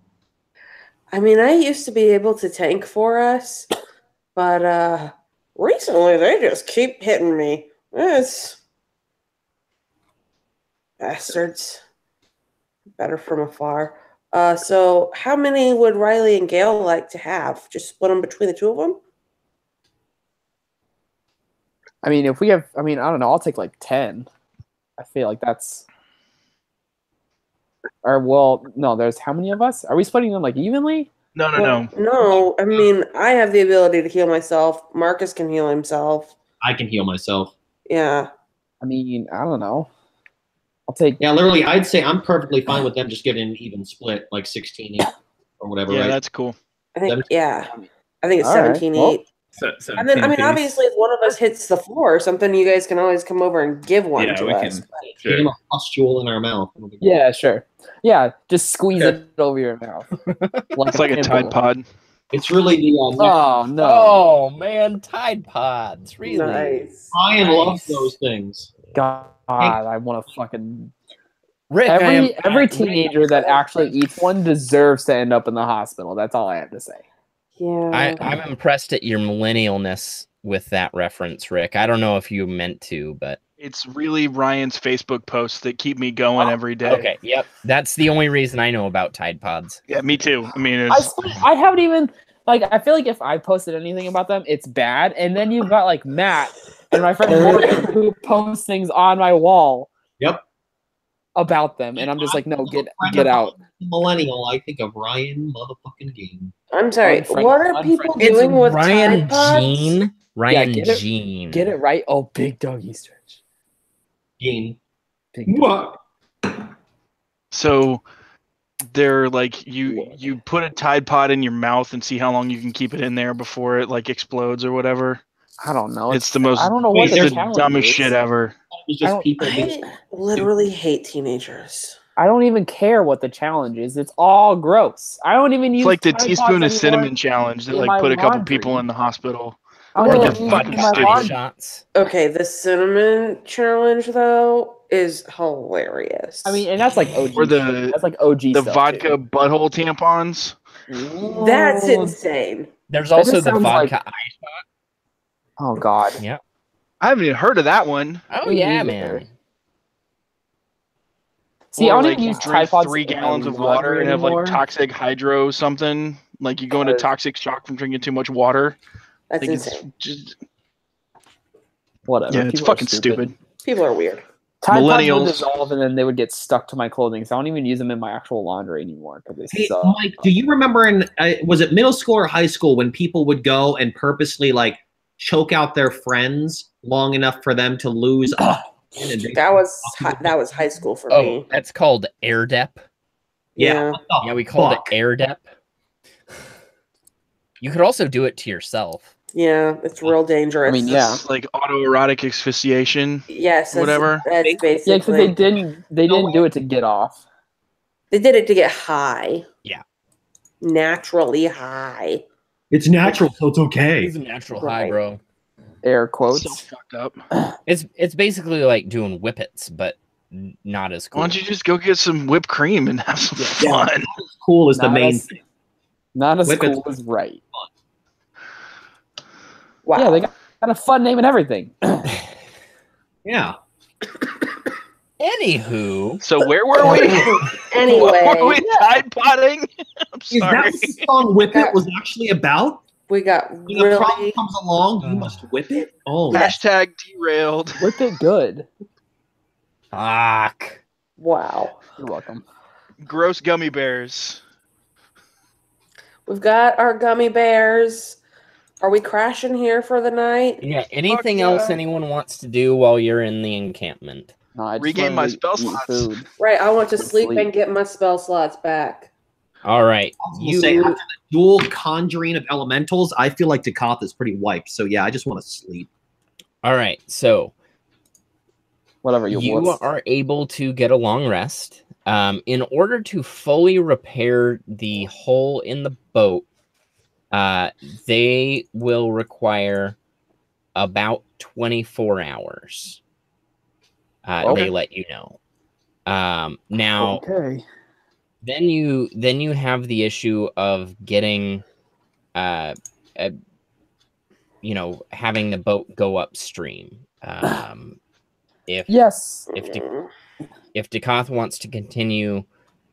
I mean, I used to be able to tank for us, but recently they just keep hitting me. It's bastards. Better from afar. So how many would Riley and Gale like to have? Just split them between the two of them? I mean, if we have, I don't know, I'll take like 10. I feel like that's, or well, no, there's how many of us? Are we splitting them like evenly? No. No, I mean, I have the ability to heal myself. Marcus can heal himself. I can heal myself. Yeah. I mean, I don't know. I'll take. Yeah, literally, I'd say I'm perfectly fine with them just getting an even split, like 16 each or whatever. Yeah, right? that's cool. I think it's 17 right. each. And then, obviously, if one of us hits the floor or something, you guys can always come over and give one to us. Give them a pustule in our mouth. Yeah, sure. Yeah, just squeeze it over your mouth. It's like a Tide Pod. It's really the. Oh no! Oh man, Tide Pods, really? Nice. Ryan loves those things. God, I want to fucking. Rick, every teenager that actually eats one deserves to end up in the hospital. That's all I have to say. Yeah. I'm impressed at your millennialness with that reference, Rick. I don't know if you meant to, but it's really Ryan's Facebook posts that keep me going every day. Okay, yep. That's the only reason I know about Tide Pods. Yeah, me too. I mean, I haven't even I feel like if I posted anything about them, it's bad. And then you've got like Matt and my friend Morgan who posts things on my wall. Yep. About them, and I'm just like, no, get out. Millennial, I think of Ryan motherfucking Gene. I'm sorry. What are people doing with Ryan Tide Pods? Gene? Ryan Gene. Get it right. Oh, big doggy stretch. Gene. What? So they're like you put a Tide Pod in your mouth and see how long you can keep it in there before it like explodes or whatever. I don't know. It's the most. I don't know what the dumbest shit ever. It's just people. I literally hate teenagers. I don't even care what the challenge is. It's all gross. I don't even use. It's like the teaspoon of cinnamon challenge that like put a couple people in the hospital. Shots. Okay, the cinnamon challenge though is hilarious. I mean, and that's like OG. Or that's like OG. The vodka butthole tampons. That's insane. There's also the vodka eye shot. Oh God. Yeah. I haven't even heard of that one. Oh yeah, man. See, or I don't like even you use drink tripods 3 gallons of water and have anymore. like toxic hydro something. Like you go into toxic shock from drinking too much water. That's like insane. It's just whatever. Yeah, it's fucking stupid. People are weird. Tide Pods Millennials. would dissolve and then they would get stuck to my clothing, so I don't even use them in my actual laundry anymore because they Hey, suck. Mike, do you remember in was it middle school or high school when people would go and purposely like choke out their friends long enough for them to lose? That was high school for me. Oh, that's called air dep. Yeah. Yeah, we called it air dep. You could also do it to yourself. Yeah, it's real dangerous. I mean, yeah. It's like autoerotic asphyxiation. Yes, that's, whatever. That's basically. Yeah, because they didn't do it to get off. They did it to get high. Yeah. Naturally high. It's natural, so it's okay. It's a natural high, bro. Air quotes. So fucked up. It's basically like doing whippets, but not as cool. Why don't you just go get some whipped cream and have some fun? Cool is the main thing. Not as Whippets. cool as right. Wow. Yeah, they got Got a fun name and everything. Yeah. Anywho, So where were we? Anyway, were we Tide potting? I'm Is sorry. that what the song "Whip It" was actually about? we got When a problem really. comes along, you must whip it. Oh, Hashtag derailed. Whip it good. fuck. Wow. You're welcome. Gross gummy bears. We've got our gummy bears. Are we crashing here for the night? Yeah, anything yeah. else anyone wants to do while you're in the encampment? No, I just Regain wanted my to spell eat slots. food. Right, I want to Go sleep sleep. and get my spell slots back. All right. I was gonna say, after the dual conjuring of elementals, I feel like Takatha is pretty wiped. So yeah, I just want to sleep. All right. So Whatever you are able to get a long rest. In order to fully repair the hole in the boat, they will require about 24 hours. They let you know. Now, Okay. then you have the issue of getting, having the boat go upstream. If Yes. if Dakath wants to continue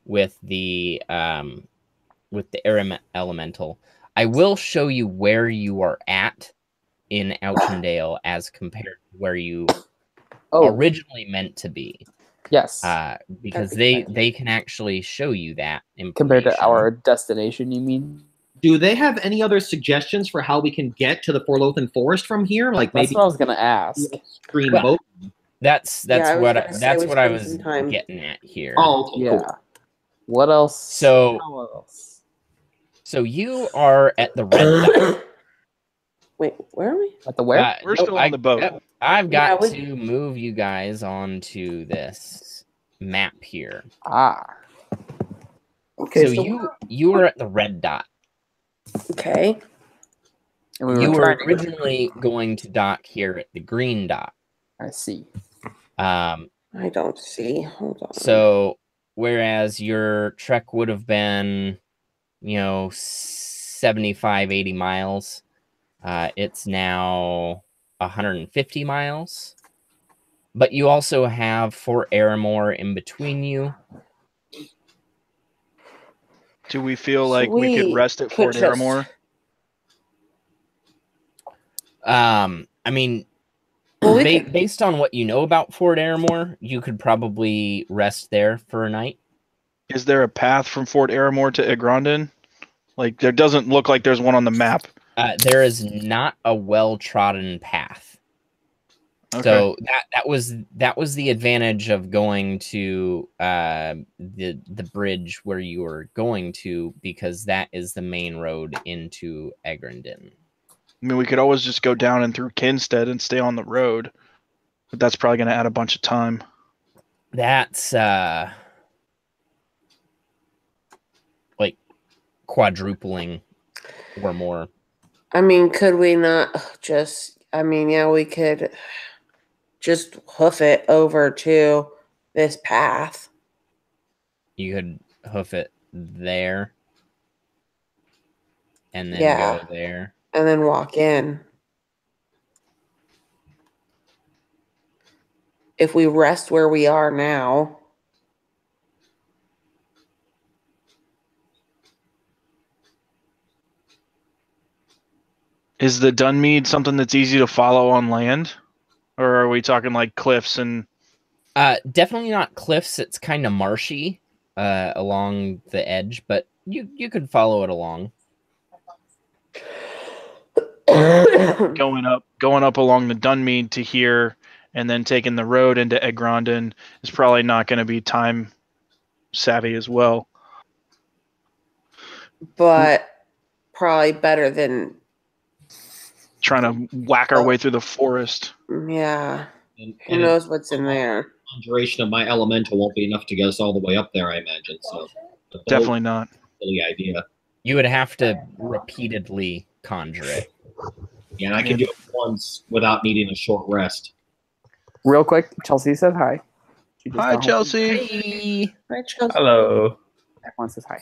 with the air elemental, I will show you where you are at in Auchendale as compared to where you originally meant to be. Yes. Because they can actually show you that information. Compared to our destination, you mean? Do they have any other suggestions for how we can get to the Forlothan Forest from here? Like That's maybe what I was gonna ask. stream Well, boat. That's Yeah, what gonna say that's we what I spend was some time. getting at here. Oh, okay, Yeah. cool. What else? So- What else? So you are at the red dot. Wait, where are we? At the where? We're still on the boat. I've got Yeah, to move you guys onto this map here. Okay, So you were at the red dot. Okay. And we You were trying to- originally going to dock here at the green dot. I see. Um, I don't see. Hold on. so whereas your trek would have been, 75, 80 miles, it's now 150 miles. But you also have Fort Aramore in between you. Do we feel like we could rest at Fort Aramore? I mean, based on what you know about Fort Aramore, you could probably rest there for a night. Is there a path from Fort Aramore to Egrondin? Like, there doesn't look like there's one on the map. There is not a well-trodden path. Okay. So that was the advantage of going to the bridge where you were going to, because that is the main road into Egrondin. I mean, we could always just go down and through Kinstead and stay on the road, but that's probably going to add a bunch of time. That's like quadrupling or more. I mean, could we not just? I mean, yeah, we could just hoof it over to this path. You could hoof it there, and then go there. And then walk in. If we rest where we are now. Is the Dunmead something that's easy to follow on land? Or are we talking like cliffs and... Definitely not cliffs. It's kind of marshy along the edge, but you could follow it along. going up along the Dunmead to here and then taking the road into Egrondin is probably not going to be time savvy as well. But probably better than trying to whack our way through the forest. Yeah. Who knows what's in there? Conjuration of my elemental won't be enough to get us all the way up there, I imagine. So definitely not. Silly idea. You would have to repeatedly conjure it. Yeah, and I can do it once without needing a short rest. Real quick, Chelsea said hi. Hi, Chelsea. Hey. Hi, Chelsea. Hello. Everyone says hi.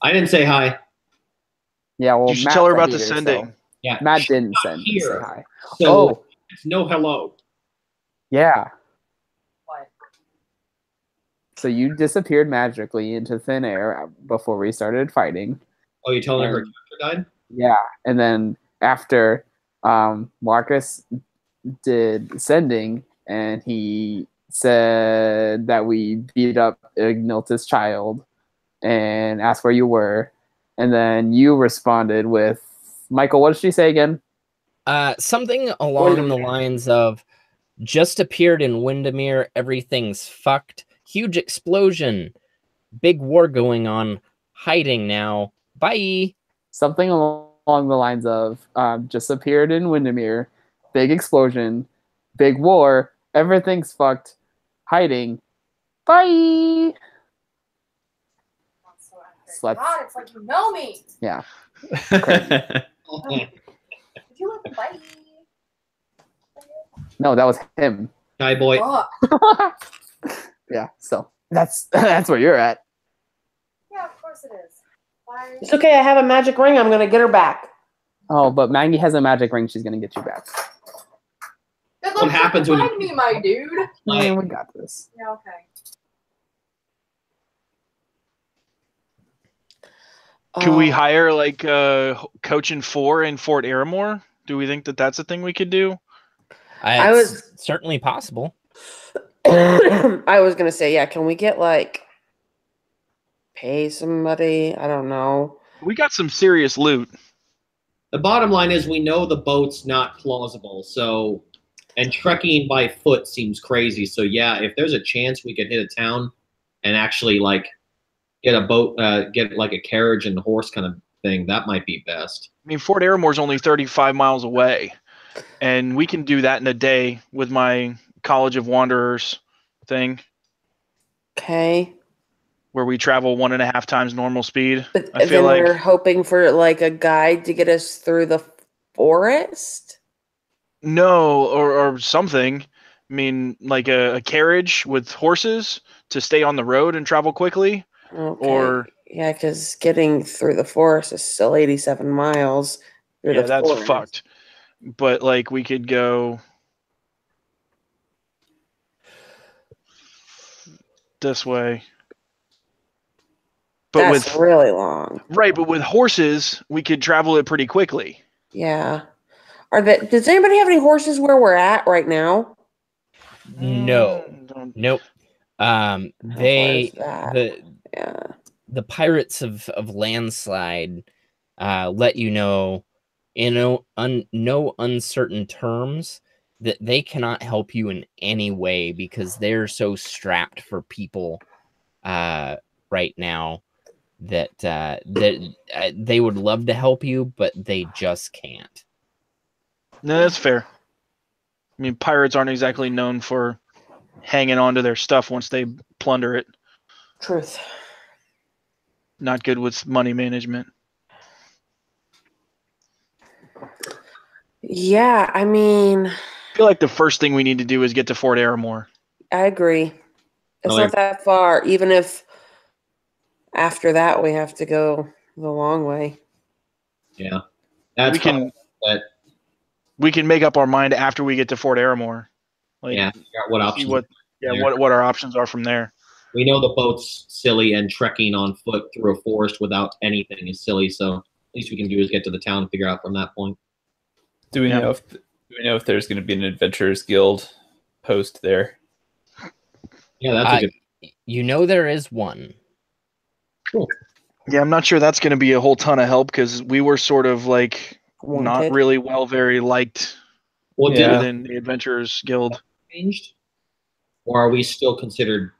I didn't say hi. Yeah, well, you should Matt tell her about said the either, sending. so. Yeah, Matt didn't send here. say hi. So it's no hello. Yeah. What? So you disappeared magically into thin air before we started fighting. Oh, you're telling her character died? Yeah, and then after Marcus did sending, and he said that we beat up Igniltus' child and asked where you were, and then you responded with, Michael, what did she say again? Something along the lines of, just appeared in Windermere, everything's fucked, huge explosion, big war going on, hiding now, bye. Something along the lines of, just appeared in Windermere, big explosion, big war, everything's fucked, hiding, bye. God, it's like you know me. Yeah. Did you like the bite? No, that was him. Hi, boy. Yeah, so that's where you're at. Yeah, of course it is. It's okay, I have a magic ring. I'm gonna get her back. Oh, but Maggie has a magic ring. She's gonna get you back. What happens when you me, my dude? Man, we got this. Yeah, okay. Could we hire like coach and 4 in Fort Aramore? Do we think that that's a thing we could do? I was certainly possible. I was gonna say, yeah. Can we get like pay somebody? I don't know. We got some serious loot. The bottom line is we know the boat's not plausible, so and trekking by foot seems crazy. So yeah, if there's a chance we could hit a town and actually like get a boat, get like a carriage and horse kind of thing, that might be best. I mean, Fort Aramore's only 35 miles away, and we can do that in a day with my College of Wanderers thing. Okay. Where we travel 1.5 times normal speed. But I feel then like we're hoping for like a guide to get us through the forest. no, or something. I mean, like a carriage with horses to stay on the road and travel quickly. Okay. Or yeah, because getting through the forest is still 87 miles. Yeah, that's fucked. But like we could go this way. But that's with really long. Right, but with horses, we could travel it pretty quickly. Yeah. Does anybody have any horses where we're at right now? No. Nope. The pirates of Landslide let you know in no uncertain terms that they cannot help you in any way because they're so strapped for people right now that they would love to help you, but they just can't. No, that's fair. I mean, pirates aren't exactly known for hanging on to their stuff once they plunder it. Truth. Not good with money management. Yeah, I mean, I feel like the first thing we need to do is get to Fort Aramore. I agree. It's not that far, even if after that we have to go the long way. Yeah. We can make up our mind after we get to Fort Aramore. Like, yeah, what options? What our options are from there. We know the boat's silly, and trekking on foot through a forest without anything is silly. So at least we can do is get to the town and figure out from that point. Do we know if there's going to be an Adventurers Guild post there? Yeah, that's a good. You know there is one. Cool. Yeah, I'm not sure that's going to be a whole ton of help because we were sort of like not really very liked within the Adventurers Guild. Changed, or are we still considered?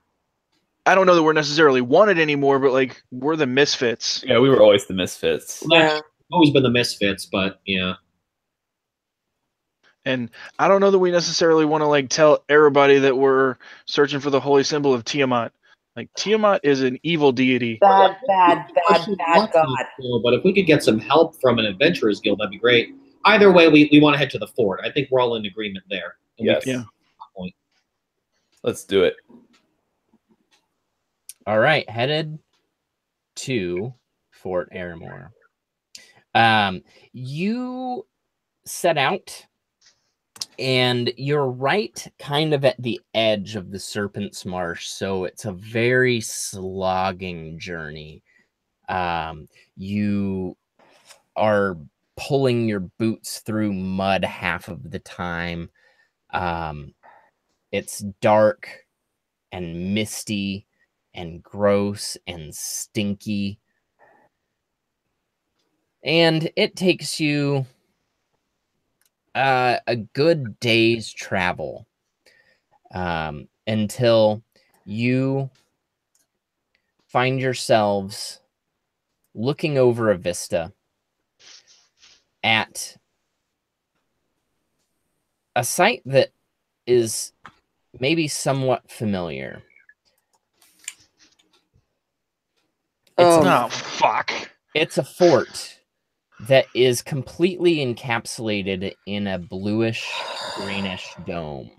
I don't know that we're necessarily wanted anymore, but like we're the misfits. Yeah, we were always the misfits. Yeah, always been the misfits, but yeah. And I don't know that we necessarily want to like tell everybody that we're searching for the holy symbol of Tiamat. Like Tiamat is an evil deity. Bad God. But if we could get some help from an Adventurers Guild, that'd be great. Either way, we want to head to the fort. I think we're all in agreement there. Yes. Yeah. Let's do it. All right, headed to Fort Aramore. You set out, and you're right kind of at the edge of the Serpent's Marsh, so it's a very slogging journey. You are pulling your boots through mud half of the time. It's dark and misty and gross and stinky. And it takes you a good day's travel until you find yourselves looking over a vista at a site that is maybe somewhat familiar. Oh, fuck. It's a fort that is completely encapsulated in a bluish, greenish dome.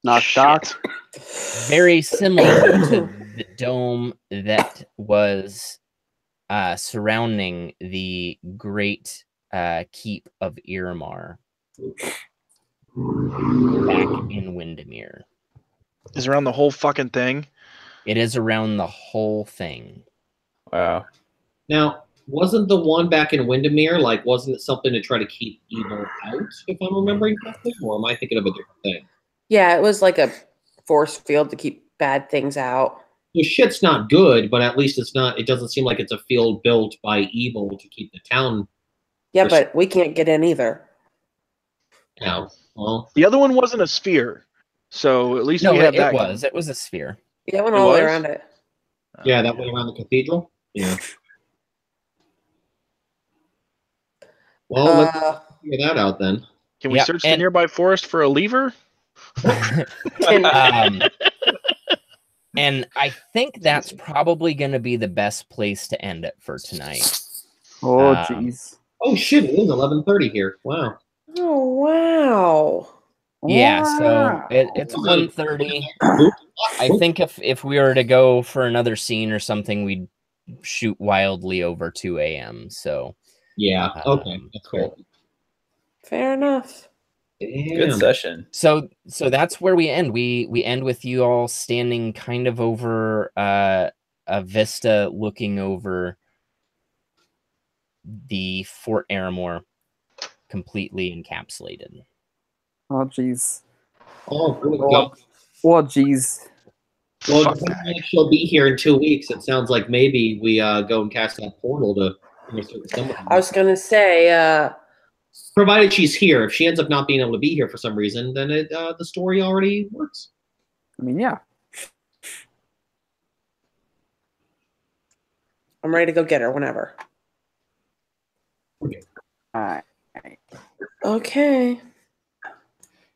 Knock. Very similar to the dome that was surrounding the great keep of Irmar back in Windermere. Is around the whole fucking thing? It is around the whole thing. Wow. Now, wasn't the one back in Windermere, like, wasn't it something to try to keep evil out, if I'm remembering correctly? Or am I thinking of a different thing? Yeah, it was like a force field to keep bad things out. The shit's not good, but at least it's not, it doesn't seem like it's a field built by evil to keep the town. Yeah, but we can't get in either. No. Well, The other one wasn't a sphere, so at least we have that. It was a sphere. Yeah, it went all the way around it. Yeah, that went around the cathedral? Yeah. Well, let's figure that out then. Can we search the nearby forest for a lever? And I think that's probably going to be the best place to end it for tonight. Oh, jeez. Oh, shit, it is 11:30 here. Wow. Oh, wow. Yeah, so it's 1:30. I think if we were to go for another scene or something, we'd shoot wildly over 2 a.m. So yeah, okay, that's cool. Fair enough. Damn. Good session. So that's where we end. We end with you all standing kind of over a vista, looking over the Fort Aramore, completely encapsulated. Oh, jeez. Oh, good God. Oh, jeez. Well, she'll be here in 2 weeks. It sounds like maybe we go and cast that portal to. I was gonna say, provided she's here. If she ends up not being able to be here for some reason, then the story already works. I mean, yeah. I'm ready to go get her whenever. Okay. All right. Okay.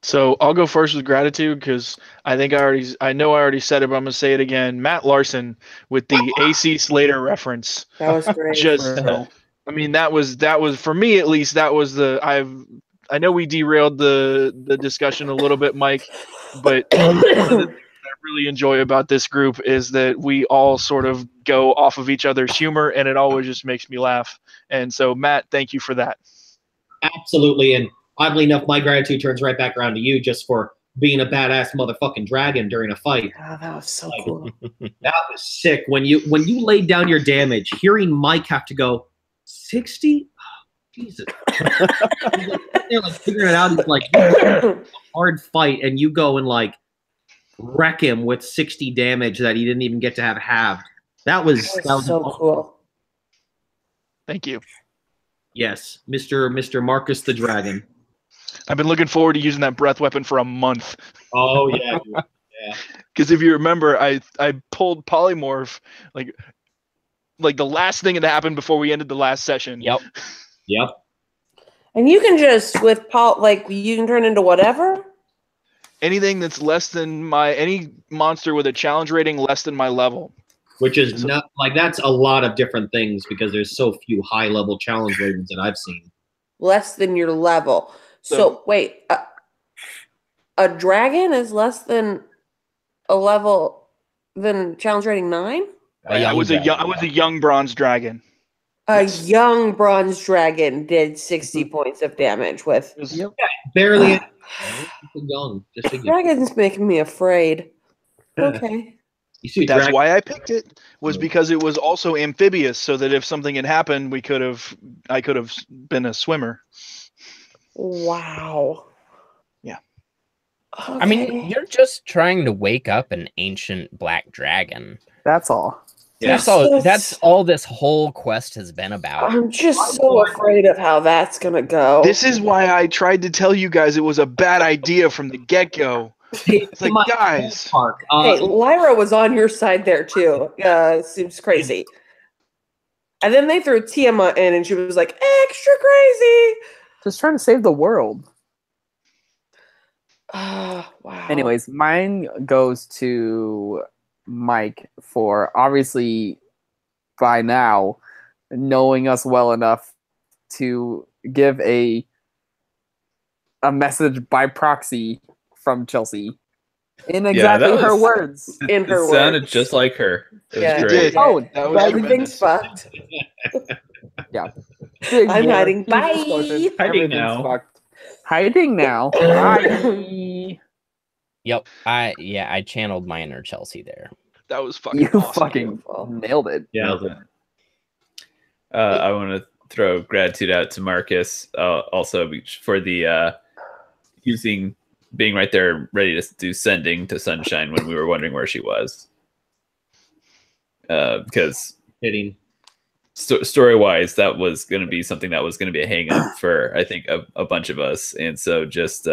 So I'll go first with gratitude because I know I already said it, but I'm gonna say it again. Matt Larson with the AC Slater reference. That was great. I mean, that was for me at least. That was I know we derailed the discussion a little bit, Mike, but one of the things I really enjoy about this group is that we all sort of go off of each other's humor, and it always just makes me laugh. And so, Matt, thank you for that. Absolutely, and oddly enough, my gratitude turns right back around to you just for being a badass motherfucking dragon during a fight. Oh, that was so cool. That was sick. When you laid down your damage, hearing Mike have to go 60. Oh, Jesus. They're like figuring it out. It's like a hard fight, and you go and like wreck him with 60 damage that he didn't even get to have halved. That was so cool. Thank you. Yes, Mr. Marcus the Dragon. I've been looking forward to using that breath weapon for a month. Oh yeah, dude. Yeah. Because if you remember, I pulled polymorph like the last thing that happened before we ended the last session. Yep. And you can just you can turn into whatever. Anything that's less than any monster with a challenge rating less than my level. Which is not that's a lot of different things because there's so few high level challenge ratings that I've seen. Less than your level. So wait, a dragon is less than a level than challenge rating 9? I was a young bronze dragon. A young bronze dragon did 60 points of damage with. Barely. Young. Just a young. Dragons making me afraid. Okay. You see, That's why I picked it. Was because it was also amphibious, so that if something had happened, I could have been a swimmer. Wow. Yeah. Okay. I mean, you're just trying to wake up an ancient black dragon. That's all. Yeah. That's all this whole quest has been about. I'm just so afraid of how that's gonna go. This is why I tried to tell you guys it was a bad idea from the get-go. It's like, guys. Hey, Lyra was on your side there too. Seems crazy. And then they threw Tiamat in, and she was like, extra crazy. Just trying to save the world. Wow. Anyways, mine goes to Mike for obviously by now knowing us well enough to give a message by proxy from Chelsea in exactly her words. In her It words. sounded just like her. It was Yeah, great. did. Oh, That was everything's fucked. yeah. I'm hiding. Huge Bye. explosion. Hiding Everything's now. fucked. Hiding now. Bye. Yep. I channeled my inner Chelsea there. That was fucking You awesome. fucking Beautiful. nailed it. Yeah. I want to throw gratitude out to Marcus also for the being right there ready to do sending to Sunshine when we were wondering where she was. Because Hitting. story-wise, that was going to be something that was going to be a hang-up for, I think, a bunch of us. And so just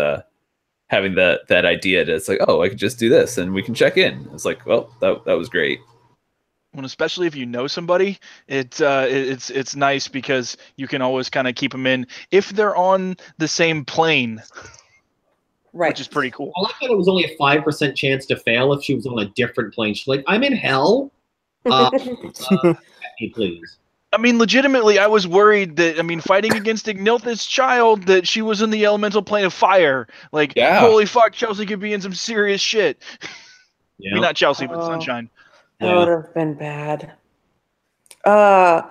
having that idea that it's like, oh, I could just do this and we can check in. It's like, well, that was great. When especially if you know somebody, it's nice because you can always kind of keep them in if they're on the same plane, Right. which is pretty cool. I like that it was only a 5% chance to fail if she was on a different plane. She's like, I'm in hell. Me, please. I mean, legitimately, I was worried that, fighting against Ignilth's child, that she was in the elemental plane of fire. Like, Yeah. Holy fuck, Chelsea could be in some serious shit. Yeah. I mean, not Chelsea, but Oh. Sunshine. That would have been bad. Gosh,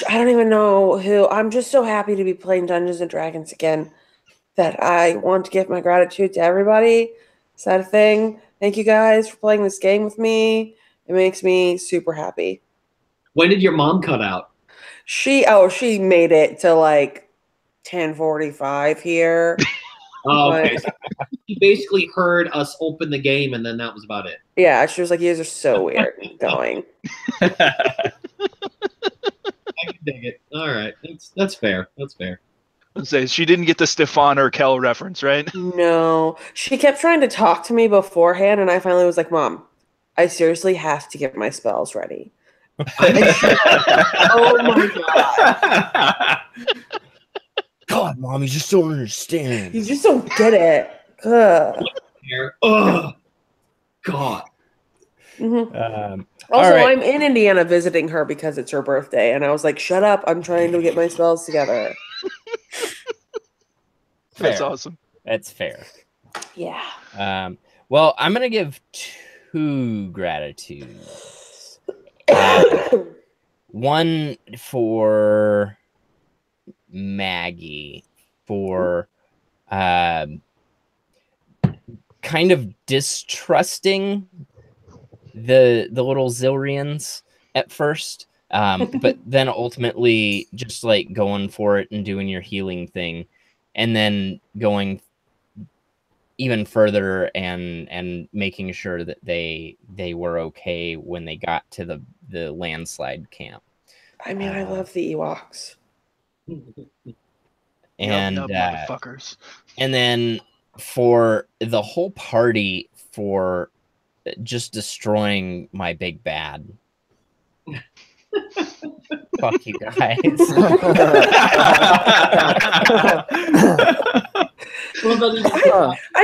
I don't even know who. I'm just so happy to be playing Dungeons and Dragons again that I want to give my gratitude to everybody. Is that a thing? Thank you guys for playing this game with me. It makes me super happy. When did your mom cut out? She made it to like 10:45 here. Oh, okay. So she basically heard us open the game, and then that was about it. Yeah, she was like, "You guys are so weird." Going. I can dig it. All right, that's fair. That's fair. Let's say she didn't get the Stefan or Kel reference, right? No, she kept trying to talk to me beforehand, and I finally was like, "Mom, I seriously have to get my spells ready." Oh my god! God, Mom, you just don't understand. You just don't get it. Ugh. Oh, God. Mm-hmm. All Also, right. I'm in Indiana visiting her because it's her birthday, and I was like, "Shut up! I'm trying to get my spells together." That's Fair. awesome. That's fair. Yeah. Well, I'm gonna give 2 gratitudes. One for Maggie for kind of distrusting the little Zilrians at first, but then ultimately just like going for it and doing your healing thing, and then going even further and making sure that they were okay when they got to the landslide camp. I mean, I love the Ewoks. And Nub motherfuckers. and then for the whole party for just destroying my big bad. Fuck you guys. I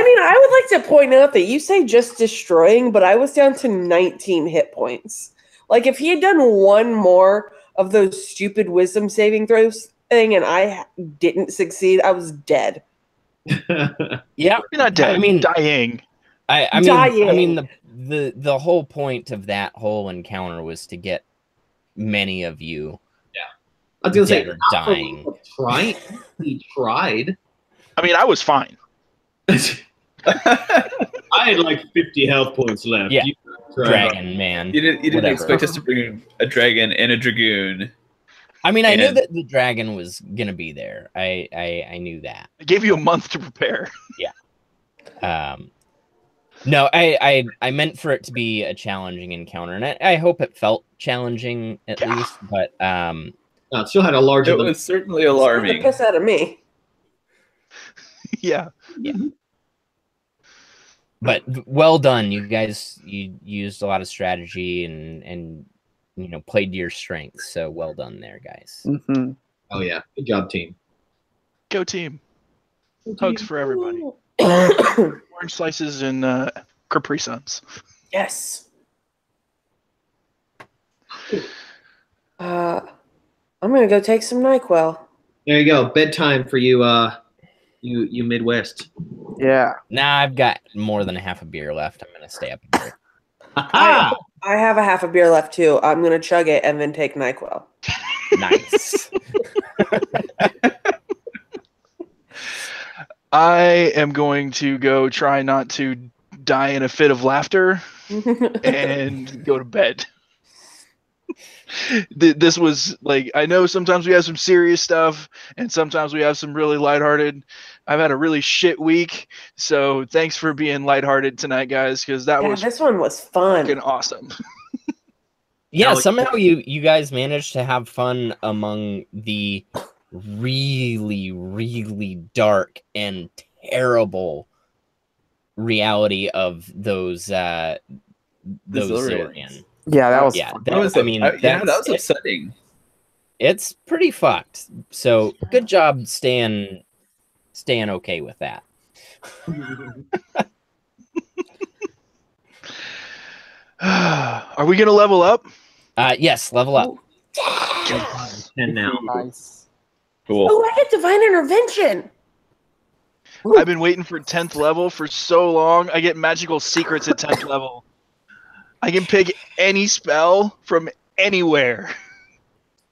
mean, I would like to point out that you say just destroying, but I was down to 19 hit points. Like, if he had done one more of those stupid wisdom saving throws thing and I didn't succeed, I was dead. Yeah, You're not dead. I mean, dying. I Dying. mean the whole point of that whole encounter was to get many of you I was gonna say dead or not for dying. trying. He tried. I mean, I was fine. I had like 50 health points left. Yeah. You tried. Dragon man. You didn't Whatever. expect us to bring a dragon and a dragoon. I mean, I knew And- that the dragon was gonna be there. I knew that. I gave you a month to prepare. No, I meant for it to be a challenging encounter, and I hope it felt challenging at least. But No, it still had a larger. It was certainly Scared the alarming. piss out of me. Yeah. but well done, you guys. You used a lot of strategy and played to your strengths. So well done there, guys. Mm-hmm. Oh yeah, good job, team. Go team. Hugs for everybody. Orange slices and Capri Suns. Yes. I'm gonna go take some NyQuil. There you go. Bedtime for you. You Midwest. Yeah. Nah, I've got more than a half a beer left. I'm gonna stay up a bit. I have a half a beer left too. I'm gonna chug it and then take NyQuil. Nice. I am going to go try not to die in a fit of laughter and go to bed. This was like, I know sometimes we have some serious stuff and sometimes we have some really lighthearted. I've had a really shit week, so thanks for being lighthearted tonight, guys, because that was this one was fun. fucking awesome. Yeah, Alex- somehow you guys managed to have fun among the really, really dark and terrible reality of those Zorian. Yeah, that was Yeah, fun. that was that was upsetting. it's pretty fucked. So good job staying okay with that. Are we gonna level up? Yes, level up. 10 now. Nice. Cool. Oh, I had divine intervention. I've been waiting for 10th level for so long. I get magical secrets at 10th level. I can pick any spell from anywhere.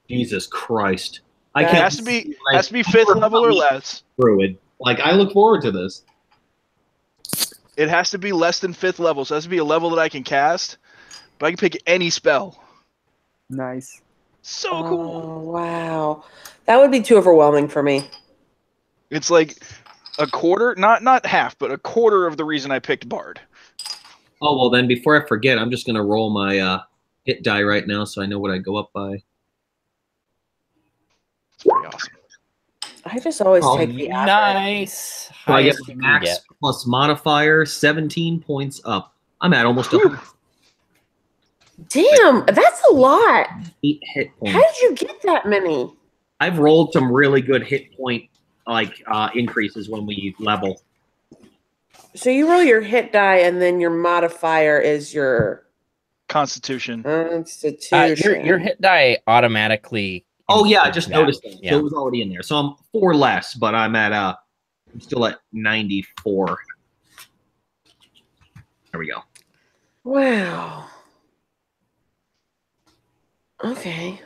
Jesus Christ! It has to be 5th level or less. Druid. Like I look forward to this. It has to be less than 5th level, so it has to be a level that I can cast. But I can pick any spell. Nice. So Oh, cool. wow. That would be too overwhelming for me. It's like a quarter, not half, but a quarter of the reason I picked Bard. Oh well, then before I forget, I'm just gonna roll my hit die right now, so I know what I go up by. It's pretty awesome. I just always take the average. Nice. So I get Highest you can max get. plus modifier, 17 points up. I'm at almost 108 Damn, that's a lot. hit How points. did you get that many? I've rolled some really good hit point increases when we level. So you roll your hit die, and then your modifier is your Constitution. Constitution. Your hit die automatically. Oh yeah, I includes just that. noticed that. Yeah. So it was already in there. So I'm 4 less, but I'm still at 94. There we go. Wow. Okay.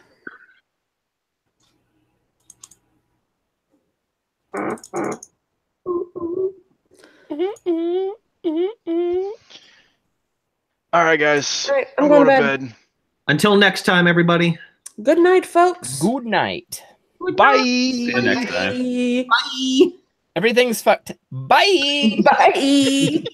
All right, guys. All right, I'm I'm going going to to bed. Until next time, everybody. Good night, folks. Good night. Bye. See you next time. Bye. Everything's fucked. Bye. Bye.